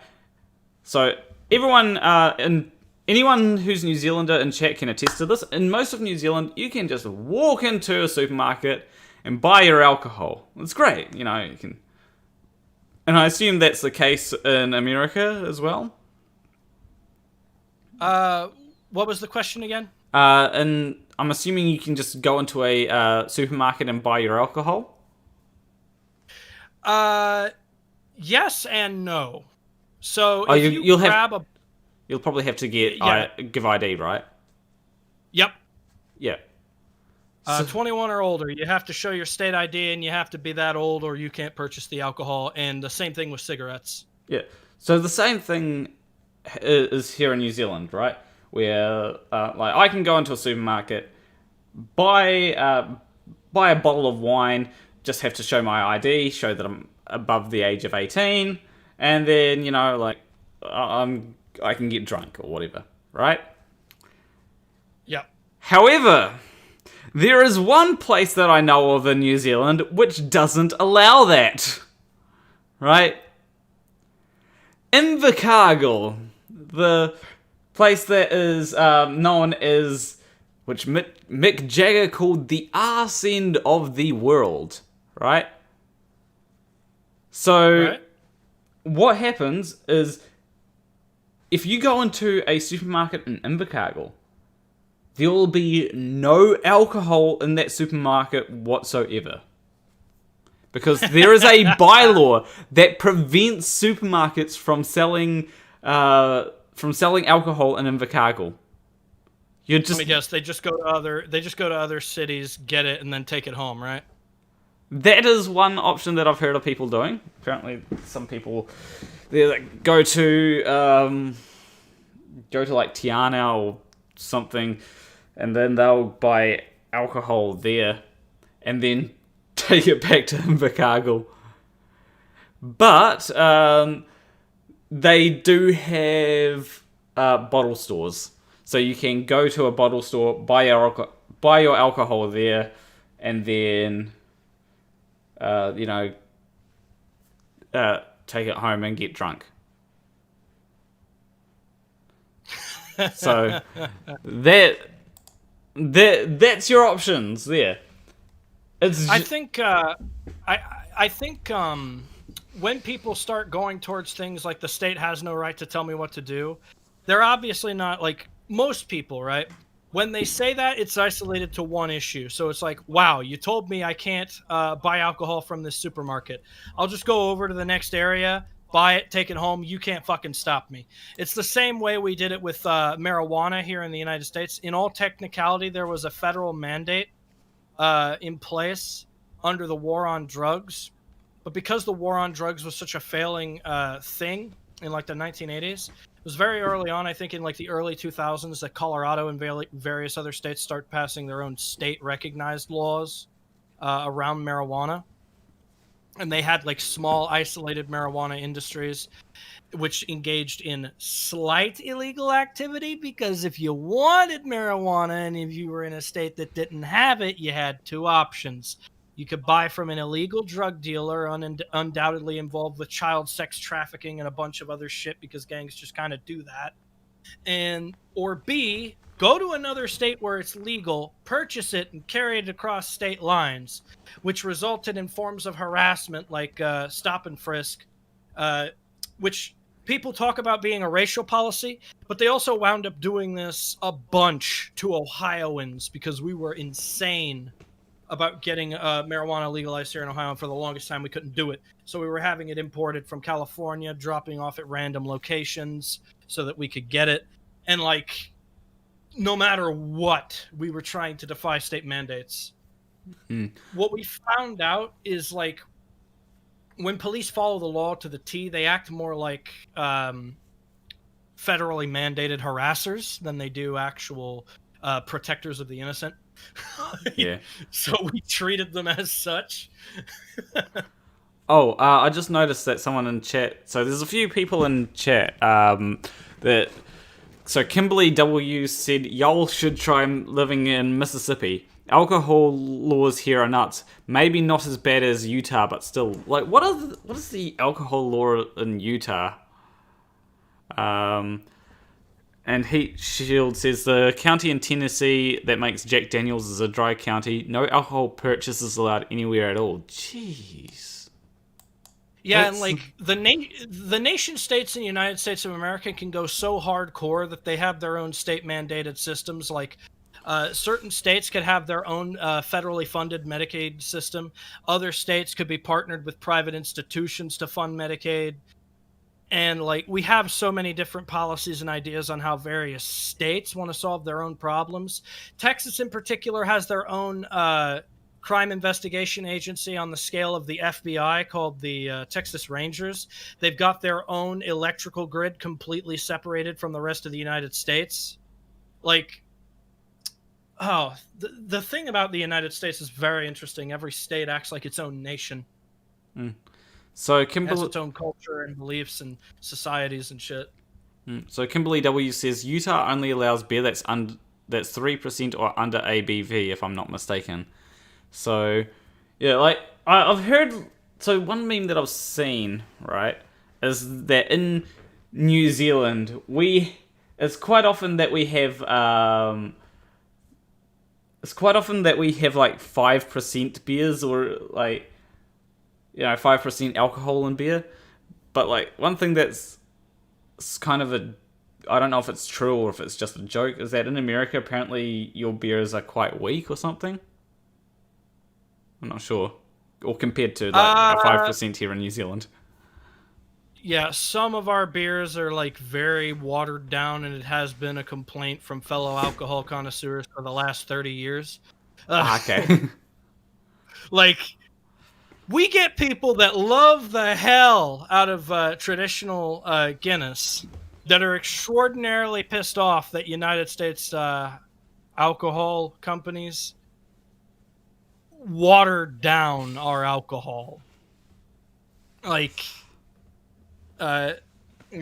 [SPEAKER 1] So everyone, and anyone who's New Zealander in chat can attest to this. In most of New Zealand, you can just walk into a supermarket and buy your alcohol. It's great, you can... And I assume that's the case in America as well?
[SPEAKER 2] What was the question again?
[SPEAKER 1] And I'm assuming you can just go into a supermarket and buy your alcohol?
[SPEAKER 2] Yes and no. So
[SPEAKER 1] Oh,
[SPEAKER 2] if you grab a...
[SPEAKER 1] You'll probably have to give ID, right?
[SPEAKER 2] Yep.
[SPEAKER 1] Yeah.
[SPEAKER 2] 21 or older, you have to show your state ID, and you have to be that old, or you can't purchase the alcohol. And the same thing with cigarettes.
[SPEAKER 1] Yeah. So the same thing is here in New Zealand, right? Where like I can go into a supermarket, buy a bottle of wine, just have to show my ID, show that I'm above the age of 18, and then like I can get drunk or whatever, right?
[SPEAKER 2] Yep.
[SPEAKER 1] However, there is one place that I know of in New Zealand which doesn't allow that. Right? Invercargill, the place that is known as, which Mick Jagger called the arse end of the world. Right? So, what happens is, if you go into a supermarket in Invercargill, there will be no alcohol in that supermarket whatsoever. Because there is a bylaw that prevents supermarkets from selling alcohol in Invercargill. Let
[SPEAKER 2] me guess, they just go to other cities, get it, and then take it home, right?
[SPEAKER 1] That is one option that I've heard of people doing. Apparently, some people go to like Tiana or something, and then they'll buy alcohol there, and then take it back to Invercargill. But they do have bottle stores, so you can go to a bottle store, buy your alcohol there, and then take it home and get drunk. So that's your options there.
[SPEAKER 2] I think when people start going towards things like the state has no right to tell me what to do, they're obviously not like most people, right? When they say that, it's isolated to one issue. So it's like, wow, you told me I can't buy alcohol from this supermarket. I'll just go over to the next area, buy it, take it home. You can't fucking stop me. It's the same way we did it with marijuana here in the United States. In all technicality, there was a federal mandate in place under the war on drugs. But because the war on drugs was such a failing thing in like the 1980s, it was very early on, I think in like the early 2000s, that Colorado and various other states start passing their own state-recognized laws around marijuana. And they had like small, isolated marijuana industries which engaged in slight illegal activity, because if you wanted marijuana and if you were in a state that didn't have it, you had two options. You could buy from an illegal drug dealer undoubtedly involved with child sex trafficking and a bunch of other shit, because gangs just kind of do that. Or B, go to another state where it's legal, purchase it, and carry it across state lines, which resulted in forms of harassment like stop and frisk, which people talk about being a racial policy, but they also wound up doing this a bunch to Ohioans because we were insane about getting marijuana legalized here in Ohio, and for the longest time we couldn't do it. So we were having it imported from California, dropping off at random locations so that we could get it. And like, no matter what, we were trying to defy state mandates. What we found out is like, when police follow the law to the T, they act more like federally mandated harassers than they do actual protectors of the innocent.
[SPEAKER 1] Yeah.
[SPEAKER 2] So we treated them as such.
[SPEAKER 1] I just noticed that someone in chat. So there's a few people in chat So Kimberly W said, y'all should try living in Mississippi. Alcohol laws here are nuts. Maybe not as bad as Utah, but still. Like, what is the alcohol law in Utah? And Heat Shield says the county in Tennessee that makes Jack Daniels is a dry county. No alcohol purchases allowed anywhere at all. Jeez.
[SPEAKER 2] Yeah, and like the nation states in the United States of America can go so hardcore that they have their own state mandated systems. Like Certain states could have their own federally funded Medicaid system. Other states could be partnered with private institutions to fund Medicaid. And like we have so many different policies and ideas on how various states want to solve their own problems. Texas in particular has their own crime investigation agency on the scale of the FBI called the Texas Rangers. They've got their own electrical grid completely separated from the rest of the United States. Like, oh, the thing about the United States is very interesting. Every state acts like its own nation.
[SPEAKER 1] So
[SPEAKER 2] It has its own culture and beliefs and societies and shit.
[SPEAKER 1] So Kimberly W says Utah only allows beer that's 3% or under ABV, if I'm not mistaken. So, yeah, like, I've heard... So, one meme that I've seen, right, is that in New Zealand, it's quite often that we have, like, 5% beers, or, like, 5% alcohol in beer. But, like, one thing that's kind of I don't know if it's true or if it's just a joke, is that in America, apparently, your beers are quite weak or something. I'm not sure. Or compared to, like, a 5% here in New Zealand.
[SPEAKER 2] Yeah, some of our beers are, like, very watered down, and it has been a complaint from fellow alcohol connoisseurs for the last 30 years.
[SPEAKER 1] Okay.
[SPEAKER 2] Like, we get people that love the hell out of traditional Guinness that are extraordinarily pissed off that United States alcohol companies watered down our alcohol. Like, there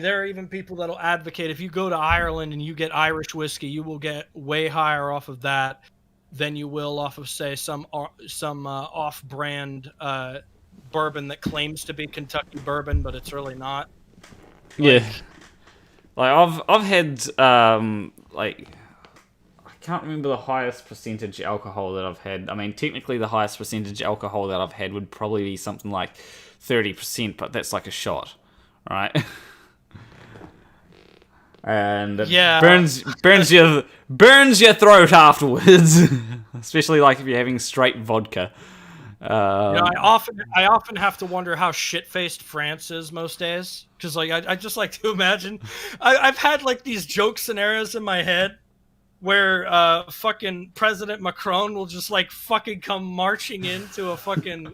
[SPEAKER 2] are even people that'll advocate if you go to Ireland and you get Irish whiskey, you will get way higher off of that than you will off of, say, some off-brand bourbon that claims to be Kentucky bourbon, but it's really not.
[SPEAKER 1] Yeah. Like, I've had, like... I can't remember the highest percentage alcohol that I've had. I mean, technically the highest percentage alcohol that I've had would probably be something like 30%, but that's like a shot, right? And it burns your throat afterwards, especially like if you're having straight vodka.
[SPEAKER 2] I often have to wonder how shit-faced France is most days, because like I just like to imagine. I've had like these joke scenarios in my head where fucking President Macron will just like fucking come marching into a fucking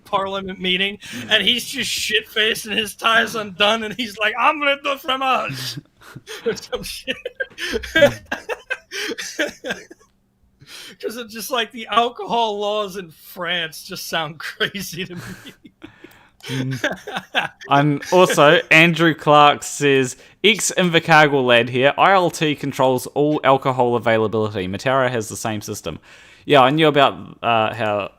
[SPEAKER 2] parliament meeting, and he's just shit-faced and his tie's undone, and he's like, "I'm gonna do fromage," or some shit. Because it's just like the alcohol laws in France just sound crazy to me.
[SPEAKER 1] And also, Andrew Clark says, ex-Invercargill lad here, ILT controls all alcohol availability. Matera has the same system. Yeah, I knew about how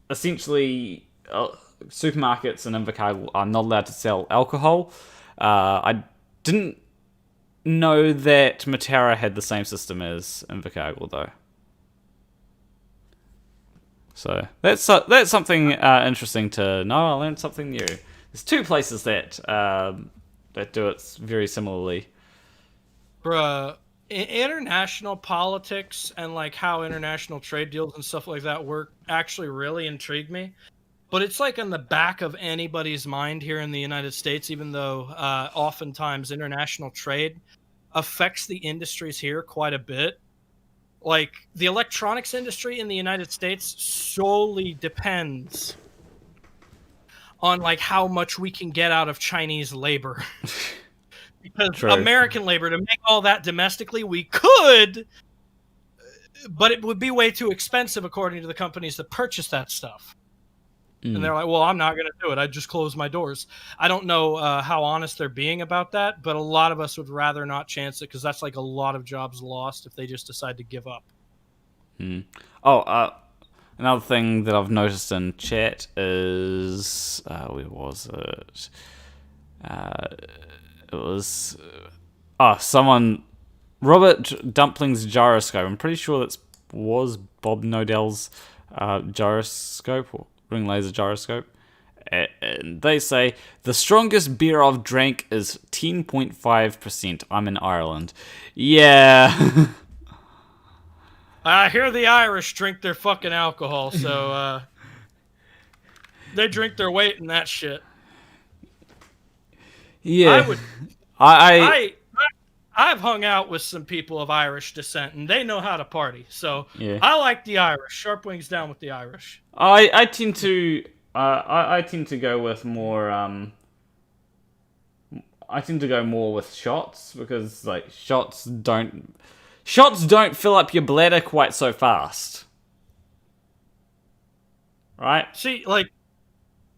[SPEAKER 1] essentially supermarkets in Invercargill are not allowed to sell alcohol. I didn't know that Matera had the same system as Invercargill, though. So that's something interesting to know. I learned something new. There's two places that do it very similarly.
[SPEAKER 2] Bruh, international politics and like how international trade deals and stuff like that work actually really intrigue me. But it's like in the back of anybody's mind here in the United States, even though oftentimes international trade affects the industries here quite a bit. Like, the electronics industry in the United States solely depends on, like, how much we can get out of Chinese labor. Because
[SPEAKER 1] True.
[SPEAKER 2] American labor, to make all that domestically, we could, but it would be way too expensive according to the companies that purchase that stuff. And they're like, well, I'm not going to do it. I just close my doors. I don't know how honest they're being about that, but a lot of us would rather not chance it because that's like a lot of jobs lost if they just decide to give up.
[SPEAKER 1] Oh, another thing that I've noticed in chat is... where was it? It was... someone... Robert Dumpling's gyroscope. I'm pretty sure that was Bob Nodell's gyroscope, or ring laser gyroscope. And they say, the strongest beer I've drank is 10.5%. I'm in Ireland. Yeah.
[SPEAKER 2] I hear the Irish drink their fucking alcohol, so they drink their weight in that shit.
[SPEAKER 1] Yeah.
[SPEAKER 2] I've hung out with some people of Irish descent, and they know how to party. So
[SPEAKER 1] Yeah.
[SPEAKER 2] I like the Irish. Sharp wings down with the Irish.
[SPEAKER 1] I tend to I tend to go with more I tend to go more with shots because like shots don't fill up your bladder quite so fast. Right?
[SPEAKER 2] See, like,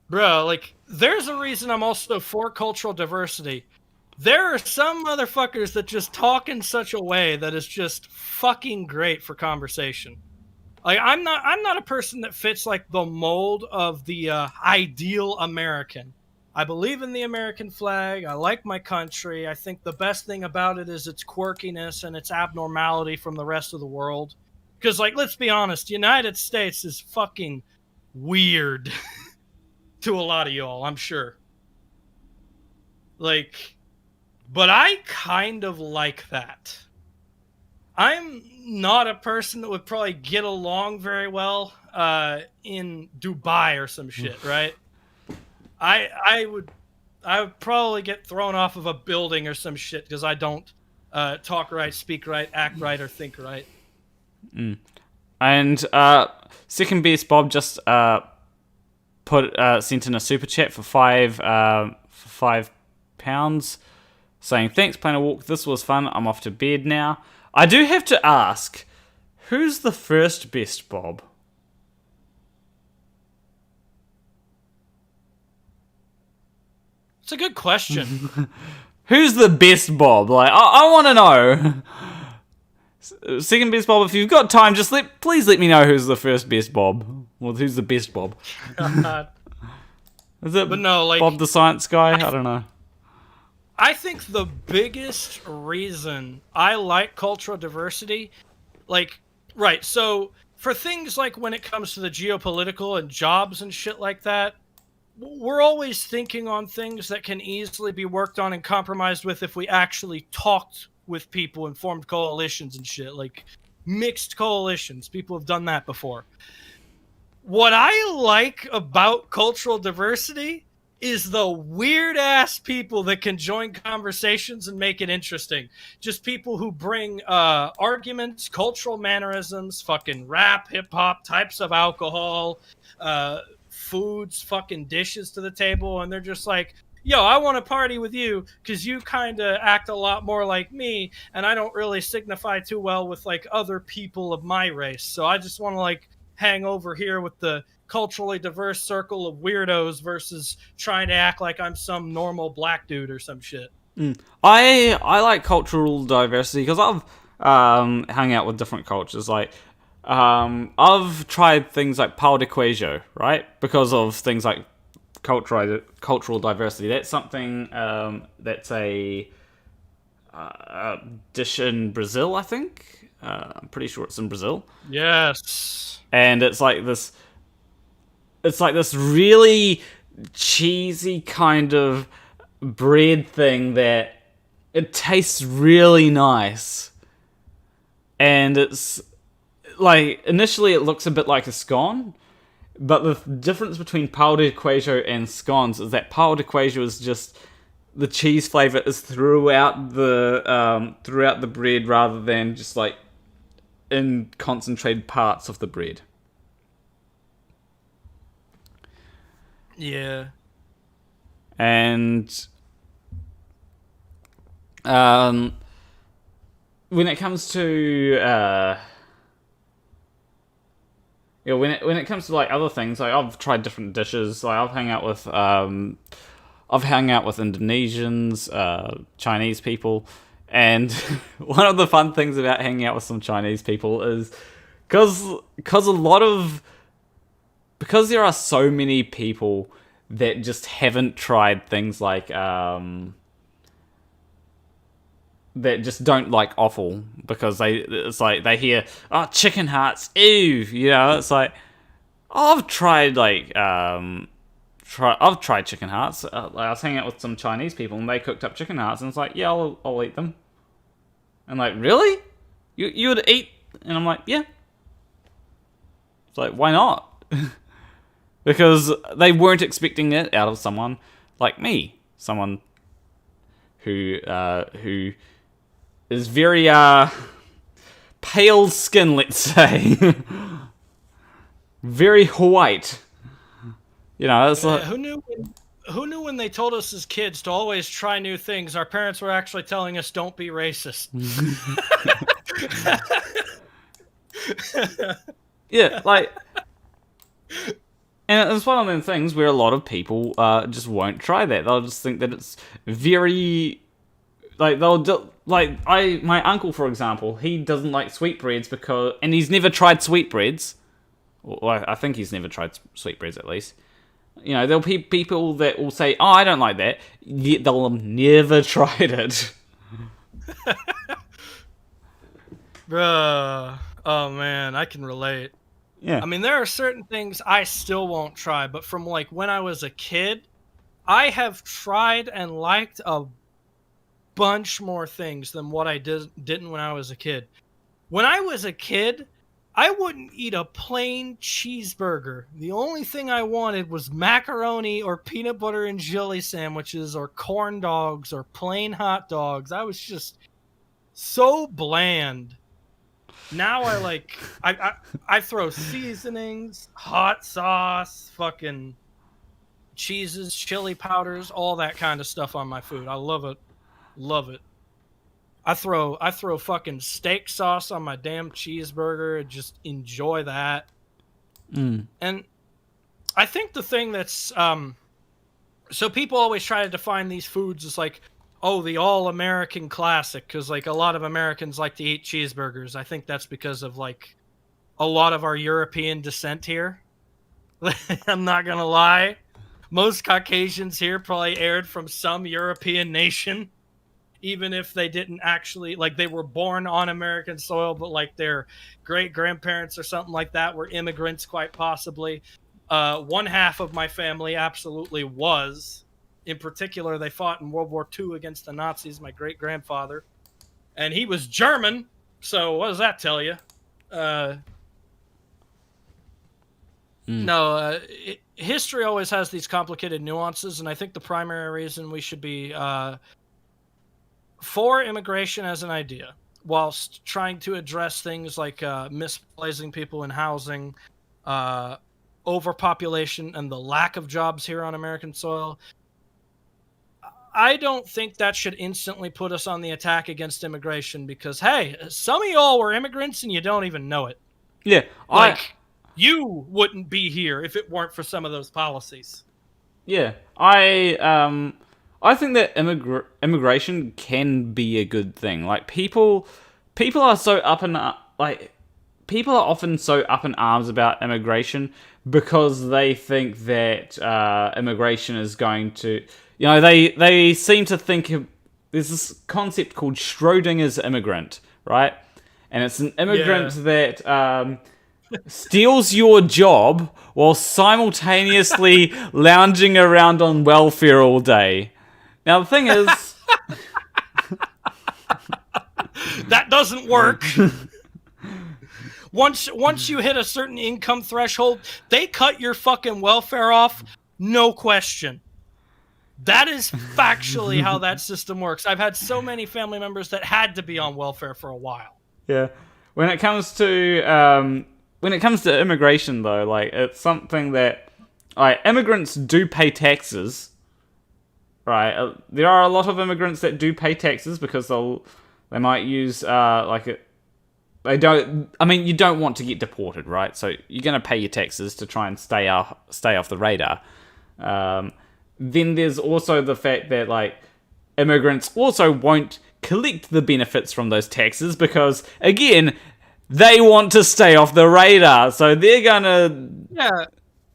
[SPEAKER 2] bro, like, there's a reason I'm also for cultural diversity. There are some motherfuckers that just talk in such a way that is just fucking great for conversation. Like, I'm not a person that fits like the mold of the ideal American. I believe in the American flag. I like my country. I think the best thing about it is its quirkiness and its abnormality from the rest of the world. Because, like, let's be honest, the United States is fucking weird to a lot of y'all, I'm sure. Like, but I kind of like that. I'm not a person that would probably get along very well in Dubai or some shit, right? I would probably get thrown off of a building or some shit because I don't talk right, speak right, act right, or think right.
[SPEAKER 1] And second base Bob just sent in a super chat for £5, saying thanks, Planet Walk. This was fun. I'm off to bed now. I do have to ask, who's the first best Bob?
[SPEAKER 2] It's a good question.
[SPEAKER 1] Who's the best Bob? Like, I want to know. Second best Bob, if you've got time, just please let me know who's the first best Bob. Well, who's the best Bob? Is it
[SPEAKER 2] but no, like,
[SPEAKER 1] Bob the Science Guy? I don't know.
[SPEAKER 2] I think the biggest reason I like cultural diversity, like, right, so for things like when it comes to the geopolitical and jobs and shit like that, we're always thinking on things that can easily be worked on and compromised with if we actually talked with people and formed coalitions and shit, like mixed coalitions. People have done that before. What I like about cultural diversity is the weird-ass people that can join conversations and make it interesting. Just people who bring arguments, cultural mannerisms, fucking rap, hip-hop, types of alcohol, foods, fucking dishes to the table, and they're just like, yo, I want to party with you because you kind of act a lot more like me, and I don't really signify too well with, like, other people of my race. So I just want to, like, hang over here with the culturally diverse circle of weirdos versus trying to act like I'm some normal black dude or some shit.
[SPEAKER 1] I like cultural diversity because I've hung out with different cultures. Like, I've tried things like pau de queijo, right? Because of things like cultural diversity. That's something that's a dish in Brazil, I think. I'm pretty sure it's in Brazil.
[SPEAKER 2] Yes.
[SPEAKER 1] And it's like this really cheesy kind of bread thing that it tastes really nice. And it's like, initially it looks a bit like a scone, but the difference between pau de queijo and scones is that pau de queijo is just the cheese flavor is throughout the bread rather than just like in concentrated parts of the bread.
[SPEAKER 2] Yeah.
[SPEAKER 1] And when it comes to when it comes to like other things, like I've tried different dishes. Like I've hung out with Indonesians, Chinese people, and one of the fun things about hanging out with some Chinese people is because there are so many people that just haven't tried things like that just don't like offal because they hear, oh, chicken hearts, ew, you know. It's like, oh, I've tried chicken hearts. I was hanging out with some Chinese people and they cooked up chicken hearts and it's like, yeah, I'll eat them. And like, really? You would eat? And I'm like, yeah, It's like, why not? Because they weren't expecting it out of someone like me. Someone who is very pale skin, let's say. Very white. You know, it's like...
[SPEAKER 2] Who knew when they told us as kids to always try new things, our parents were actually telling us don't be racist.
[SPEAKER 1] Yeah, like... And it's one of them things where a lot of people just won't try that. They'll just think that it's very... Like, my uncle, for example, he doesn't like sweetbreads because... And he's never tried sweetbreads. Well, I think he's never tried sweetbreads, at least. You know, there'll be people that will say, oh, I don't like that, yet they'll have never tried it.
[SPEAKER 2] Bruh. Oh, man, I can relate.
[SPEAKER 1] Yeah.
[SPEAKER 2] I mean, there are certain things I still won't try, but from, like, when I was a kid, I have tried and liked a bunch more things than what I didn't when I was a kid. When I was a kid... I wouldn't eat a plain cheeseburger. The only thing I wanted was macaroni or peanut butter and jelly sandwiches or corn dogs or plain hot dogs. I was just so bland. Now I throw seasonings, hot sauce, fucking cheeses, chili powders, all that kind of stuff on my food. I love it. Love it. I throw fucking steak sauce on my damn cheeseburger and just enjoy that. And I think the thing that's so people always try to define these foods as like, oh, the all-American classic, because like a lot of Americans like to eat cheeseburgers. I think that's because of like a lot of our European descent here. I'm not gonna lie. Most Caucasians here probably aired from some European nation. Even if they didn't actually, like, they were born on American soil, but, like, their great-grandparents or something like that were immigrants, quite possibly. One half of my family absolutely was. In particular, they fought in World War II against the Nazis, my great-grandfather. And he was German, so what does that tell you? History always has these complicated nuances, and I think the primary reason we should be... for immigration as an idea, whilst trying to address things like misplacing people in housing, overpopulation, and the lack of jobs here on American soil, I don't think that should instantly put us on the attack against immigration because, hey, some of y'all were immigrants and you don't even know it.
[SPEAKER 1] Yeah.
[SPEAKER 2] You wouldn't be here if it weren't for some of those policies.
[SPEAKER 1] Yeah. I think that immigration can be a good thing. Like, people are so people are often so up in arms about immigration because they think that immigration is going to, you know, they seem to think there's this concept called Schrodinger's immigrant, right? And it's an immigrant that steals your job while simultaneously lounging around on welfare all day. Now, the thing is...
[SPEAKER 2] that doesn't work. Once you hit a certain income threshold, they cut your fucking welfare off, no question. That is factually how that system works. I've had so many family members that had to be on welfare for a while.
[SPEAKER 1] Yeah. When it comes to immigration, though, like, it's something that... Like, immigrants do pay taxes... Right, there are a lot of immigrants that do pay taxes because they might use they don't. I mean, you don't want to get deported, right? So you're going to pay your taxes to try and stay off the radar. Then there's also the fact that like immigrants also won't collect the benefits from those taxes because again they want to stay off the radar, so they're gonna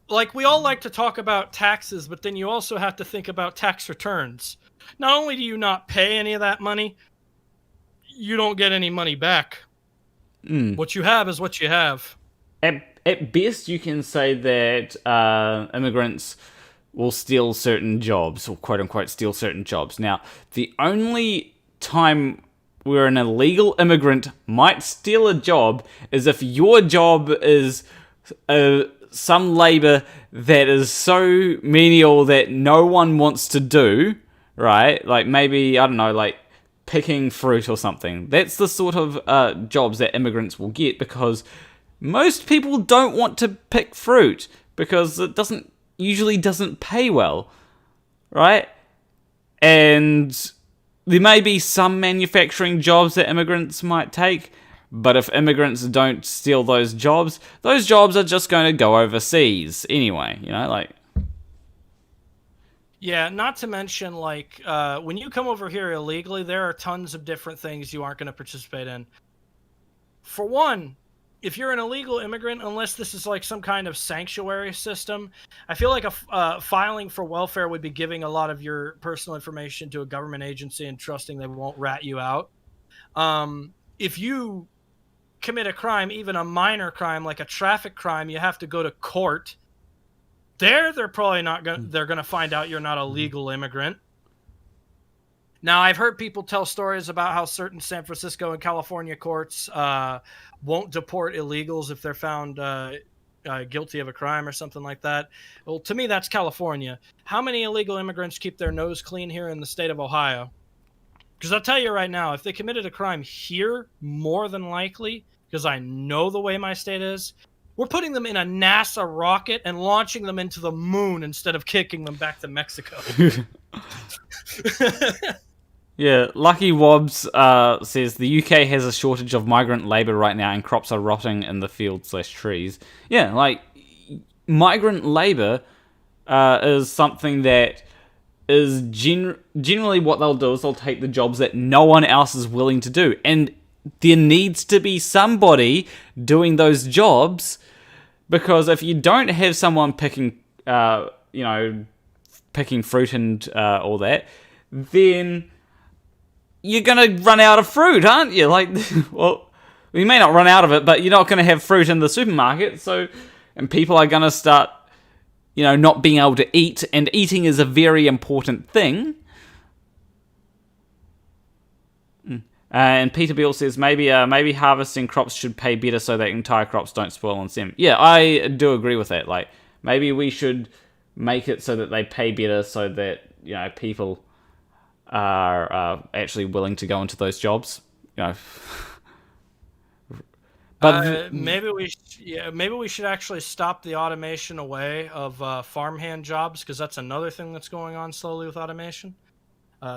[SPEAKER 2] Like, we all like to talk about taxes, but then you also have to think about tax returns. Not only do you not pay any of that money, you don't get any money back. What you have is what you have.
[SPEAKER 1] At best, you can say that immigrants will steal certain jobs, or quote-unquote steal certain jobs. Now, the only time where an illegal immigrant might steal a job is if your job is some labor that is so menial that no one wants to do, right? Like maybe, I don't know, like picking fruit or something. That's the sort of jobs that immigrants will get, because most people don't want to pick fruit because it usually doesn't pay well, right? And there may be some manufacturing jobs that immigrants might take, but if immigrants don't steal those jobs are just going to go overseas anyway, like...
[SPEAKER 2] Yeah, not to mention, like, when you come over here illegally, there are tons of different things you aren't going to participate in. For one, if you're an illegal immigrant, unless this is like some kind of sanctuary system, I feel like filing for welfare would be giving a lot of your personal information to a government agency and trusting they won't rat you out. If you commit a crime, even a minor crime like a traffic crime, you have to go to court. They're probably not going. They're going to find out you're not a legal immigrant. Now, I've heard people tell stories about how certain San Francisco and California courts won't deport illegals if they're found guilty of a crime or something like that. Well, to me, that's California. How many illegal immigrants keep their nose clean here in the state of Ohio? Because I'll tell you right now, if they committed a crime here, more than likely, because I know the way my state is, we're putting them in a NASA rocket and launching them into the moon instead of kicking them back to Mexico.
[SPEAKER 1] Yeah, Lucky Wobbs says the UK has a shortage of migrant labour right now and crops are rotting in the fields/trees. Yeah, like, migrant labour is something that is generally what they'll do is they'll take the jobs that no one else is willing to do. And there needs to be somebody doing those jobs, because if you don't have someone picking fruit and all that, then you're going to run out of fruit, aren't you? Like, well, you may not run out of it, but you're not going to have fruit in the supermarket, and people are going to start, not being able to eat, and eating is a very important thing. And Peter Beale says maybe harvesting crops should pay better so that entire crops don't spoil on stem. Yeah, I do agree with that. Like, maybe we should make it so that they pay better, so that people are actually willing to go into those jobs. But
[SPEAKER 2] maybe we should actually stop the automation away of farmhand jobs, because that's another thing that's going on slowly with automation.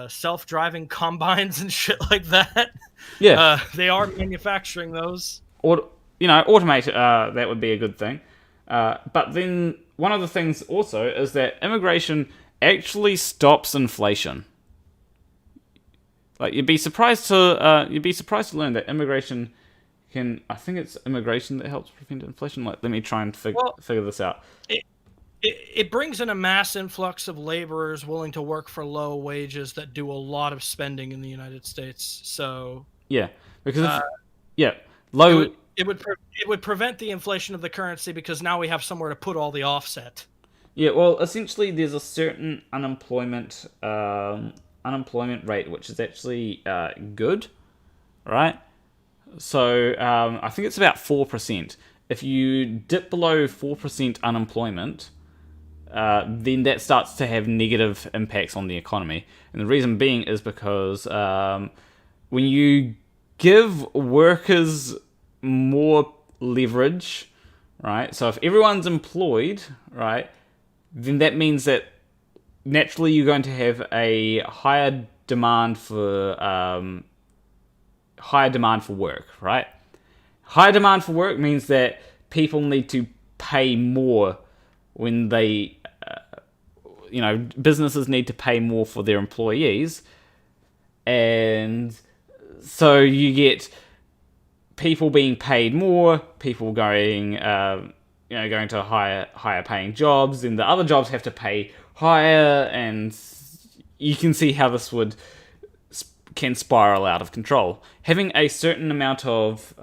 [SPEAKER 2] Self-driving combines and shit like that.
[SPEAKER 1] Yeah,
[SPEAKER 2] they are manufacturing those.
[SPEAKER 1] Or automate. That would be a good thing. But then one of the things also is that immigration actually stops inflation. Like, you'd be surprised to learn that immigration can. I think it's immigration that helps prevent inflation. Like, let me try and figure this out.
[SPEAKER 2] It brings in a mass influx of laborers willing to work for low wages that do a lot of spending in the United States. So
[SPEAKER 1] yeah, because low.
[SPEAKER 2] It would prevent the inflation of the currency, because now we have somewhere to put all the offset.
[SPEAKER 1] Yeah, well, essentially, there's a certain unemployment rate which is actually good, right? So I think it's about 4%. If you dip below 4% unemployment, then that starts to have negative impacts on the economy. And the reason being is because when you give workers more leverage, right? So if everyone's employed, right, then that means that naturally you're going to have a higher demand for work, right? Higher demand for work means that people need to pay more when they, businesses need to pay more for their employees. And so you get people being paid more, people going to higher paying jobs, and the other jobs have to pay higher, and you can see how this can spiral out of control. Having a certain amount of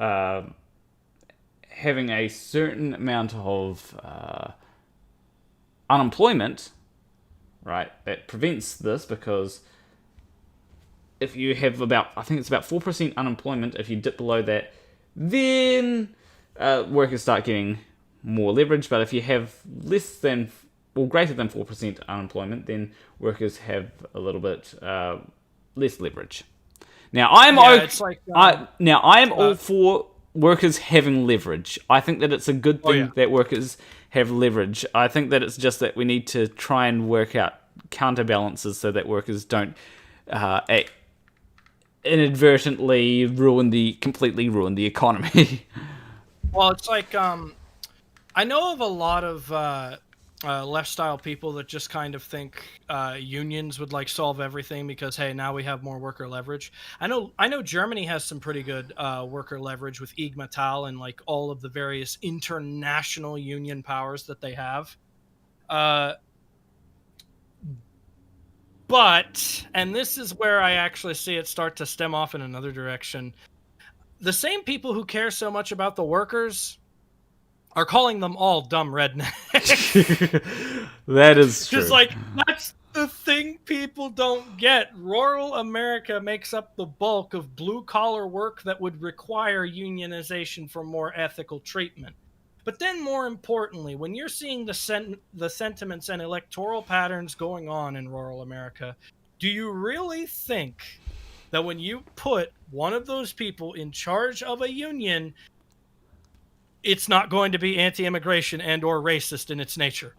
[SPEAKER 1] unemployment, right, that prevents this, because if you have I think it's about 4% unemployment, if you dip below that, then workers start getting more leverage, but if you have less than or greater than 4% unemployment, then workers have a little bit less leverage. Now, I am all for workers having leverage. I think that it's a good thing that workers have leverage. I think that it's just that we need to try and work out counterbalances so that workers don't inadvertently completely ruin the economy.
[SPEAKER 2] Well, it's like I know of a lot of left-style people that just kind of think unions would like solve everything because, hey, now we have more worker leverage. I know Germany has some pretty good worker leverage with IG Metall and like all of the various international union powers that they have. But, and this is where I actually see it start to stem off in another direction, the same people who care so much about the workers are calling them all dumb rednecks.
[SPEAKER 1] That is true.
[SPEAKER 2] Because, like, that's the thing people don't get. Rural America makes up the bulk of blue-collar work that would require unionization for more ethical treatment. But then, more importantly, when you're seeing the sentiments and electoral patterns going on in rural America, do you really think that when you put one of those people in charge of a union, it's not going to be anti-immigration and or racist in its nature?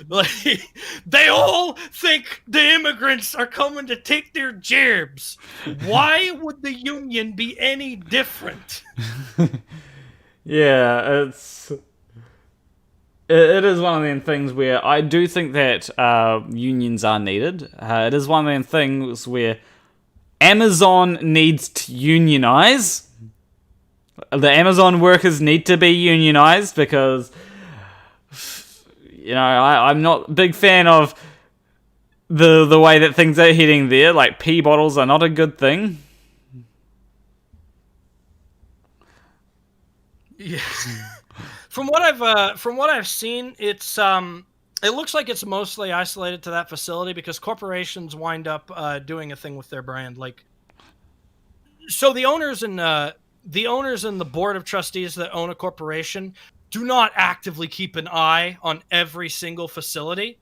[SPEAKER 2] Like, they all think the immigrants are coming to take their jobs. Why would the union be any different?
[SPEAKER 1] Yeah, it is one of them things where I do think that unions are needed. It is one of them things where Amazon needs to unionize. The Amazon workers need to be unionized because, you know, I'm not a big fan of the way that things are heading there. Like, pee bottles are not a good thing.
[SPEAKER 2] Yeah. From what I've seen, it's it looks like it's mostly isolated to that facility because corporations wind up doing a thing with their brand. Like, so the owners and the board of trustees that own a corporation do not actively keep an eye on every single facility.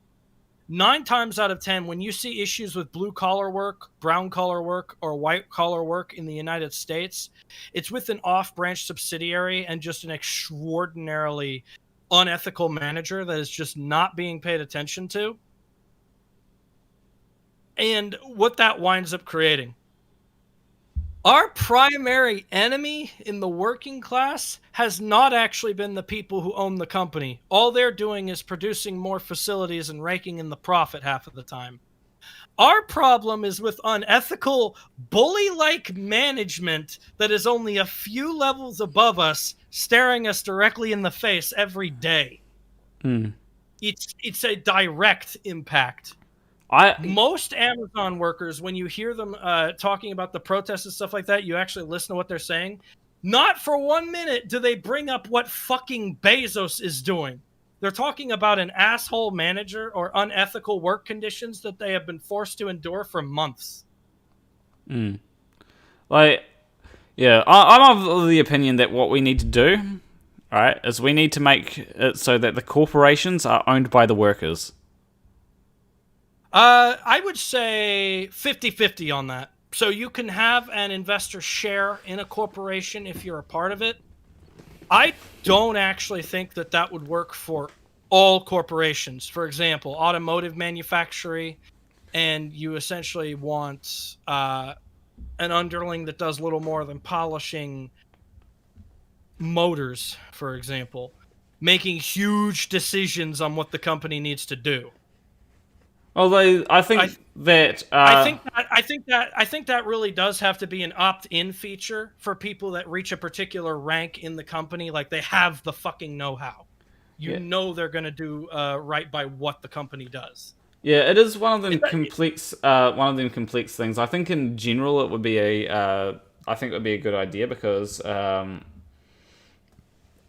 [SPEAKER 2] 9 times out of 10, when you see issues with blue-collar work, brown-collar work, or white-collar work in the United States, it's with an off-branch subsidiary and just an extraordinarily unethical manager that is just not being paid attention to. And what that winds up creating. Our primary enemy in the working class has not actually been the people who own the company. All they're doing is producing more facilities and raking in the profit half of the time. Our problem is with unethical, bully-like management that is only a few levels above us, staring us directly in the face every day. It's a direct impact. Most Amazon workers, when you hear them talking about the protests and stuff like that, you actually listen to what they're saying. Not for 1 minute do they bring up what fucking Bezos is doing. They're talking about an asshole manager or unethical work conditions that they have been forced to endure for months.
[SPEAKER 1] Like, yeah, I'm of the opinion that what we need to do, right, is we need to make it so that the corporations are owned by the workers.
[SPEAKER 2] I would say 50-50 on that. So you can have an investor share in a corporation if you're a part of it. I don't actually think that that would work for all corporations. For example, automotive manufacturing, and you essentially want an underling that does little more than polishing motors, for example, making huge decisions on what the company needs to do.
[SPEAKER 1] Although I think that
[SPEAKER 2] really does have to be an opt-in feature for people that reach a particular rank in the company. Like, they have the fucking know-how. You know they're going to do right by what the company does.
[SPEAKER 1] Yeah, it is one of them complex things. I think in general it would be a good idea because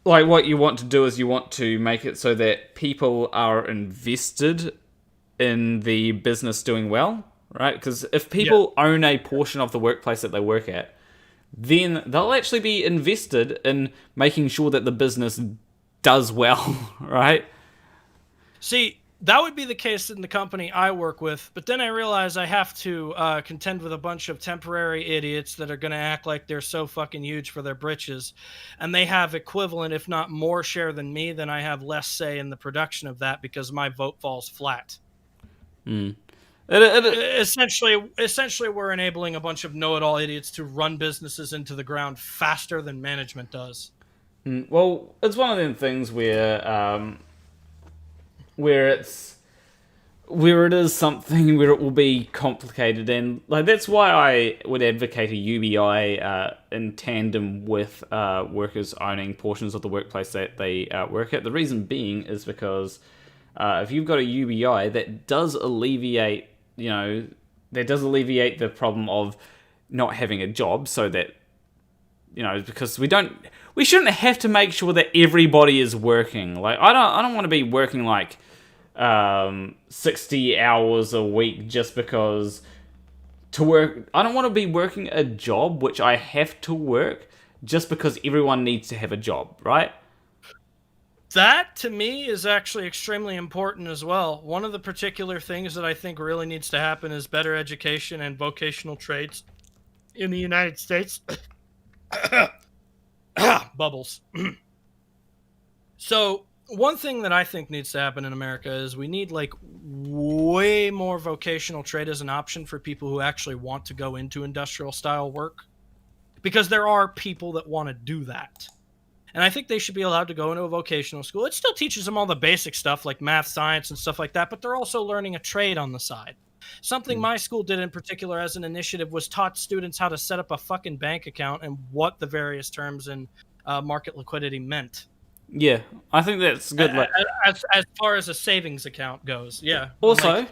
[SPEAKER 1] like, what you want to do is you want to make it so that people are invested in the business doing well, right? Because if people own a portion of the workplace that they work at, then they'll actually be invested in making sure that the business does well, right?
[SPEAKER 2] See, that would be the case in the company I work with, but then I realize I have to contend with a bunch of temporary idiots that are going to act like they're so fucking huge for their britches, and they have equivalent, if not more share than me, then I have less say in the production of that because my vote falls flat. Essentially, we're enabling a bunch of know-it-all idiots to run businesses into the ground faster than management does.
[SPEAKER 1] Well, it's one of them things where it is something where it will be complicated, and like that's why I would advocate a UBI in tandem with workers owning portions of the workplace that they work at. The reason being is because if you've got a UBI, that does alleviate the problem of not having a job, so that because we shouldn't have to make sure that everybody is working. Like I don't want to be working like 60 hours a week just because to work. I don't want to be working a job which I have to work just because everyone needs to have a job, right?
[SPEAKER 2] That, to me, is actually extremely important as well. One of the particular things that I think really needs to happen is better education and vocational trades in the United States. Bubbles. So, one thing that I think needs to happen in America is we need, like, way more vocational trade as an option for people who actually want to go into industrial-style work. Because there are people that want to do that. And I think they should be allowed to go into a vocational school. It still teaches them all the basic stuff like math, science, and stuff like that, but they're also learning a trade on the side. Something my school did in particular as an initiative was taught students how to set up a fucking bank account and what the various terms in market liquidity meant.
[SPEAKER 1] Yeah, I think that's good.
[SPEAKER 2] As far as a savings account goes, yeah.
[SPEAKER 1] Also,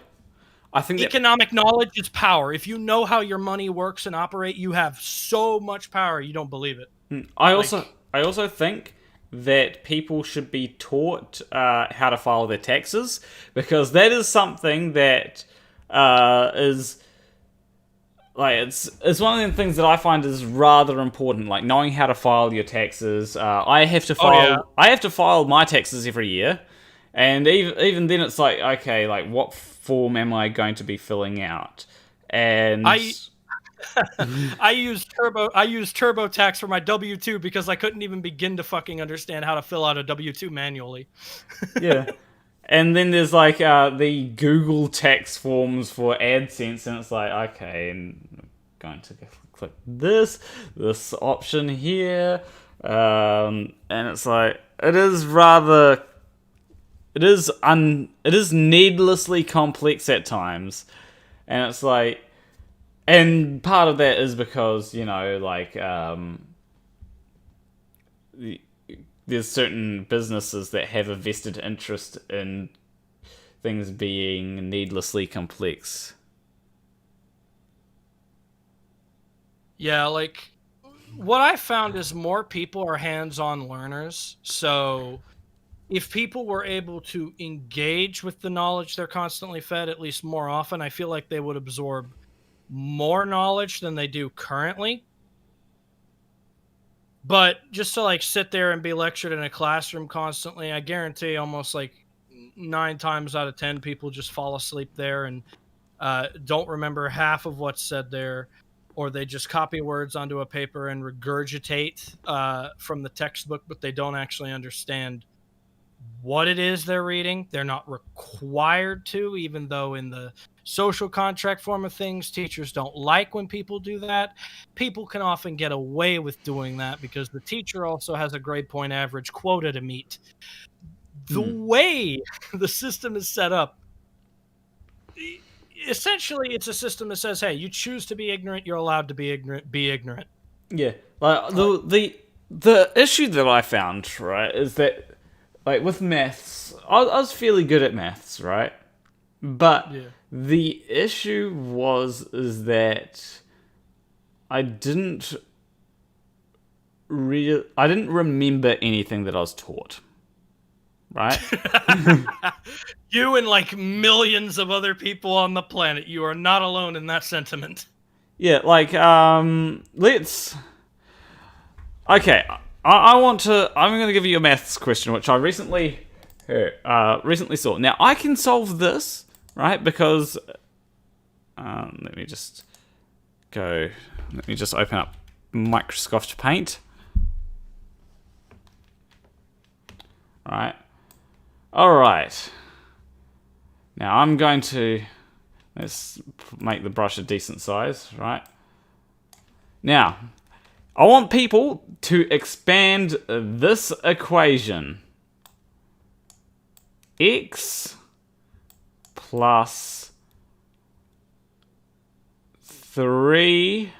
[SPEAKER 1] I think
[SPEAKER 2] economic knowledge is power. If you know how your money works and operate, you have so much power you don't believe it.
[SPEAKER 1] I also think that people should be taught how to file their taxes, because that is something that is like it's one of the things that I find is rather important. Like knowing how to file your taxes. I have to file my taxes every year, and even then it's like, okay, like what form am I going to be filling out? And I used TurboTax for my W-2 because I couldn't even begin to fucking understand how to fill out a W-2 manually. Yeah. And then there's like the Google tax forms for AdSense, and it's like, okay, and I'm going to click this option here, and it's like it is needlessly complex at times, and it's like. And part of that is because, there's certain businesses that have a vested interest in things being needlessly complex.
[SPEAKER 2] Yeah, like, what I found is more people are hands-on learners, so if people were able to engage with the knowledge they're constantly fed, at least more often, I feel like they would absorb more knowledge than they do currently. But just to like sit there and be lectured in a classroom constantly, I guarantee almost like 9 times out of 10 people just fall asleep there and don't remember half of what's said there, or they just copy words onto a paper and regurgitate from the textbook, but they don't actually understand what it is they're reading. They're not required to, even though in the social contract form of things, teachers don't like when people do that. People can often get away with doing that because the teacher also has a grade point average quota to meet. The way the system is set up, essentially it's a system that says, hey, you choose to be ignorant, you're allowed to be ignorant.
[SPEAKER 1] Yeah. Like the issue that I found, right, is that like with maths, I was fairly good at maths, right? But the issue is that I didn't remember anything that I was taught, right?
[SPEAKER 2] You and like millions of other people on the planet, you are not alone in that sentiment.
[SPEAKER 1] Yeah, like let's Okay, I'm going to give you a maths question, which I recently saw. Now, I can solve this, right? Because, let me just open up Microsoft Paint. Right. Alright. Now, I'm going to, let's make the brush a decent size, right? Now, I want people to expand this equation. X plus 3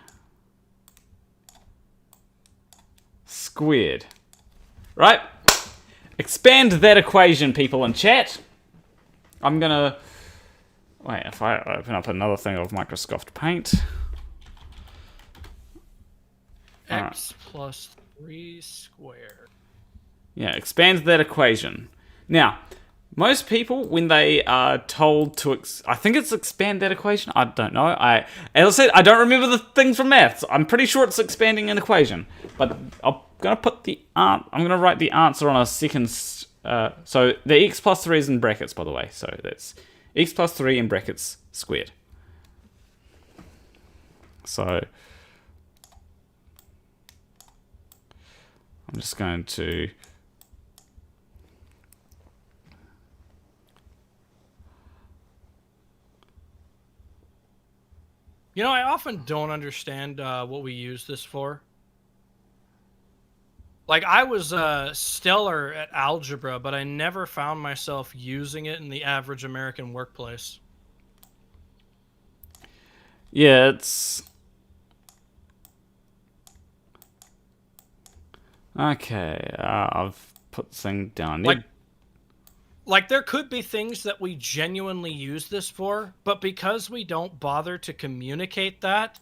[SPEAKER 1] squared. Right? Expand that equation, people in chat. I'm gonna... Wait, if I open up another thing of Microsoft Paint...
[SPEAKER 2] X plus 3 squared. Yeah,
[SPEAKER 1] expand that equation. Now, most people, when they are told to... I think it's expand that equation. I don't know. As I said, I don't remember the things from maths. I'm pretty sure it's expanding an equation. But I'm going to put I'm going to write the answer on a second... so the x plus 3 is in brackets, by the way. So that's x plus 3 in brackets squared. So... I'm just going to...
[SPEAKER 2] You know, I often don't understand what we use this for. Like, I was stellar at algebra, but I never found myself using it in the average American workplace.
[SPEAKER 1] Yeah, it's... Okay, I've put the thing down.
[SPEAKER 2] Like, there could be things that we genuinely use this for, but because we don't bother to communicate that,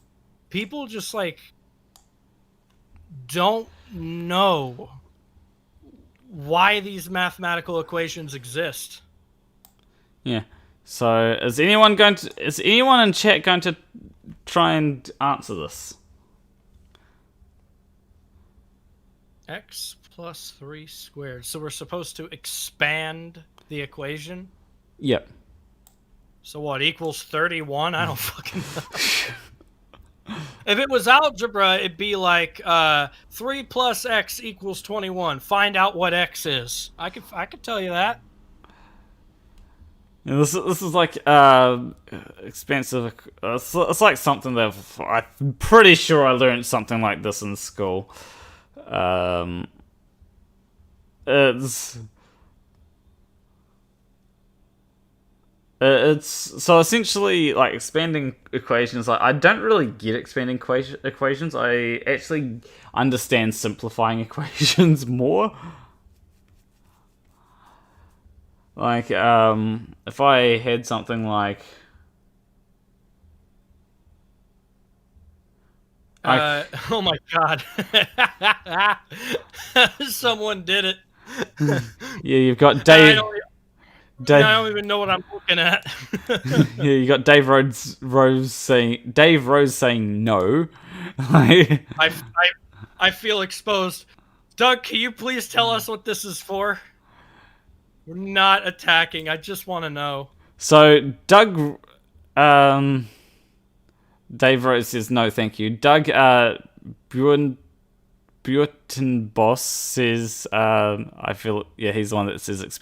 [SPEAKER 2] people just, like, don't know why these mathematical equations exist.
[SPEAKER 1] Yeah. So, is anyone in chat going to try and answer this?
[SPEAKER 2] X plus 3 squared. So we're supposed to expand the equation?
[SPEAKER 1] Yep.
[SPEAKER 2] So what, equals 31? I don't fucking know. If it was algebra, it'd be like 3 plus x equals 21. Find out what x is. I could tell you that.
[SPEAKER 1] Yeah, this is like expensive. It's like something that I'm pretty sure I learned something like this in school. It's so essentially like expanding equations. Like, I don't really get expanding equations. I actually understand simplifying equations more. Like, if I had something like...
[SPEAKER 2] Oh my god. Someone did it.
[SPEAKER 1] Yeah, you've got Dave...
[SPEAKER 2] I don't even know what I'm looking at.
[SPEAKER 1] Yeah, you got Dave Rose saying no.
[SPEAKER 2] I feel exposed. Doug, can you please tell us what this is for? We're not attacking. I just want to know.
[SPEAKER 1] So Doug, Dave Rose says no, thank you. Doug Buertenbos says he's the one that says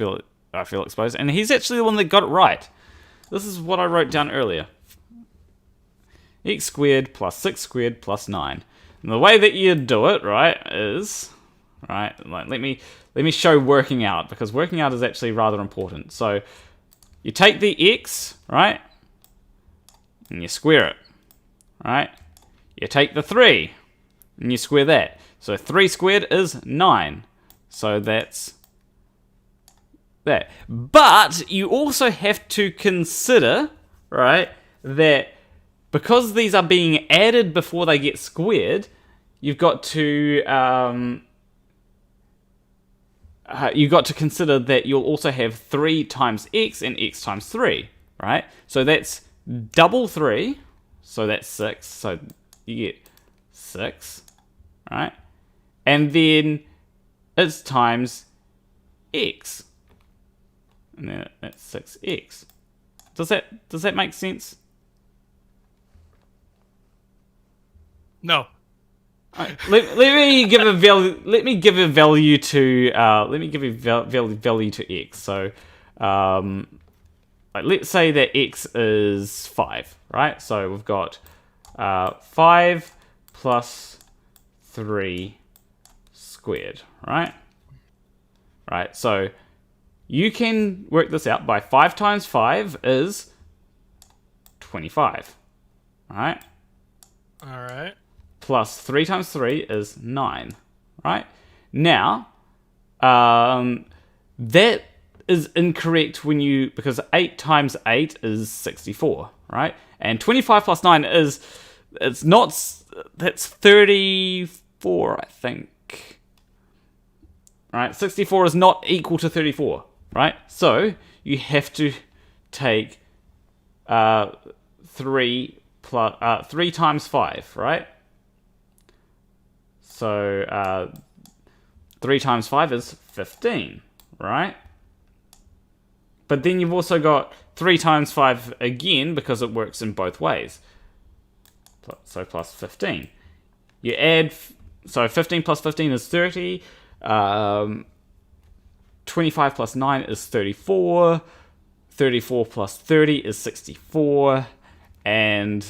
[SPEAKER 1] I feel exposed, and he's actually the one that got it right. This is what I wrote down earlier. X squared plus 6 squared plus 9. And the way that you do it, right, is... Right, like, let me show working out, because working out is actually rather important. So, you take the x, right, and you square it, right? You take the 3, and you square that. So 3 squared is 9. So that's that. But you also have to consider, right, that because these are being added before they get squared, you've got to consider that you'll also have 3 times x and x times 3, right? So that's double 3, so that's 6. So you get 6, right? and then it's times x, and then that's 6x. Does that make sense?
[SPEAKER 2] No.
[SPEAKER 1] Let me give a value. Let me give a value to. Let me give a value to x. So, like, let's say that x is 5, right? So we've got 5 plus 3 squared, right? Right. So you can work this out by 5 times 5 is 25, right?
[SPEAKER 2] All right.
[SPEAKER 1] Plus 3 times 3 is 9, right? Now, that is incorrect because 8 times 8 is 64, right? And 25 plus 9 that's 34, I think. Right? 64 is not equal to 34, right? So, you have to take 3 times 5, right? So, 3 times 5 is 15, right? But then you've also got 3 times 5 again, because it works in both ways. So, plus 15. You add... So, 15 plus 15 is 30. 25 plus 9 is 34. 34 plus 30 is 64. And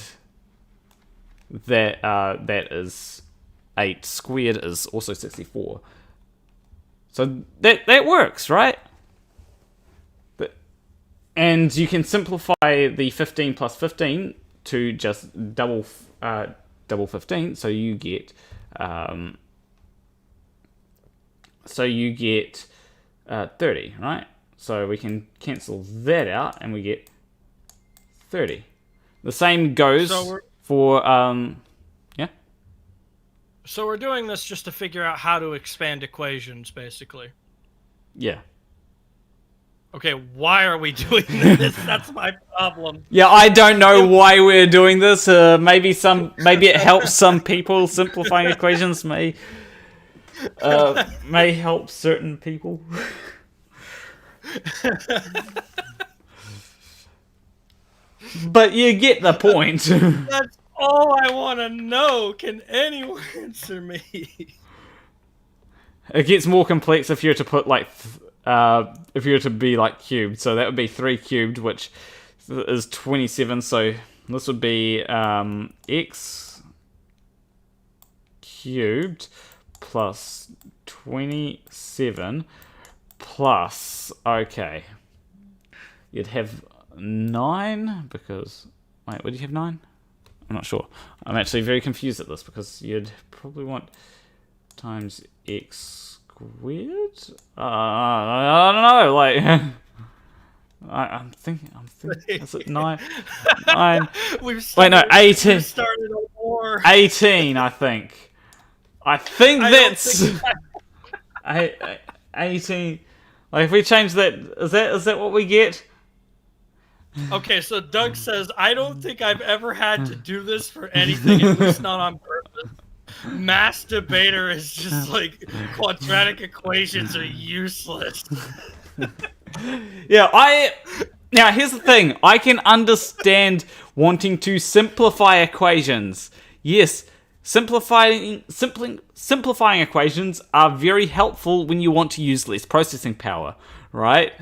[SPEAKER 1] that is... 8 squared is also 64. So that works, right? And you can simplify the 15 plus 15 to just double 15. So you get 30, right? So we can cancel that out, and we get 30. The same goes for yeah.
[SPEAKER 2] So we're doing this just to figure out how to expand equations, basically.
[SPEAKER 1] Yeah.
[SPEAKER 2] Okay, why are we doing this? That's my problem.
[SPEAKER 1] Yeah, I don't know why we're doing this. Maybe it helps some people. Simplifying equations may help certain people. But you get the point.
[SPEAKER 2] That's all I want to know. Can anyone answer me?
[SPEAKER 1] It gets more complex if you were to put if you were to be like cubed. So that would be 3 cubed, which is 27. So this would be x cubed plus 27 plus, okay, you'd have 9 because, wait, would you have 9? I'm not sure. I'm actually very confused at this because you'd probably want times x squared? I don't know, like... I'm thinking, is it 9? 9. Wait, no, 18.
[SPEAKER 2] We've started a war.
[SPEAKER 1] 18, I think. I think that's... 18. Like, if we change that, is that what we get?
[SPEAKER 2] Okay, so Doug says, I don't think I've ever had to do this for anything, at least not on purpose. Mass debater is just like, quadratic equations are useless.
[SPEAKER 1] Yeah, now here's the thing. I can understand wanting to simplify equations. Yes, simplifying equations are very helpful when you want to use less processing power, right?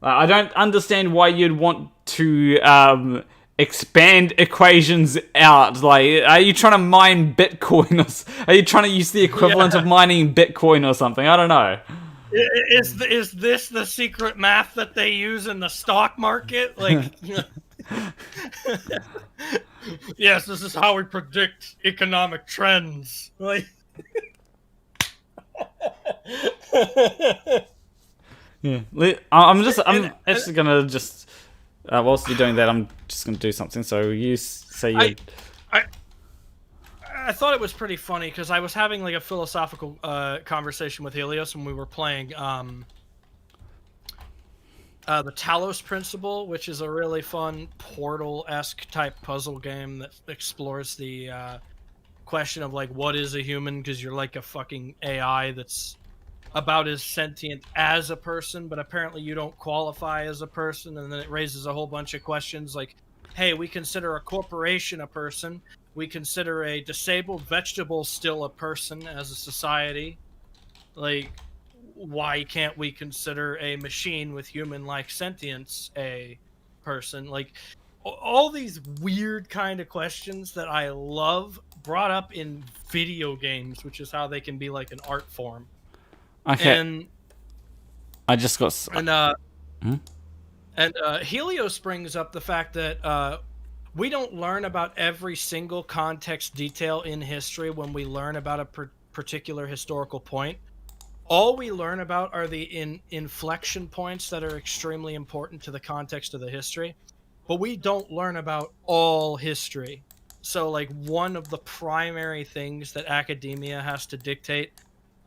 [SPEAKER 1] I don't understand why you'd want to expand equations out. Like, are you trying to mine Bitcoin, or are you trying to use the equivalent of mining Bitcoin or something? I don't know.
[SPEAKER 2] Is this the secret math that they use in the stock market? Like, yes, this is how we predict economic trends. Like,
[SPEAKER 1] yeah, I'm actually gonna just whilst you're doing that, I'm just gonna do something. So you say you.
[SPEAKER 2] I thought it was pretty funny because I was having like a philosophical conversation with Helios when we were playing the Talos Principle, which is a really fun Portal-esque type puzzle game that explores the question of like, what is a human? Because you're like a fucking AI that's about as sentient as a person, but apparently you don't qualify as a person. And then it raises a whole bunch of questions like, hey, we consider a corporation a person. We consider a disabled vegetable still a person as a society. Like, why can't we consider a machine with human-like sentience a person? Like, all these weird kind of questions that I love brought up in video games, which is how they can be like an art form.
[SPEAKER 1] Okay.
[SPEAKER 2] And
[SPEAKER 1] I just got...
[SPEAKER 2] And Helios brings up the fact that we don't learn about every single context detail in history when we learn about a particular historical point. All we learn about are the inflection points that are extremely important to the context of the history, but we don't learn about all history. So, like, one of the primary things that academia has to dictate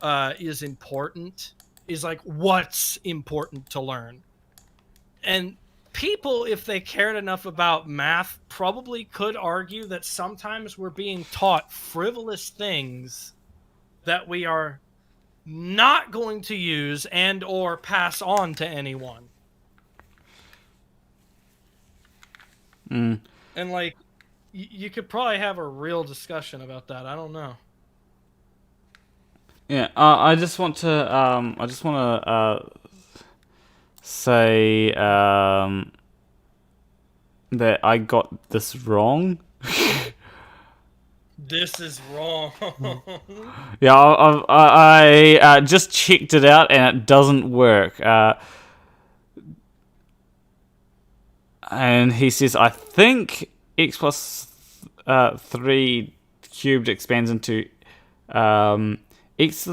[SPEAKER 2] is important, is like, what's important to learn. And people, if they cared enough about math, probably could argue that sometimes we're being taught frivolous things that we are not going to use and or pass on to anyone. And like, you could probably have a real discussion about that. I don't know.
[SPEAKER 1] Yeah, I just want to say that I got this wrong.
[SPEAKER 2] This is wrong.
[SPEAKER 1] Yeah, I just checked it out and it doesn't work. And he says, I think x plus 3 cubed expands into x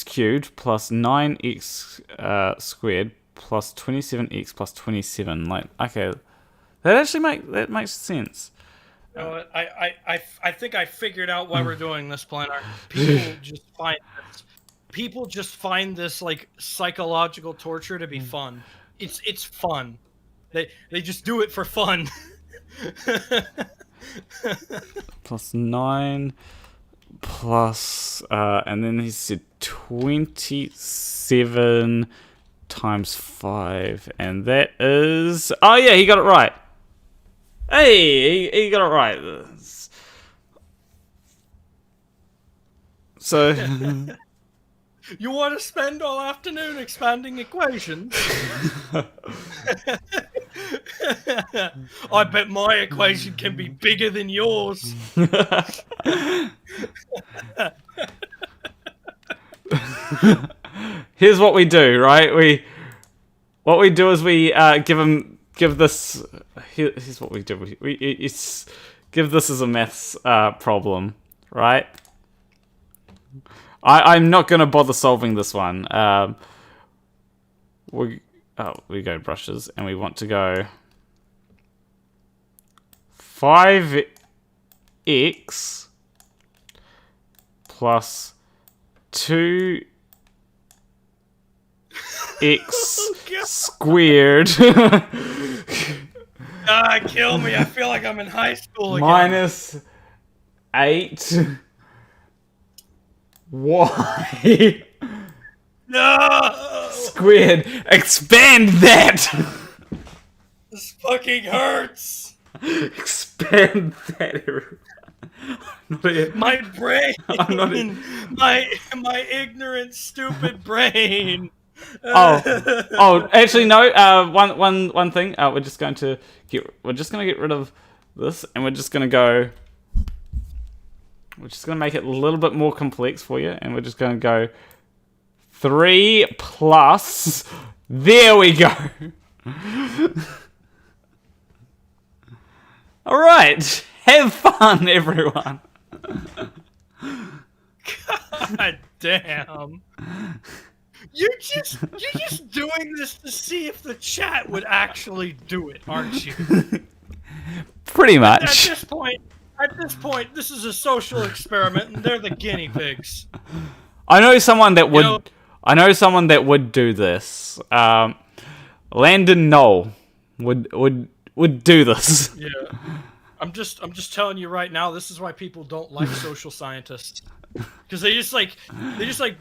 [SPEAKER 1] cubed plus 9x squared plus 27x plus 27. Like, okay, that makes sense.
[SPEAKER 2] No, I think I figured out why we're doing this, Planar. People just find this like psychological torture to be fun. It's fun. They just do it for fun.
[SPEAKER 1] Plus 9 plus and then he said 27 times 5, and that is, oh yeah, he got it right. Hey, he got it right. So
[SPEAKER 2] you want to spend all afternoon expanding equations? I bet my equation can be bigger than yours.
[SPEAKER 1] Here's what we do, right? What we do is we give this. Here's what we do. We give this as a maths problem, right? I'm not gonna bother solving this one. We go brushes, and we want to go 5x plus 2x squared
[SPEAKER 2] kill me. I feel like I'm in high school again.
[SPEAKER 1] minus 8y.
[SPEAKER 2] No!
[SPEAKER 1] Squared. Expand that!
[SPEAKER 2] This fucking hurts!
[SPEAKER 1] Expand that.
[SPEAKER 2] My brain!
[SPEAKER 1] I'm not
[SPEAKER 2] my ignorant, stupid brain!
[SPEAKER 1] Actually no. One thing. We're just gonna get rid of this, and we're just gonna make it a little bit more complex for you, and we're just gonna go 3 plus. There we go. All right, have fun, everyone.
[SPEAKER 2] God damn. You're just doing this to see if the chat would actually do it, aren't you?
[SPEAKER 1] Pretty much.
[SPEAKER 2] At this point, this is a social experiment, and they're the guinea pigs.
[SPEAKER 1] I know someone that would. I know someone that would do this. Landon Knoll would do this.
[SPEAKER 2] Yeah. I I'm just telling you right now, this is why people don't like social scientists. Because they just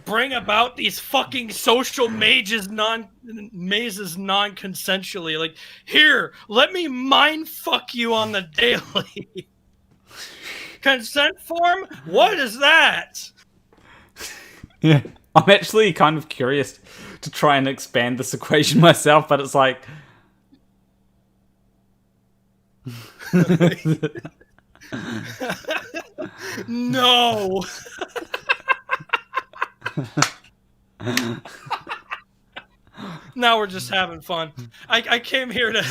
[SPEAKER 2] bring about these fucking social mazes non-consensually. Like, here, let me mind fuck you on the daily. Consent form? What is that?
[SPEAKER 1] Yeah, I'm actually kind of curious to try and expand this equation myself, but it's like.
[SPEAKER 2] No. Now we're just having fun. I came here to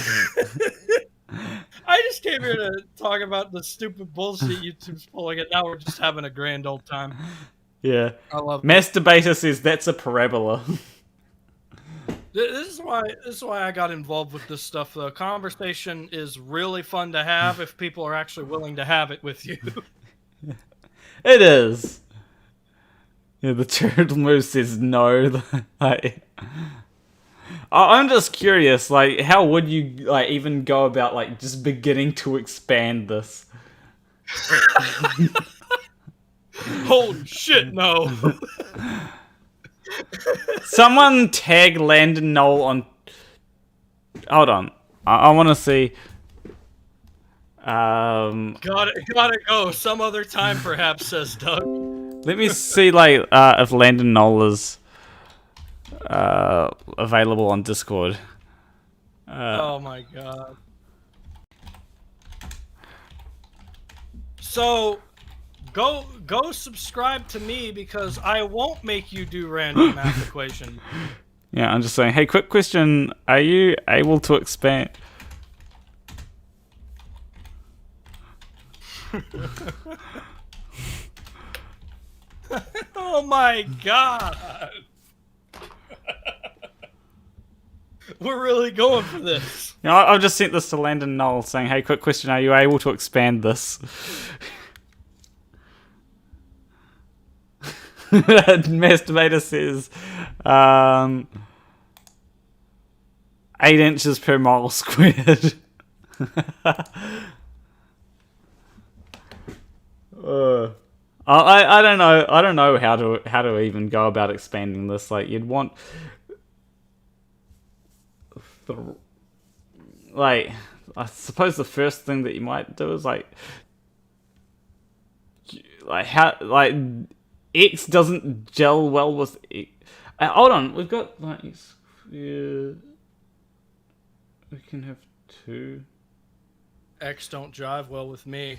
[SPEAKER 2] I just came here to talk about the stupid bullshit YouTube's pulling it. Now we're just having a grand old time.
[SPEAKER 1] Yeah.
[SPEAKER 2] I love it.
[SPEAKER 1] Mass Debater says that's a parabola.
[SPEAKER 2] This is why I got involved with this stuff. The conversation is really fun to have if people are actually willing to have it with you.
[SPEAKER 1] It is. Yeah, the turtle moose says no. Like, I'm just curious, like, how would you like even go about like just beginning to expand this?
[SPEAKER 2] Holy shit, no.
[SPEAKER 1] Someone tag Landon Knoll on. Hold on, I want to see.
[SPEAKER 2] Gotta go. Some other time, perhaps, says Doug.
[SPEAKER 1] Let me see, like, if Landon Knoll is available on Discord.
[SPEAKER 2] Oh my god. So, go subscribe to me because I won't make you do random math equation.
[SPEAKER 1] Yeah, I'm just saying. Hey, quick question: are you able to expand?
[SPEAKER 2] Oh my god. We're really going for this.
[SPEAKER 1] You know, I've just sent this to Landon Knoll saying, hey, quick question, are you able to expand this? Masturbator says 8 inches per mile squared. I don't know. I don't know how to even go about expanding this. Like, you'd want, like, I suppose the first thing that you might do is like how like X doesn't gel well with. Hold on, we've got like we can have 2.
[SPEAKER 2] X don't jive well with me.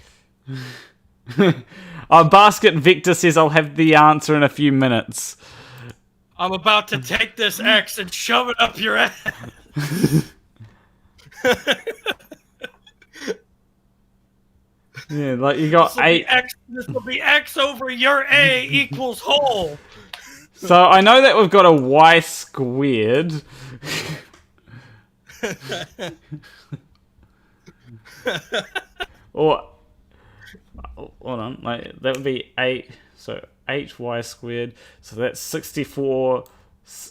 [SPEAKER 1] Basket Victor says I'll have the answer in a few minutes.
[SPEAKER 2] I'm about to take this X and shove it up your ass.
[SPEAKER 1] Yeah, like you got 8.
[SPEAKER 2] This will be X over your A equals whole.
[SPEAKER 1] So I know that we've got a Y squared. Or hold on, like that would be 8. So 8y squared. So that's 64.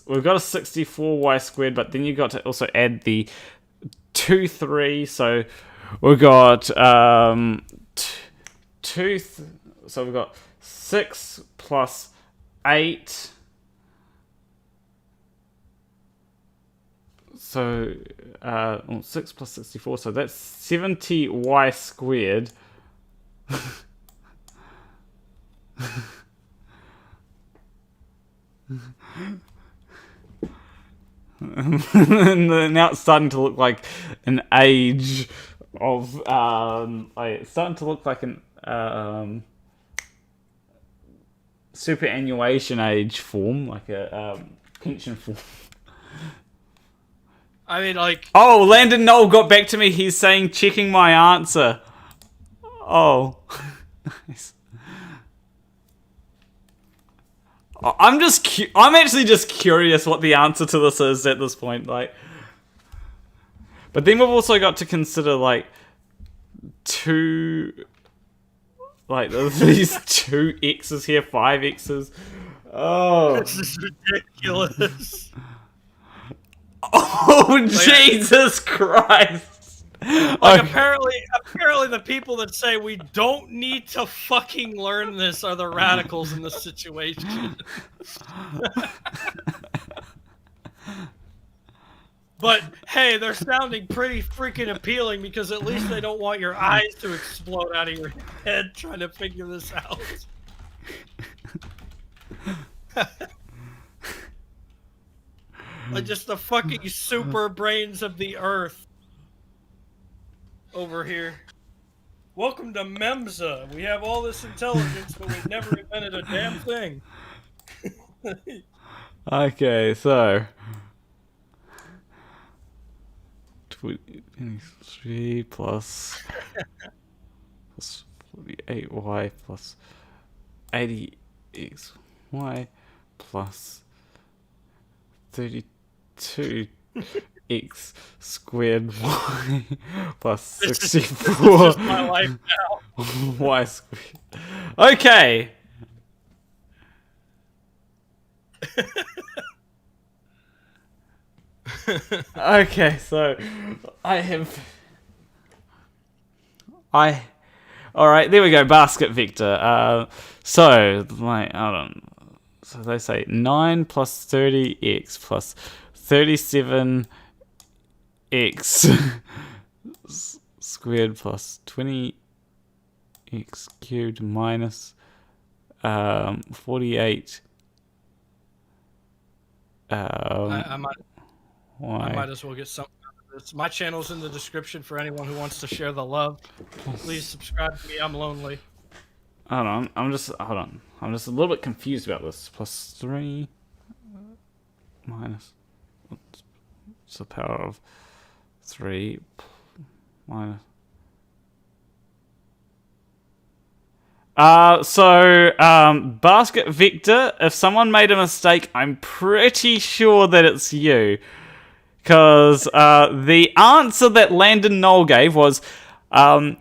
[SPEAKER 1] We've got a 64y squared, but then you got to also add the 2, 3. So we've got so we've got 6 plus 8. So 6 plus 64. So that's 70y squared. And now it's starting to look like an age of it's starting to look like an superannuation age form, like a pension form.
[SPEAKER 2] I mean, like...
[SPEAKER 1] Oh, Landon Knoll got back to me. He's saying checking my answer. Oh. Nice. I'm actually just curious what the answer to this is at this point. Like, but then we've also got to consider like 2, like these 2 X's here, 5 X's. Oh,
[SPEAKER 2] this is ridiculous.
[SPEAKER 1] Oh, Jesus Christ!
[SPEAKER 2] Like, apparently Apparently the people that say we don't need to fucking learn this are the radicals in this situation. But hey, they're sounding pretty freaking appealing because at least they don't want your eyes to explode out of your head trying to figure this out. Like just the fucking super brains of the earth over here. Welcome to Memza. We have all this intelligence, but we've never invented a damn thing.
[SPEAKER 1] Okay, so 23 plus 48y plus 80xy plus 32x squared y plus 64
[SPEAKER 2] This is my life now.
[SPEAKER 1] y squared. Okay. Okay, so alright, there we go, basket vector. So hold on. So they say 9 plus 30x plus 37x squared plus 20x cubed minus 48.
[SPEAKER 2] I might as well get something out of this. My channel's in the description for anyone who wants to share the love. Please subscribe to me. I'm lonely.
[SPEAKER 1] Hold on. I'm just a little bit confused about this. Plus 3 minus what's the power of 3 minus. Basket vector, if someone made a mistake, I'm pretty sure that it's you. Because the answer that Landon Knoll gave was 9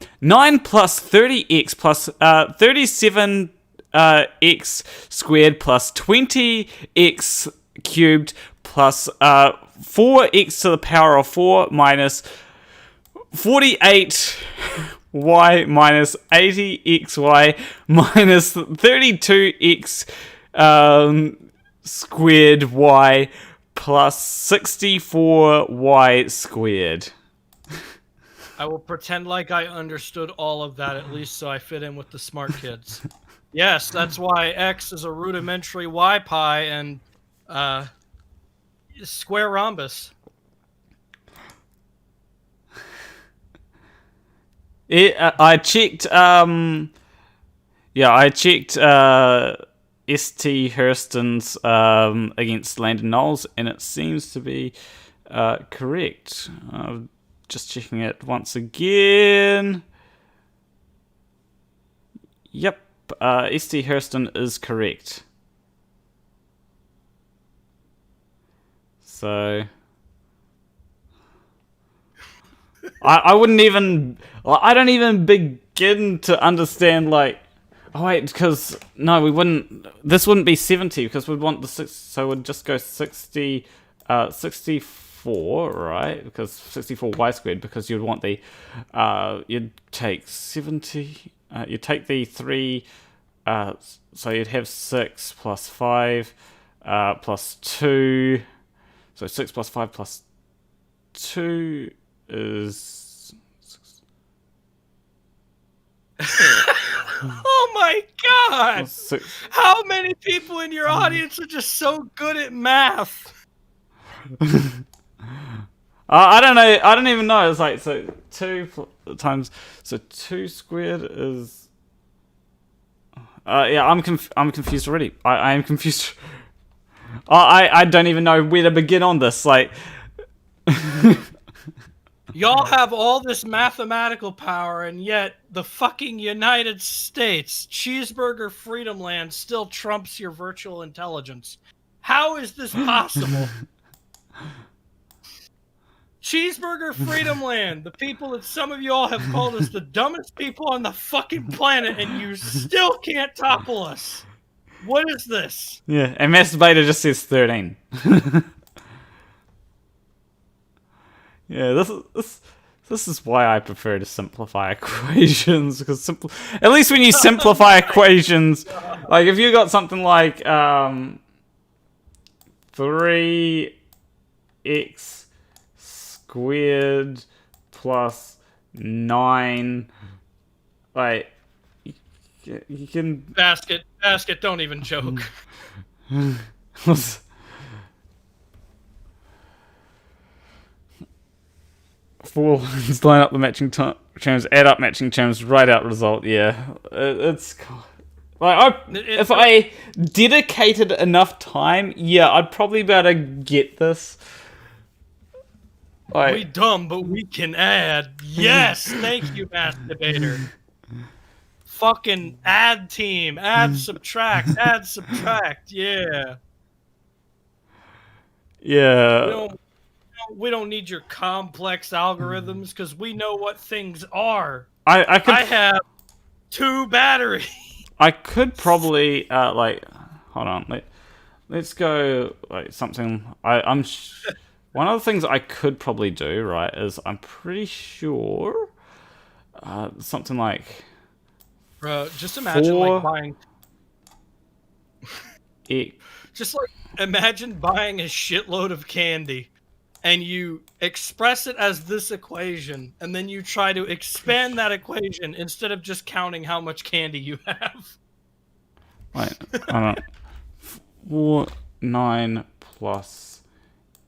[SPEAKER 1] plus 30x plus 37x squared plus 20x cubed plus 4x to the power of 4 minus 48y minus 80xy minus 32x squared y plus 64y squared.
[SPEAKER 2] I will pretend like I understood all of that at least so I fit in with the smart kids. Yes, that's why x is a rudimentary y pi and square rhombus.
[SPEAKER 1] I checked. I checked St. Hurston's against Landon Knowles, and it seems to be correct. Just checking it once again. Yep, St. Hurston is correct. So I wouldn't even. I don't even begin to understand. Like, oh wait, because no, we wouldn't. This wouldn't be 70 because we'd want the 6. So we'd just go 60, 64, right? Because 64y squared. Because you'd want the. You'd take 70. You take the 3. So you'd have 6 plus 5 plus 2. So 6 plus 5 plus 2 is.
[SPEAKER 2] Oh my god! How many people in your audience are just so good at math?
[SPEAKER 1] I don't know. I don't even know. It's like, so 2 times. So 2 squared is. Yeah, I'm confused already. I am confused. I don't even know where to begin on this. Like.
[SPEAKER 2] Y'all have all this mathematical power, and yet the fucking United States, cheeseburger freedom land, still trumps your virtual intelligence. How is this possible? Cheeseburger freedom land, the people that some of y'all have called us the dumbest people on the fucking planet, and you still can't topple us. What is this?
[SPEAKER 1] Yeah, and Masturbator just says 13. Yeah, this This is why I prefer to simplify equations, because at least when you simplify equations, like if you got something like 3x squared plus 9, like you can
[SPEAKER 2] basket, don't even joke.
[SPEAKER 1] Four lines, line up the matching terms, add up matching terms, write out result. Yeah, it's like if I dedicated enough time, yeah, I'd probably be able to get this. Like,
[SPEAKER 2] we dumb, but we can add. Yes, thank you, masturbator. Fucking add team, add subtract, yeah.
[SPEAKER 1] Yeah.
[SPEAKER 2] We don't need your complex algorithms because we know what things are.
[SPEAKER 1] I
[SPEAKER 2] have 2 batteries.
[SPEAKER 1] I could probably like, hold on, let's go like something. I'm one of the things I could probably do, right, is I'm pretty sure something like,
[SPEAKER 2] bro, just imagine like buying just like imagine buying a shitload of candy and you express it as this equation, and then you try to expand that equation instead of just counting how much candy you have.
[SPEAKER 1] Wait, I don't know. 4, 9 plus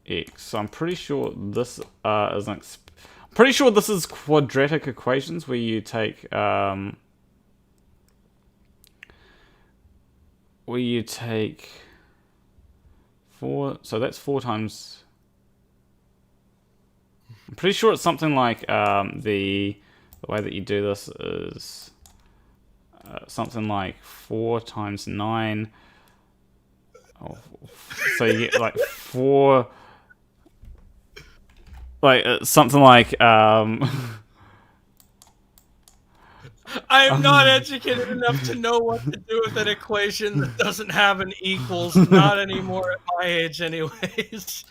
[SPEAKER 1] x. So I'm pretty sure this is I'm pretty sure this is quadratic equations where you take 4. So that's 4 times. I'm pretty sure it's something like the way that you do this is something like 4 times 9. Oh, so you get like 4, like something like
[SPEAKER 2] I am not educated enough to know what to do with an equation that doesn't have an equals. Not anymore at my age, anyways.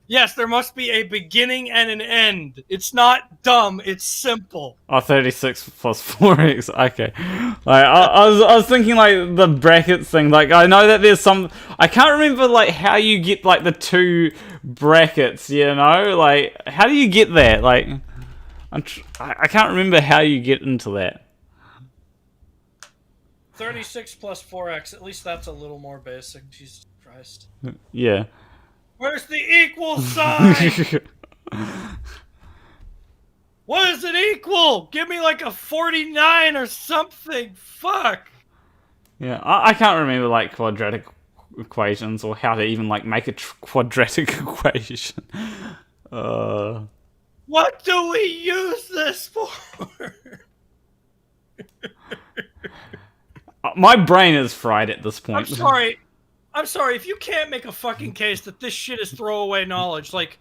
[SPEAKER 2] Yes, there must be a beginning and an end. It's not dumb, it's simple.
[SPEAKER 1] Oh, 36 plus 4x. Okay. Like, I was thinking, like, the brackets thing. Like, I know that there's some... I can't remember, like, how you get, like, the 2 brackets, you know? Like, how do you get that? Like, I can't remember how you get into that.
[SPEAKER 2] 36 plus 4x. At least that's a little more basic. Jesus Christ.
[SPEAKER 1] Yeah.
[SPEAKER 2] Where's the equal sign? What does it equal? Give me like a 49 or something. Fuck.
[SPEAKER 1] Yeah, I can't remember like quadratic equations or how to even like make a quadratic equation.
[SPEAKER 2] What do we use this for?
[SPEAKER 1] My brain is fried at this point.
[SPEAKER 2] I'm sorry, if you can't make a fucking case that this shit is throwaway knowledge, like,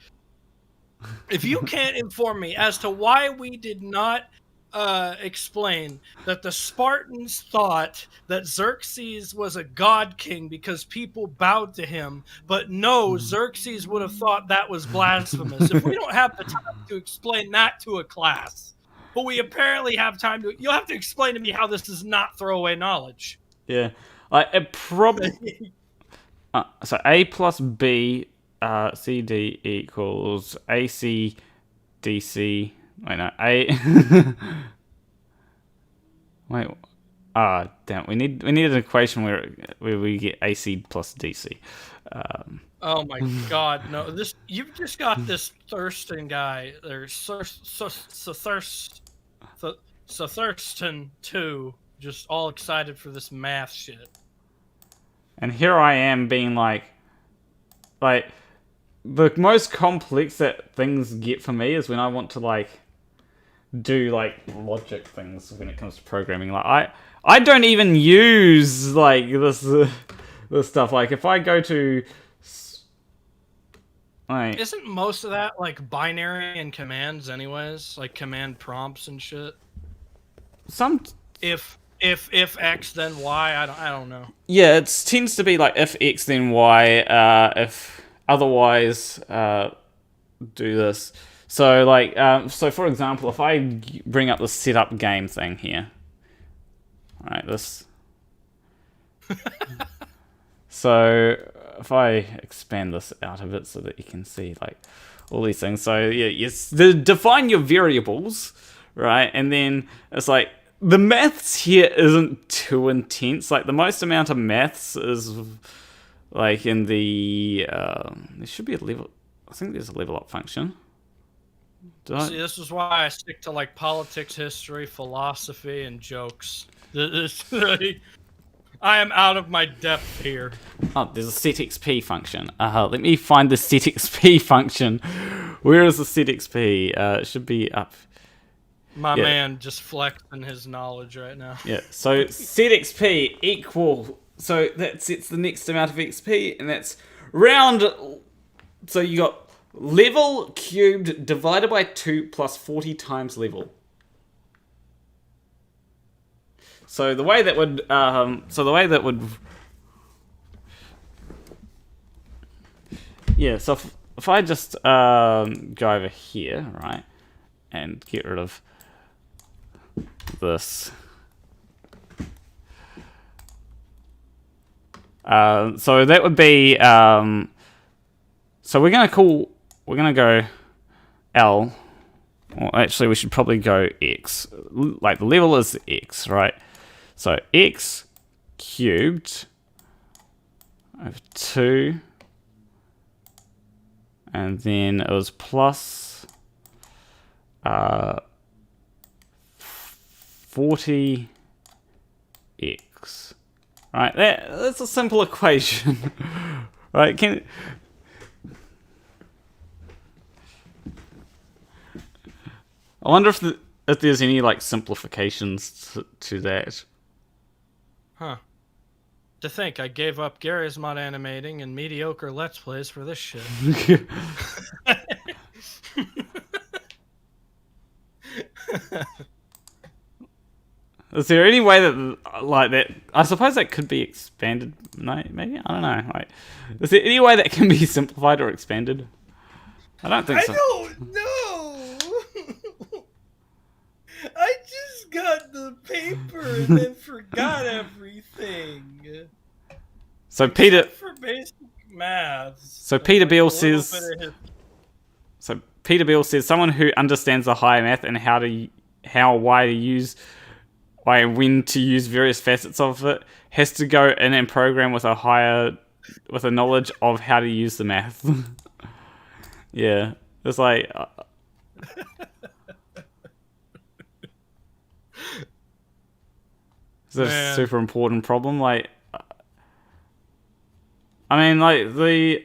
[SPEAKER 2] if you can't inform me as to why we did not explain that the Spartans thought that Xerxes was a god king because people bowed to him, but no, Xerxes would have thought that was blasphemous. If we don't have the time to explain that to a class, but we apparently have time to, you'll have to explain to me how this is not throwaway knowledge.
[SPEAKER 1] Yeah, like it probably... so A plus B CD equals AC DC. Wait, no, A. Wait, damn. We need an equation where we get AC plus DC.
[SPEAKER 2] Oh my God, no! This you've just got this Thurston guy. There's Thurston too, just all excited for this math shit.
[SPEAKER 1] And here I am being like the most complex that things get for me is when I want to like do like logic things when it comes to programming. Like I don't even use like this stuff. Like if I go to like,
[SPEAKER 2] isn't most of that like binary and commands anyways, like command prompts and shit? If X then Y, I don't know.
[SPEAKER 1] Yeah, it tends to be like if X then Y, if otherwise do this. So like, so for example, if I bring up the setup game thing here, right? This. So if I expand this out a bit so that you can see like all these things. So yeah, define your variables, right? And then it's like the maths here isn't too intense. Like the most amount of maths is like in the there should be a level. I think there's a level up function.
[SPEAKER 2] See, this is why I stick to like politics, history, philosophy, and jokes. I am out of my depth here.
[SPEAKER 1] Oh, there's a setXP function. Let me find the setXP function. Where is the setXP? It should be up.
[SPEAKER 2] My man just flexing his knowledge right now.
[SPEAKER 1] Yeah, so setXP equal... So that sets the next amount of XP, and that's round... So you got level cubed divided by 2 plus 40 times level. So the way that would... Yeah, so if I just go over here, right, and get rid of this. So that would be... so we're gonna go L. Well, actually, we should probably go X. Like the level is X, right? So X cubed over 2. And then it was plus 40x. Right, that's a simple equation. Right, I wonder if there's any like simplifications to that.
[SPEAKER 2] Huh. To think, I gave up Gary's mod animating and mediocre Let's Plays for this shit.
[SPEAKER 1] Is there any way that, like that? I suppose that could be expanded. No, maybe I don't know. Like, is there any way that can be simplified or expanded? I don't think so.
[SPEAKER 2] I don't know. I just got the paper and then forgot everything.
[SPEAKER 1] So Peter,
[SPEAKER 2] for basic maths.
[SPEAKER 1] So Peter Beale says. So Peter Beale says someone who understands the higher math and when to use various facets of it has to go in and program with a knowledge of how to use the math. Yeah, it's like. It's a super important problem. Like, I mean, like the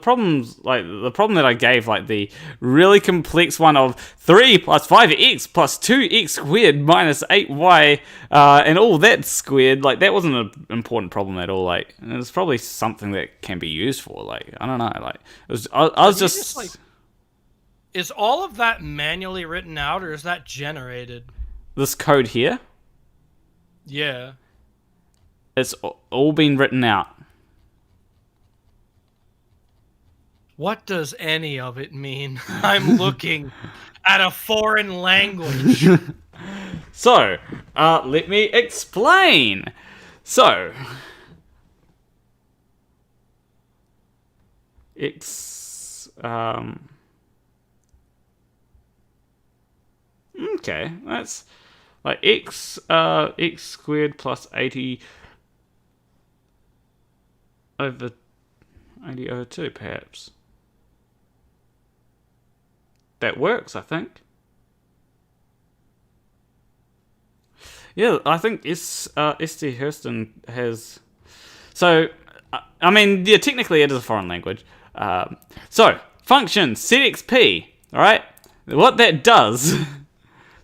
[SPEAKER 1] problems, like the problem that I gave, like the really complex one of 3 plus 5x plus 2x squared minus 8y, and all that squared. Like that wasn't an important problem at all. Like, and it's probably something that can be used for. Like, I don't know. Like, it was. I was just
[SPEAKER 2] like, is all of that manually written out, or is that generated?
[SPEAKER 1] This code here.
[SPEAKER 2] Yeah.
[SPEAKER 1] It's all been written out.
[SPEAKER 2] What does any of it mean? I'm looking at a foreign language.
[SPEAKER 1] So, let me explain. So, okay, that's like x squared plus 80 over 2, perhaps. That works, I think. Yeah, I think S.T. Hurston has... So, I mean, yeah, technically it is a foreign language. So, function setXP, alright? What that does...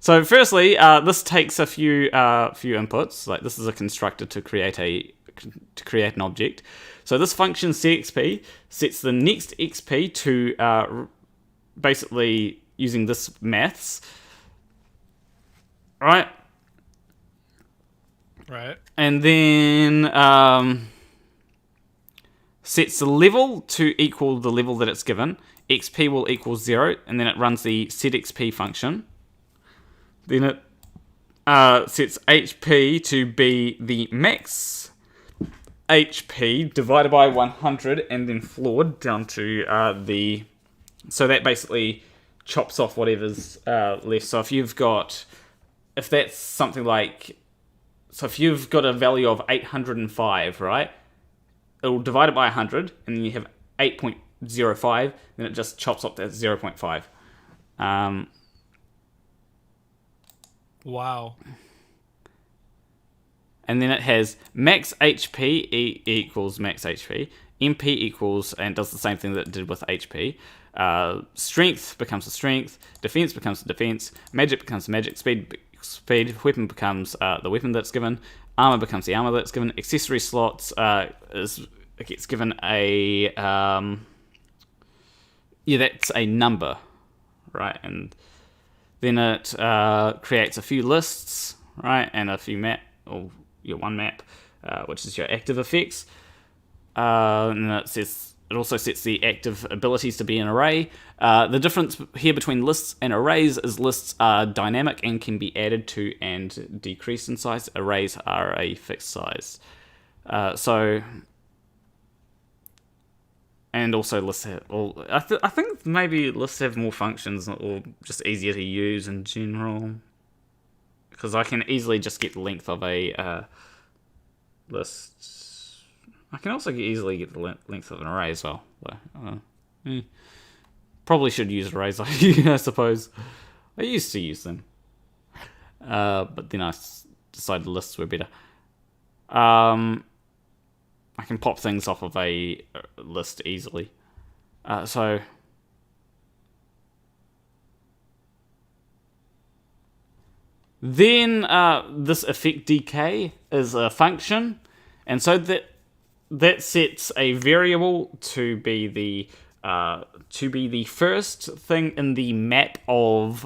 [SPEAKER 1] So, firstly, this takes a few inputs. Like, this is a constructor to create an object. So, this function setXP sets the next XP to... basically using this maths, right? And then sets the level to equal the level that it's given, XP will equal 0, and then it runs the setXP function. Then it sets HP to be the max HP divided by 100, and then floored down to the... So that basically chops off whatever's left. So if that's something like... So if you've got a value of 805, right? It'll divide it by 100, and then you have 8.05, then it just chops up that 0.5.
[SPEAKER 2] Wow.
[SPEAKER 1] And then it has max HP equals max HP, MP equals, and does the same thing that it did with HP. Strength becomes a strength, defense becomes a defense, magic becomes magic, speed, weapon becomes the weapon that's given, armor becomes the armor that's given, accessory slots it gets given a that's a number, right? And then it creates a few lists, right, and a few or your one map, which is your active effects. And it also sets the active abilities to be an array. The difference here between lists and arrays is lists are dynamic and can be added to and decreased in size. Arrays are a fixed size. And also lists have... I think maybe lists have more functions or just easier to use in general. Because I can easily just get the length of a list. I can also easily get the length of an array as well. Probably should use arrays, I suppose. I used to use them. But then I decided lists were better. I can pop things off of a list easily. Then this effect decay is a function, and so that sets a variable to be the first thing in the map of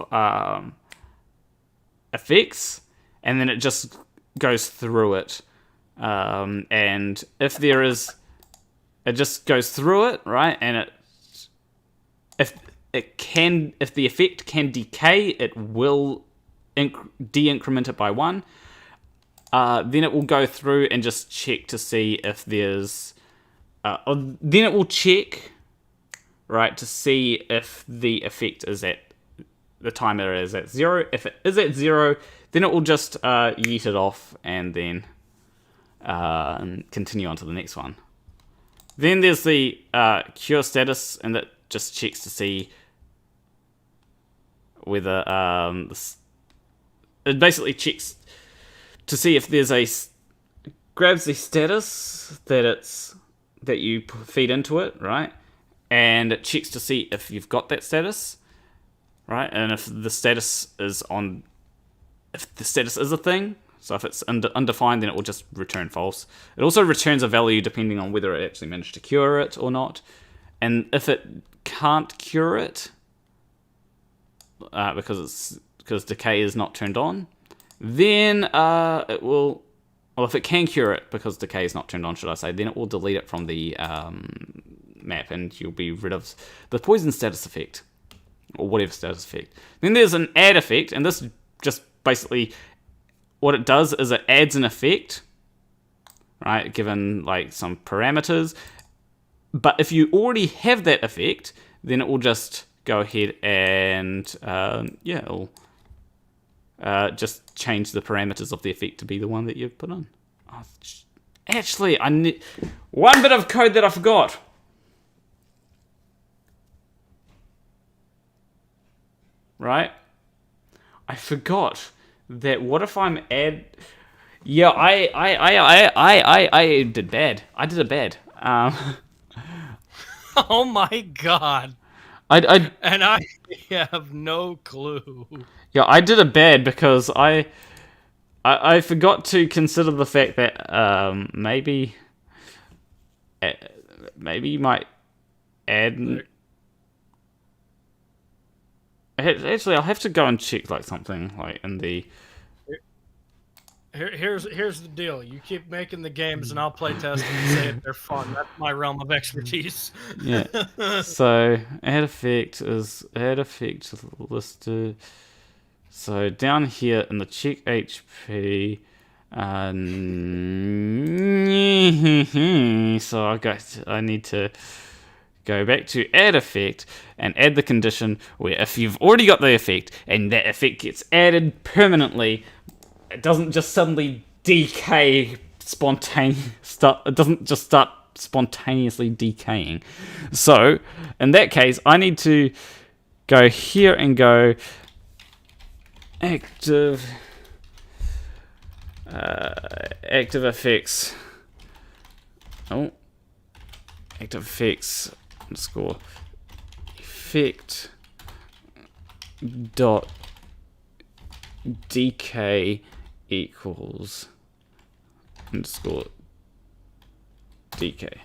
[SPEAKER 1] effects, and then it just goes through it. And if there is, it just goes through it, right? And if the effect can decay, it will de-increment it by 1. Then it will go through and just check to see if there's... then it will check, right, to see if the effect is at... The timer is at 0. If it is at 0, then it will just yeet it off and then continue on to the next one. Then there's the cure status, and that just checks to see whether... it basically checks to see if there's grabs the status that you feed into it, right? And it checks to see if you've got that status, right? And if the status is a thing, so if it's undefined, then it will just return false. It also returns a value depending on whether it actually managed to cure it or not. And if it can't cure it, because decay is not turned on, then it will... Well, if it can cure it, because decay is not turned on, should I say, then it will delete it from the map, and you'll be rid of the poison status effect, or whatever status effect. Then there's an add effect, and this just basically... What it does is it adds an effect, right, given like some parameters. But if you already have that effect, then it will just go ahead and it'll just change the parameters of the effect to be the one that you've put on. Actually, I need one bit of code that I forgot. Right? I forgot that. What if I'm Yeah, I did bad. I did a bad.
[SPEAKER 2] Oh my god.
[SPEAKER 1] I
[SPEAKER 2] have no clue.
[SPEAKER 1] Yeah, I did a bad because I forgot to consider the fact that maybe you might add. Actually, I'll have to go and check like something like in the.
[SPEAKER 2] Here's the deal. You keep making the games, and I'll play test them and say if they're fun. That's my realm of expertise.
[SPEAKER 1] Yeah. So add effect listed. So down here in the check HP, so I need to go back to add effect and add the condition where if you've already got the effect and that effect gets added permanently, it doesn't just suddenly decay it doesn't just start spontaneously decaying. So in that case, I need to go here and go active effects. Active effects underscore effect dot decay equals underscore decay.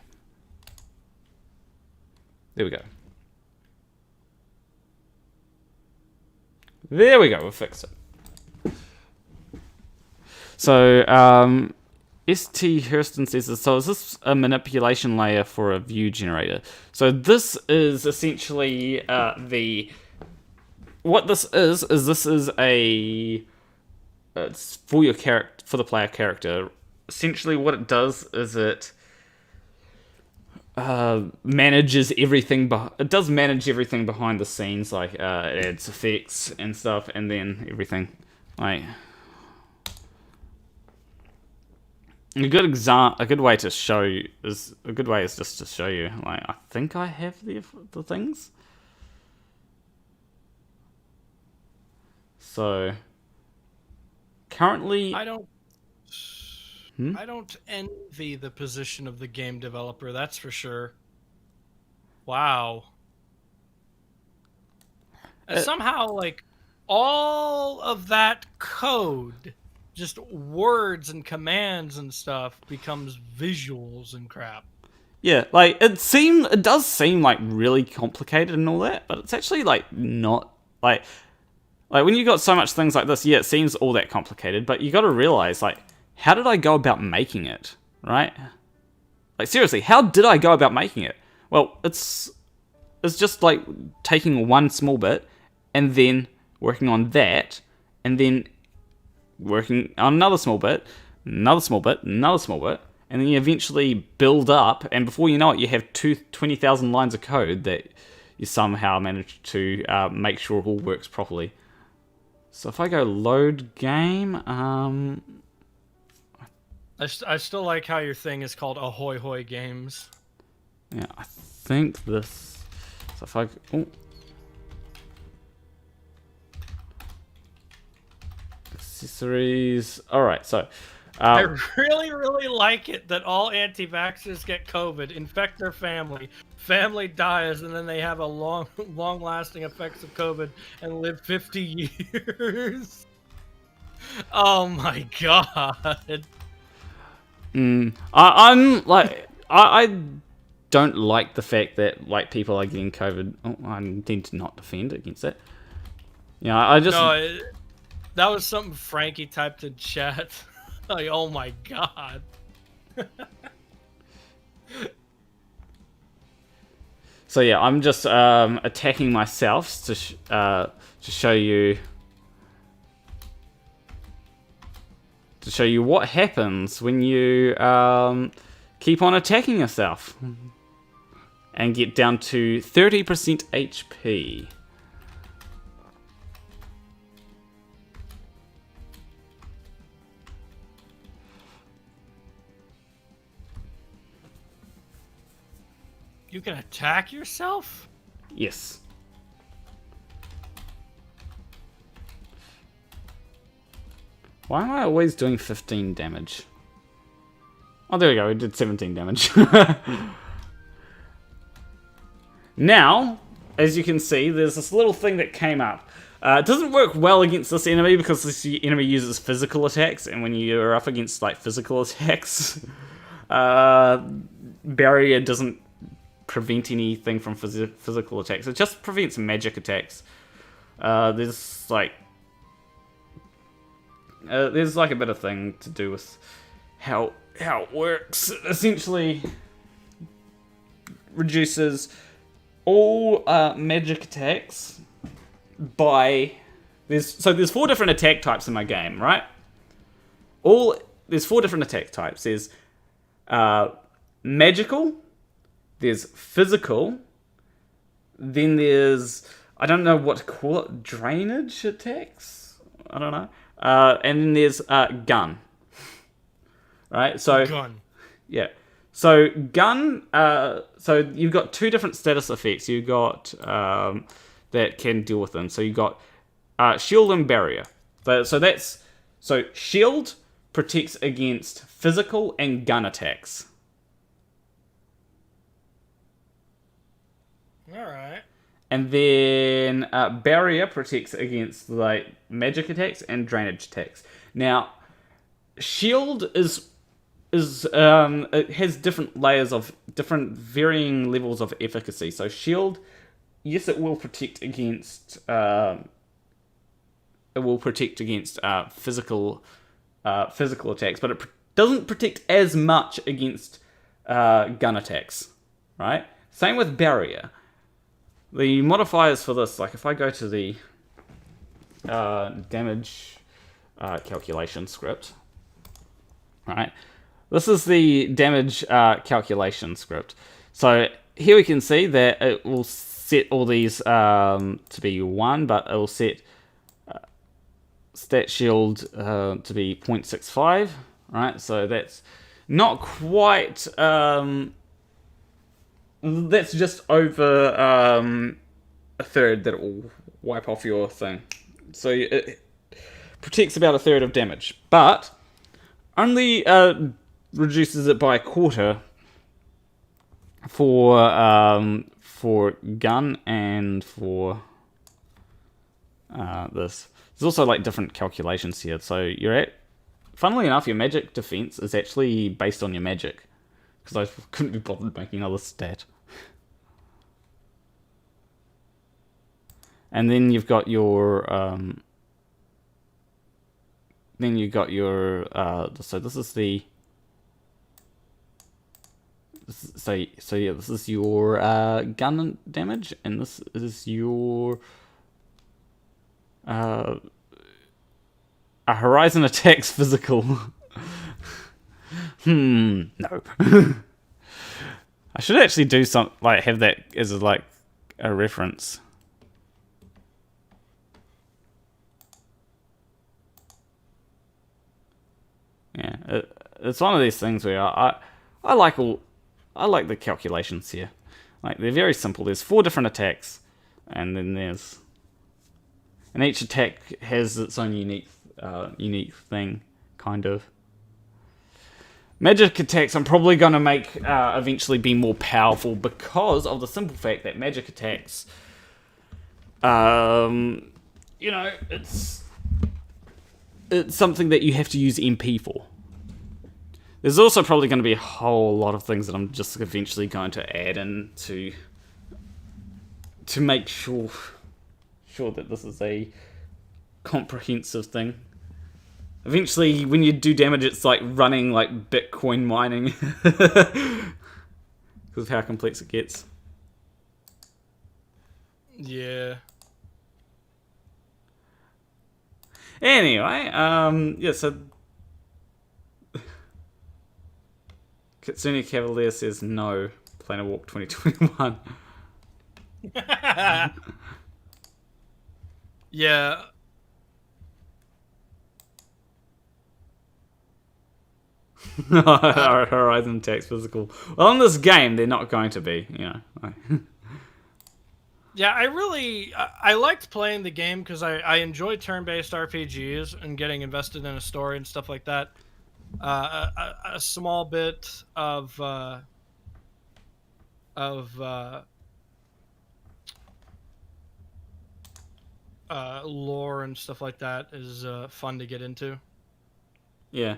[SPEAKER 1] There we go. There we go, we'll fix it. So, ST Hurston says this. So is this a manipulation layer for a view generator? So this is essentially what this is a it's for your character, for the player character. Essentially, what it does is it manages everything. It does manage everything behind the scenes, like it adds effects and stuff, and then everything like. A good way to show you is just to show you. Like, I think I have the things. So currently,
[SPEAKER 2] I don't envy the position of the game developer. That's for sure. Wow. And somehow, like, all of that code, just words and commands and stuff, becomes visuals and crap.
[SPEAKER 1] Yeah, like it does seem like really complicated and all that, but it's actually like not like when you got so much things like this, yeah, it seems all that complicated, but you got to realize, like, how did I go about making it, right? Like, seriously, how did I go about making it? Well, it's just like taking one small bit and then working on that, and then working on another small bit, another small bit, another small bit, and then you eventually build up, and before you know it, you have 20,000 lines of code that you somehow managed to make sure it all works properly. So if I go load game,
[SPEAKER 2] I still like how your thing is called Ahoy Hoy Games.
[SPEAKER 1] Yeah, I think this. So if I accessories. All right, so.
[SPEAKER 2] I really, really like it that all anti-vaxxers get COVID, infect their family dies, and then they have a long-lasting effects of COVID and live 50 years. Oh my god.
[SPEAKER 1] I'm like, I don't like the fact that like people are getting COVID. I need to not defend against it. Yeah, I just.
[SPEAKER 2] No, that was something Frankie typed in chat. Like, oh my god.
[SPEAKER 1] So yeah, I'm just attacking myself to show you what happens when you keep on attacking yourself and get down to 30% HP.
[SPEAKER 2] You can attack yourself?
[SPEAKER 1] Yes. Why am I always doing 15 damage? Oh, there we go. We did 17 damage. Now, as you can see, there's this little thing that came up. It doesn't work well against this enemy because this enemy uses physical attacks, and when you're up against like physical attacks, barrier doesn't prevent anything from physical attacks. It just prevents magic attacks. There's like there's like a bit of thing to do with how it works. It essentially reduces all magic attacks by there's 4 different attack types in my game, right? There's 4 different attack types. There's magical, there's physical, then there's, I don't know what to call it, drainage attacks? I don't know. And then there's gun. Right? So
[SPEAKER 2] Gun.
[SPEAKER 1] Yeah. So gun, so you've got 2 different status effects you've got that can deal with them. So you've got shield and barrier. So shield protects against physical and gun attacks.
[SPEAKER 2] Alright.
[SPEAKER 1] And then barrier protects against like magic attacks and drainage attacks. Now, shield it has different layers of different varying levels of efficacy. So shield, yes, it will protect against physical attacks, but it doesn't protect as much against gun attacks, right? Same with barrier. The modifiers for this, like if I go to the damage calculation script, right? This is the damage calculation script. So here we can see that it will set all these to be 1, but it will set stat shield to be 0.65, right? So that's not quite... that's just over a third that it will wipe off your thing. So it protects about a third of damage, but only reduces it by a quarter for gun and for this. There's also like different calculations here. So funnily enough, your magic defense is actually based on your magic, because I couldn't be bothered making another stat. And then you've got your so this is the so yeah, this is your gun damage, and this is your a horizon attacks physical. No. I should actually do some, like, have that as like a reference. Yeah, it's one of these things where I like the calculations here. Like, they're very simple. There's 4 different attacks, and then and each attack has its own unique thing, kind of. Magic attacks I'm probably going to make eventually be more powerful, because of the simple fact that magic attacks, it's something that you have to use MP for. There's also probably going to be a whole lot of things that I'm just eventually going to add in to make sure that this is a comprehensive thing. Eventually, when you do damage, it's like running like Bitcoin mining, because of how complex it gets.
[SPEAKER 2] Yeah.
[SPEAKER 1] Anyway, yeah, so Kitsune Cavalier says no, Planar Walk 2021.
[SPEAKER 2] Yeah.
[SPEAKER 1] Horizon attacks physical. Well, in this game, they're not going to be, you know.
[SPEAKER 2] Yeah, I liked playing the game because I enjoy turn-based RPGs and getting invested in a story and stuff like that. A small bit of lore and stuff like that is fun to get into.
[SPEAKER 1] Yeah.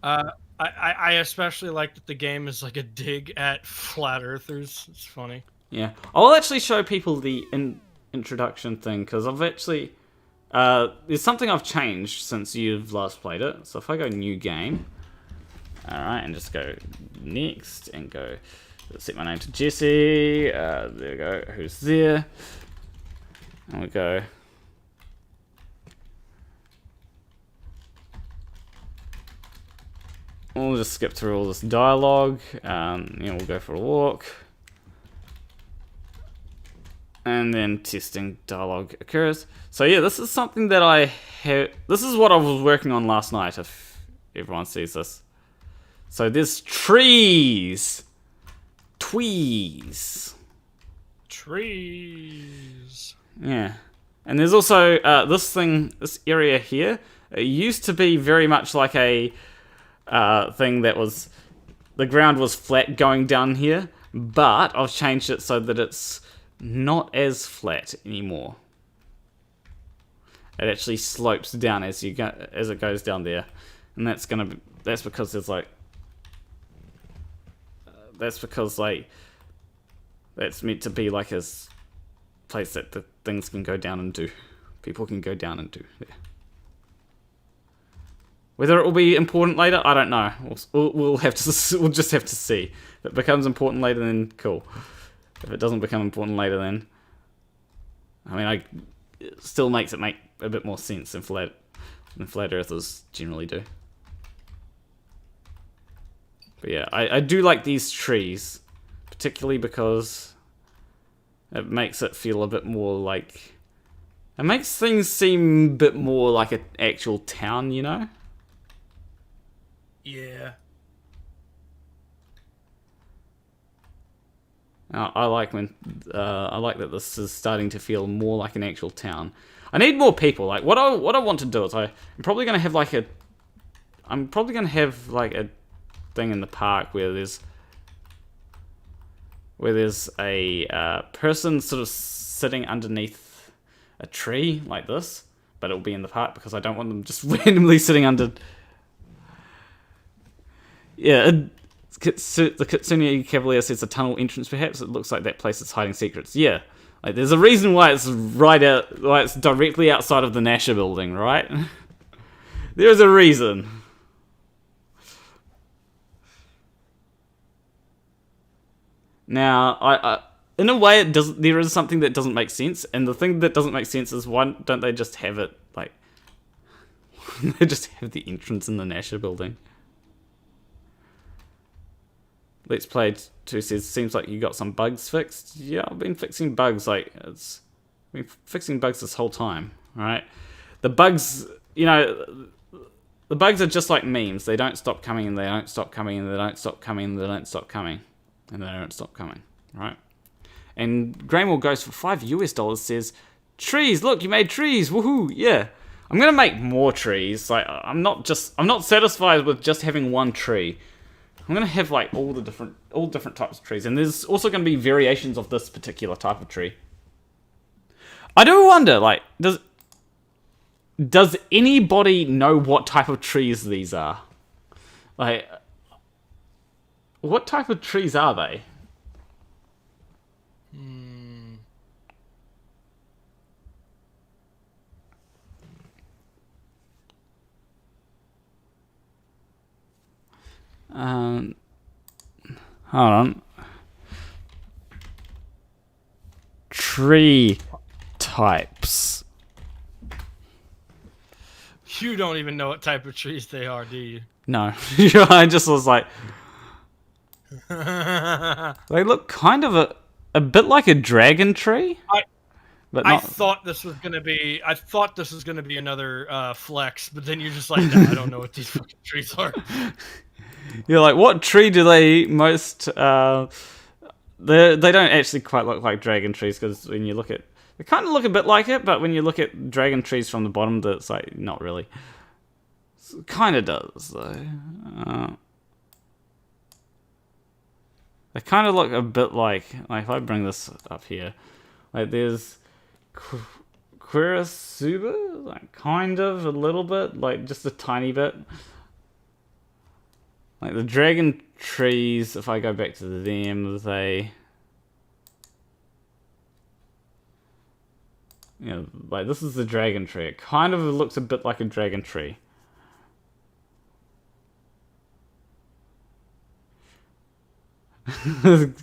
[SPEAKER 2] I especially like that the game is like a dig at flat earthers. It's funny.
[SPEAKER 1] Yeah. I'll actually show people the introduction thing, because there's something I've changed since you've last played it. So if I go new game, alright, and just go next, and go set my name to Jesse, there we go, who's there, and we go, we'll just skip through all this dialogue, we'll go for a walk. And then testing dialogue occurs. So yeah, this is something that I have. This is what I was working on last night. If everyone sees this, so there's trees, trees. Yeah, and there's also this area here. It used to be very much like a thing that was the ground was flat going down here, but I've changed it so that it's not as flat anymore. It actually slopes down as it goes down there, and that's because there's that's meant to be like a place that the things can go down into. People can go down into. Yeah. Whether it will be important later, I don't know. We'll just have to see. If it becomes important later, then cool. If it doesn't become important later, then it still makes it make a bit more sense than flat earthers generally do. But yeah, I do like these trees, particularly because it makes it feel a bit more like, it makes things seem a bit more like an actual town, you know?
[SPEAKER 2] Yeah.
[SPEAKER 1] I like that this is starting to feel more like an actual town. I need more people. Like what I want to do is I'm probably gonna have like a thing in the park where there's a person sort of sitting underneath a tree like this, but it'll be in the park because I don't want them just randomly sitting under. Yeah. The Kitsune Cavalier says a tunnel entrance, perhaps. It looks like that place is hiding secrets. Yeah, like there's a reason why it's why it's directly outside of the Nasher building, right? There's a reason. Now, I in a way, there is something that doesn't make sense, and the thing that doesn't make sense is why don't they just have it like they just have the entrance in the Nasher building? Let's Play 2 says, seems like you got some bugs fixed. Yeah, I've been fixing bugs, I've been fixing bugs this whole time, alright? The bugs, the bugs are just like memes. They don't stop coming, and they don't stop coming, and they don't stop coming, and they don't stop coming, and they don't stop coming, right? And Graymore Ghost for $5 says, trees, look, you made trees, woohoo, yeah. I'm gonna make more trees. I'm not satisfied with just having one tree. I'm gonna have like all different types of trees, and there's also gonna be variations of this particular type of tree. I do wonder, does anybody know what type of trees these are? Like, what type of trees are they? Hold on. Tree types.
[SPEAKER 2] You don't even know what type of trees they are, do you?
[SPEAKER 1] No. I just was like... They look kind of a bit like a dragon tree.
[SPEAKER 2] I thought this was gonna be another flex, but then you're just like, no, I don't know what these fucking trees are.
[SPEAKER 1] You're like, what tree do they most... They don't actually quite look like dragon trees, because when you look at... They kind of look a bit like it, but when you look at dragon trees from the bottom, it's like, not really. It kind of does, though. They kind of look a bit like if I bring this up here, like there's Quirasuba, like kind of a little bit, like just a tiny bit. Like the dragon trees, if I go back to them, You know, like this is the dragon tree. It kind of looks a bit like a dragon tree.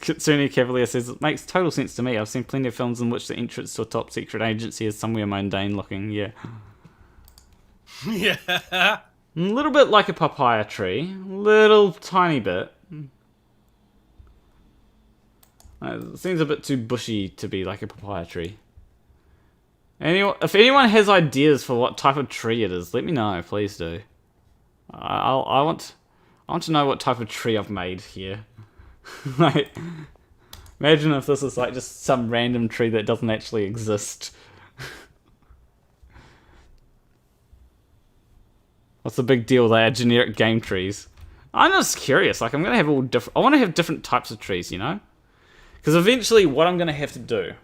[SPEAKER 1] Kitsune Cavalier says, it makes total sense to me. I've seen plenty of films in which the entrance to a top secret agency is somewhere mundane looking. Yeah.
[SPEAKER 2] Yeah.
[SPEAKER 1] A little bit like a papaya tree. Little tiny bit. It seems a bit too bushy to be like a papaya tree. If anyone has ideas for what type of tree it is, let me know. Please do. I want to know what type of tree I've made here. Like, imagine if this is like just some random tree that doesn't actually exist. What's the big deal? They are generic game trees. I'm just curious. Like, I'm gonna have all different. I want to have different types of trees, you know? Because eventually, what I'm gonna have to do,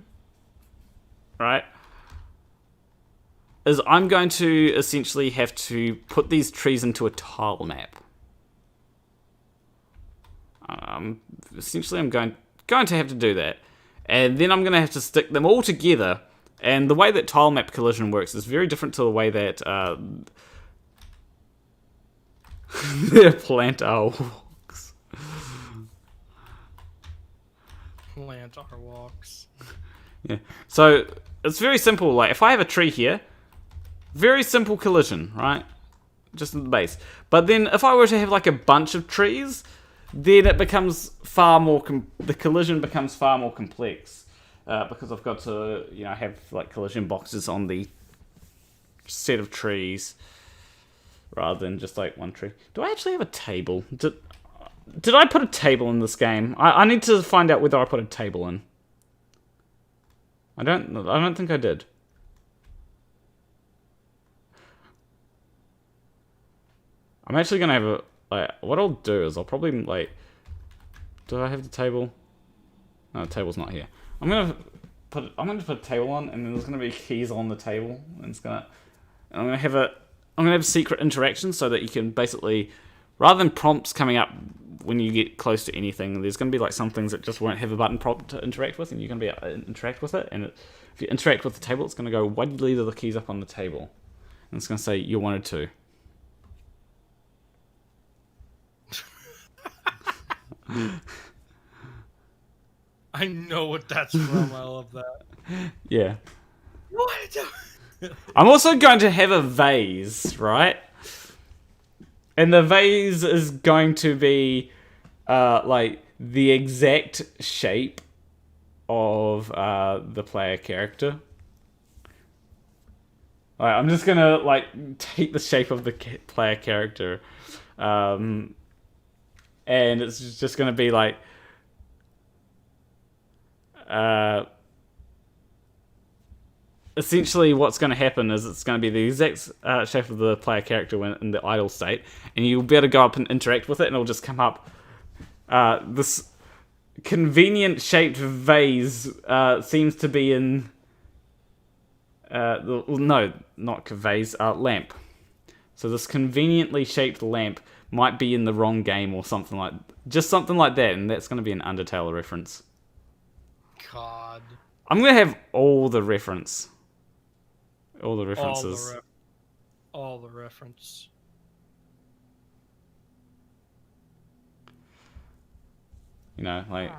[SPEAKER 1] right, is I'm going to essentially have to put these trees into a tile map. Essentially, I'm going to have to do that, and then I'm going to have to stick them all together. And the way that tile map collision works is very different to the way that their plantar walks.
[SPEAKER 2] Plantar walks.
[SPEAKER 1] Yeah. So it's very simple. Like if I have a tree here, very simple collision, right? Just at the base. But then if I were to have like a bunch of trees, then it becomes far more, the collision becomes far more complex. Because I've got to, you know, have like collision boxes on the set of trees rather than just like one tree. Do I actually have a table? Did I put a table in this game? I need to find out whether I put a table in. I don't think I did. I'm actually gonna have a, like, what I'll do is I'll probably, like, do I have the table? No, the table's not here. I'm gonna put a table on, and then there's gonna be keys on the table, and I'm gonna have secret interactions so that you can basically, rather than prompts coming up when you get close to anything, there's gonna be like some things that just won't have a button prompt to interact with, and you're gonna be able to interact with it. And if you interact with the table, it's gonna go, why did you leave the keys up on the table? And it's gonna say you wanted to.
[SPEAKER 2] I know what that's from. I love that.
[SPEAKER 1] Yeah.
[SPEAKER 2] What?
[SPEAKER 1] I'm also going to have a vase, right? And the vase is going to be like the exact shape of the player character. Like, I'm just gonna like take the shape of the player character, and it's just gonna be like essentially what's going to happen is it's going to be the exact shape of the player character when in the idle state, and you'll be able to go up and interact with it, and it'll just come up this convenient shaped vase seems to be in no, not vase, lamp. So this conveniently shaped lamp might be in the wrong game or something like that, and that's going to be an Undertale reference.
[SPEAKER 2] God.
[SPEAKER 1] I'm going to have all the references.
[SPEAKER 2] All the reference.
[SPEAKER 1] You know, like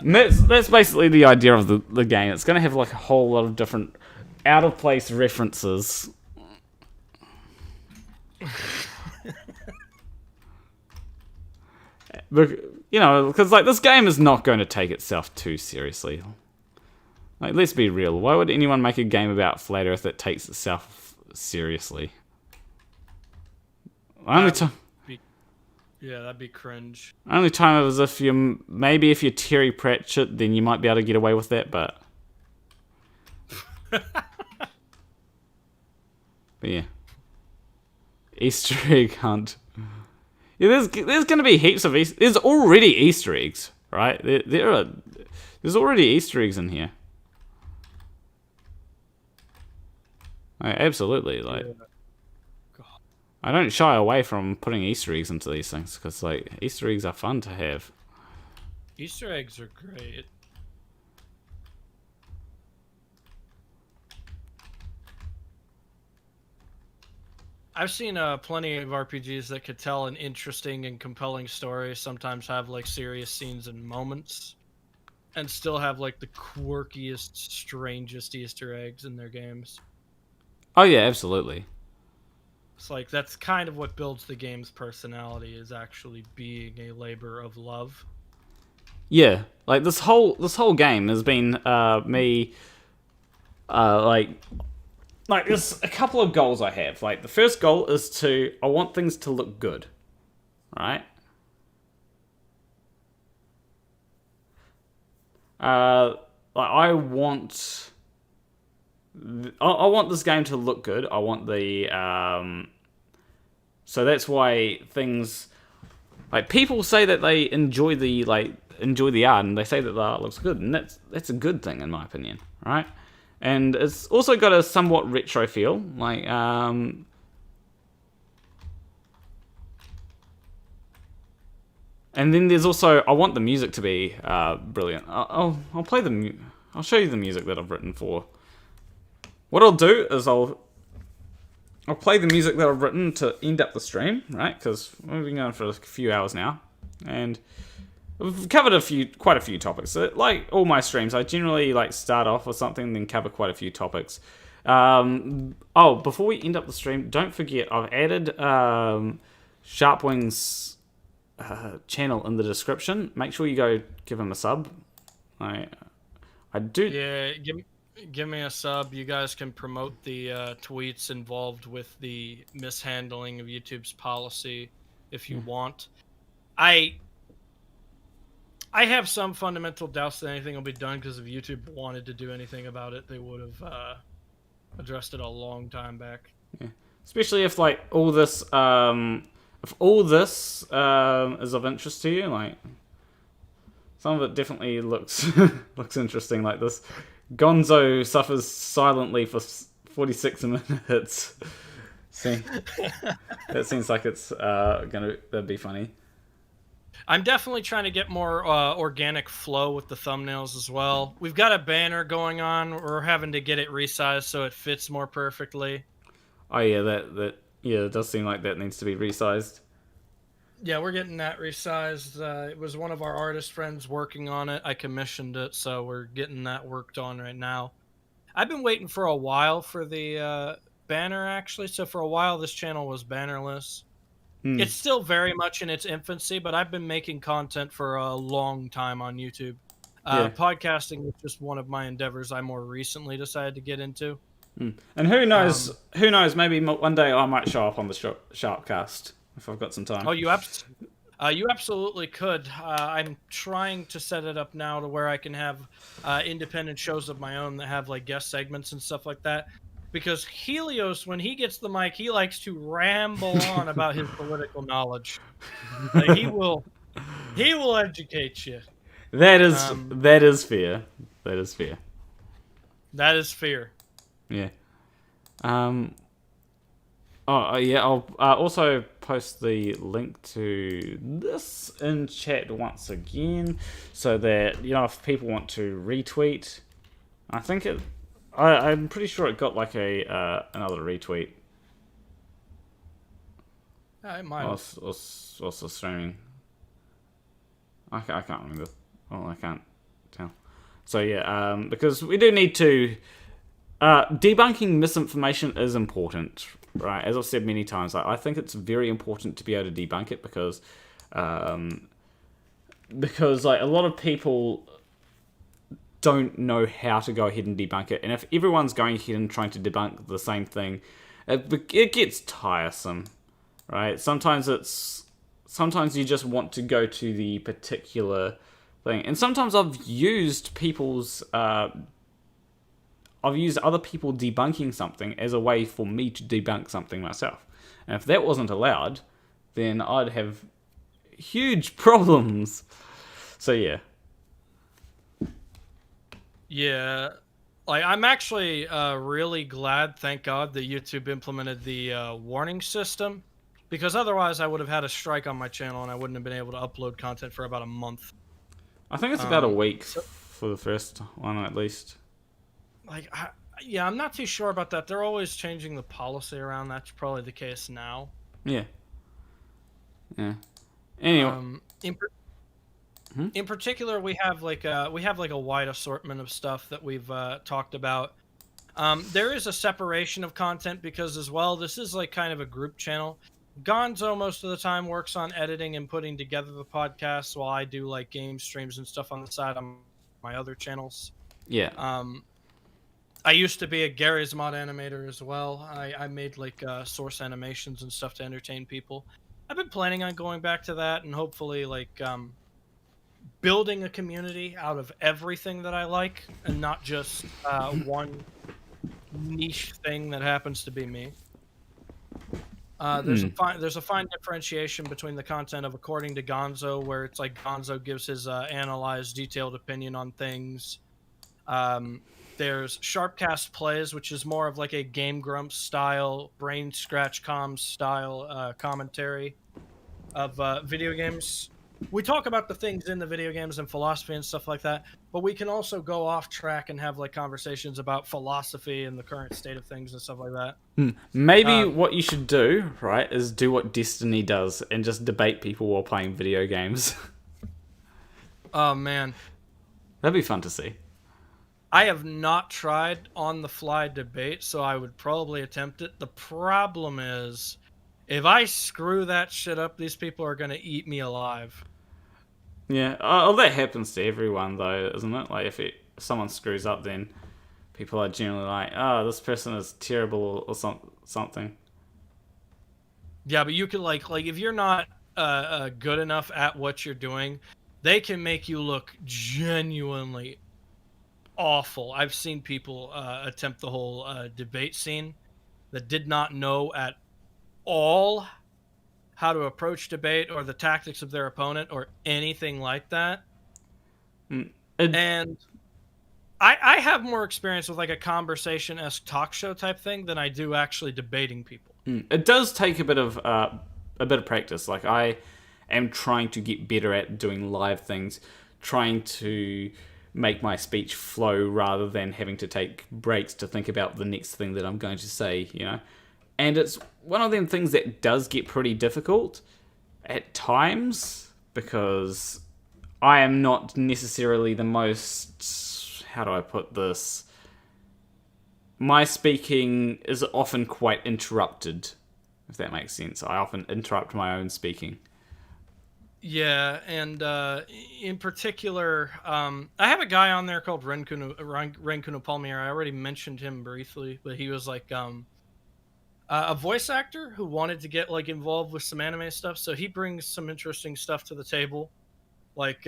[SPEAKER 1] that's basically the idea of the game. It's going to have like a whole lot of different out of place references. You know, because like this game is not going to take itself too seriously. Like, let's be real. Why would anyone make a game about Flat Earth that takes itself seriously?
[SPEAKER 2] Yeah, that'd be cringe.
[SPEAKER 1] Only time is if you're Terry Pratchett, then you might be able to get away with that. But yeah, Easter egg hunt. Yeah, there's going to be heaps of Easter. There's already Easter eggs, right? There's already Easter eggs in here. Like, absolutely, like.
[SPEAKER 2] Yeah.
[SPEAKER 1] I don't shy away from putting Easter eggs into these things because, like, Easter eggs are fun to have.
[SPEAKER 2] Easter eggs are great. I've seen plenty of RPGs that could tell an interesting and compelling story, sometimes have like serious scenes and moments, and still have like the quirkiest, strangest Easter eggs in their games.
[SPEAKER 1] Oh yeah, absolutely.
[SPEAKER 2] It's like that's kind of what builds the game's personality, is actually being a labor of love.
[SPEAKER 1] Yeah, like this whole game has been me like there's a couple of goals I have. Like the first goal is I want things to look good, right? Like I want this game to look good. I want so that's why things like people say that they enjoy the art and they say that the art looks good, and that's a good thing in my opinion, right? And it's also got a somewhat retro feel, like and then there's also I want the music to be brilliant. I'll play I'll show you the music that I've written for. What I'll do is I'll play the music that I've written to end up the stream, right? Because we've been going for a few hours now, and we've covered quite a few topics. So, like all my streams, I generally like start off with something and then cover quite a few topics. Before we end up the stream, don't forget I've added Sharpwing's channel in the description. Make sure you go give him a sub. I do.
[SPEAKER 2] Yeah, give me a sub. You guys can promote the tweets involved with the mishandling of YouTube's policy if you want. I have some fundamental doubts that anything will be done, because if YouTube wanted to do anything about it, they would have addressed it a long time back.
[SPEAKER 1] Yeah. Especially if like all this is of interest to you, like some of it definitely looks looks interesting. Like this Gonzo suffers silently for 46 minutes. See, that seems like it's that'd be funny.
[SPEAKER 2] I'm definitely trying to get more organic flow with the thumbnails as well. We've got a banner going on. We're having to get it resized so it fits more perfectly.
[SPEAKER 1] Oh yeah, it does seem like that needs to be resized.
[SPEAKER 2] Yeah, we're getting that resized. It was one of our artist friends working on it. I commissioned it, so we're getting that worked on right now. I've been waiting for a while for the banner, actually. So for a while, this channel was bannerless. It's still very much in its infancy, but I've been making content for a long time on YouTube. Podcasting was just one of my endeavors I more recently decided to get into.
[SPEAKER 1] And who knows? Maybe one day I might show up on the Sharpcast if I've got some time.
[SPEAKER 2] Oh, you absolutely could. I'm trying to set it up now to where I can have independent shows of my own that have like guest segments and stuff like that. Because Helios, when he gets the mic, he likes to ramble on about his political knowledge. Like, he will educate you.
[SPEAKER 1] That is fair. That is fair.
[SPEAKER 2] That is fair.
[SPEAKER 1] Yeah. I'll also post the link to this in chat once again, so that if people want to retweet, I think I'm pretty sure it got like another retweet.
[SPEAKER 2] It might.
[SPEAKER 1] Also streaming. I can't remember. Well, I can't tell. So yeah, because we do need to. Debunking misinformation is important, right? As I've said many times, I think it's very important to be able to debunk it because like a lot of people don't know how to go ahead and debunk it, and if everyone's going ahead and trying to debunk the same thing, it gets tiresome, right? Sometimes you just want to go to the particular thing, and sometimes I've used other people debunking something as a way for me to debunk something myself. And if that wasn't allowed, then I'd have huge problems. So yeah.
[SPEAKER 2] Yeah. Like, I'm actually really glad, thank God, that YouTube implemented the warning system. Because otherwise I would have had a strike on my channel and I wouldn't have been able to upload content for about a month.
[SPEAKER 1] I think it's about a week for the first one at least.
[SPEAKER 2] Like, Yeah, I'm not too sure about that. They're always changing the policy around. That's probably the case now.
[SPEAKER 1] Yeah. Yeah. Anyway.
[SPEAKER 2] In particular, we have like a wide assortment of stuff that we've talked about. There is a separation of content because as well, this is like kind of a group channel. Gonzo most of the time works on editing and putting together the podcast, while I do like game streams and stuff on the side on my other channels.
[SPEAKER 1] Yeah.
[SPEAKER 2] I used to be a Gary's Mod animator as well. I made like source animations and stuff to entertain people. I've been planning on going back to that and hopefully like building a community out of everything that I like and not just one niche thing that happens to be me. There's a fine differentiation between the content of According to Gonzo, where it's like Gonzo gives his analyzed, detailed opinion on things. There's Sharpcast Plays, which is more of like a Game Grumps style, brain scratch comms style commentary of video games. We talk about the things in the video games and philosophy and stuff like that, but we can also go off track and have like conversations about philosophy and the current state of things and stuff like that.
[SPEAKER 1] Maybe what you should do, right, is do what Destiny does and just debate people while playing video games.
[SPEAKER 2] Oh, man.
[SPEAKER 1] That'd be fun to see.
[SPEAKER 2] I have not tried on-the-fly debate, so I would probably attempt it. The problem is, if I screw that shit up, these people are going to eat me alive.
[SPEAKER 1] Yeah, oh, that happens to everyone, though, isn't it? Like, if someone screws up, then people are generally like, oh, this person is terrible or something.
[SPEAKER 2] Yeah, but you could, like if you're not good enough at what you're doing, they can make you look genuinely awful. I've seen people attempt the whole debate scene that did not know at all how to approach debate or the tactics of their opponent or anything like that. And I have more experience with like a conversation-esque talk show type thing than I do actually debating people.
[SPEAKER 1] It does take a bit of practice. Like, I am trying to get better at doing live things, trying to make my speech flow rather than having to take breaks to think about the next thing that I'm going to say, you know? And it's one of them things that does get pretty difficult at times because I am not necessarily the most... How do I put this? My speaking is often quite interrupted, if that makes sense. I often interrupt my own speaking.
[SPEAKER 2] Yeah, and in particular, I have a guy on there called Renkuno Palmier. I already mentioned him briefly, but he was like a voice actor who wanted to get like involved with some anime stuff, so he brings some interesting stuff to the table. Like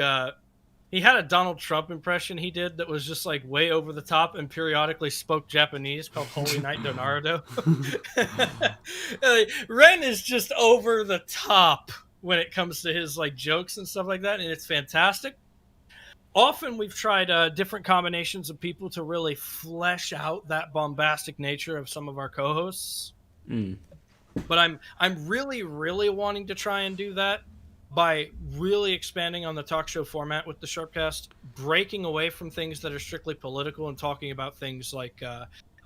[SPEAKER 2] he had a Donald Trump impression he did that was just like way over the top and periodically spoke Japanese called Holy Night Donardo. Ren is just over the top when it comes to his like jokes and stuff like that, and it's fantastic. Often we've tried different combinations of people to really flesh out that bombastic nature of some of our co-hosts. But I'm really wanting to try and do that by really expanding on the talk show format with the Sharpcast, breaking away from things that are strictly political and talking about things like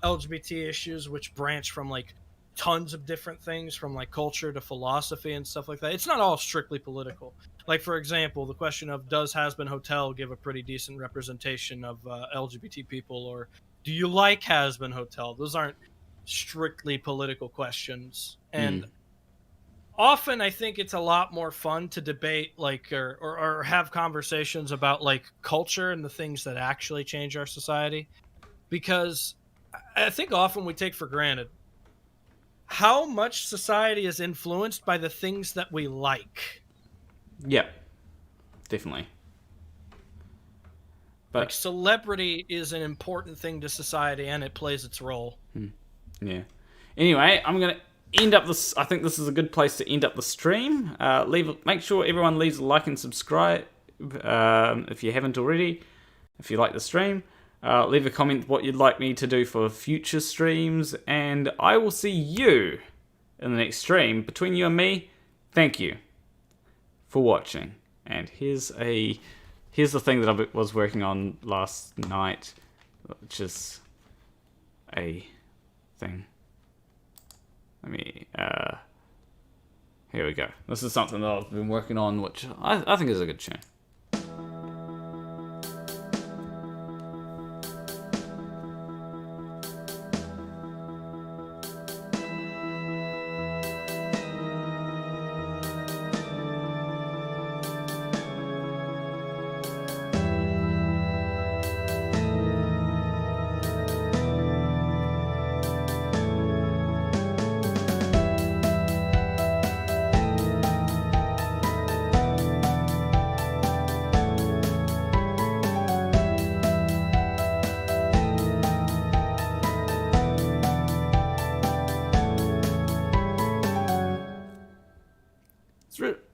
[SPEAKER 2] LGBT issues, which branch from like tons of different things, from like culture to philosophy and stuff like that. It's not all strictly political. Like, for example, the question of does Has-Been Hotel give a pretty decent representation of LGBT people, or do you like Has-Been Hotel? Those aren't strictly political questions. And often I think it's a lot more fun to debate like or have conversations about like culture and the things that actually change our society, because I think often we take for granted how much society is influenced by the things that we like.
[SPEAKER 1] Yeah, definitely. But
[SPEAKER 2] like celebrity is an important thing to society and it plays its role.
[SPEAKER 1] Yeah. Anyway, I'm going to end up this. I think this is a good place to end up the stream. Make sure everyone leaves a like and subscribe if you haven't already. If you like the stream, leave a comment what you'd like me to do for future streams, and I will see you in the next stream. Between you and me, thank you for watching. And here's the thing that I was working on last night, which is a thing. Let me, here we go. This is something that I've been working on, which I think is a good tune.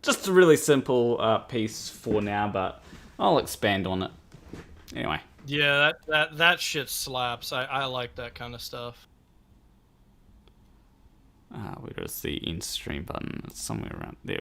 [SPEAKER 1] Just a really simple piece for now, but I'll expand on it. Anyway.
[SPEAKER 2] Yeah, that shit slaps. I like that kind of stuff.
[SPEAKER 1] Where is the end stream button? It's somewhere around there.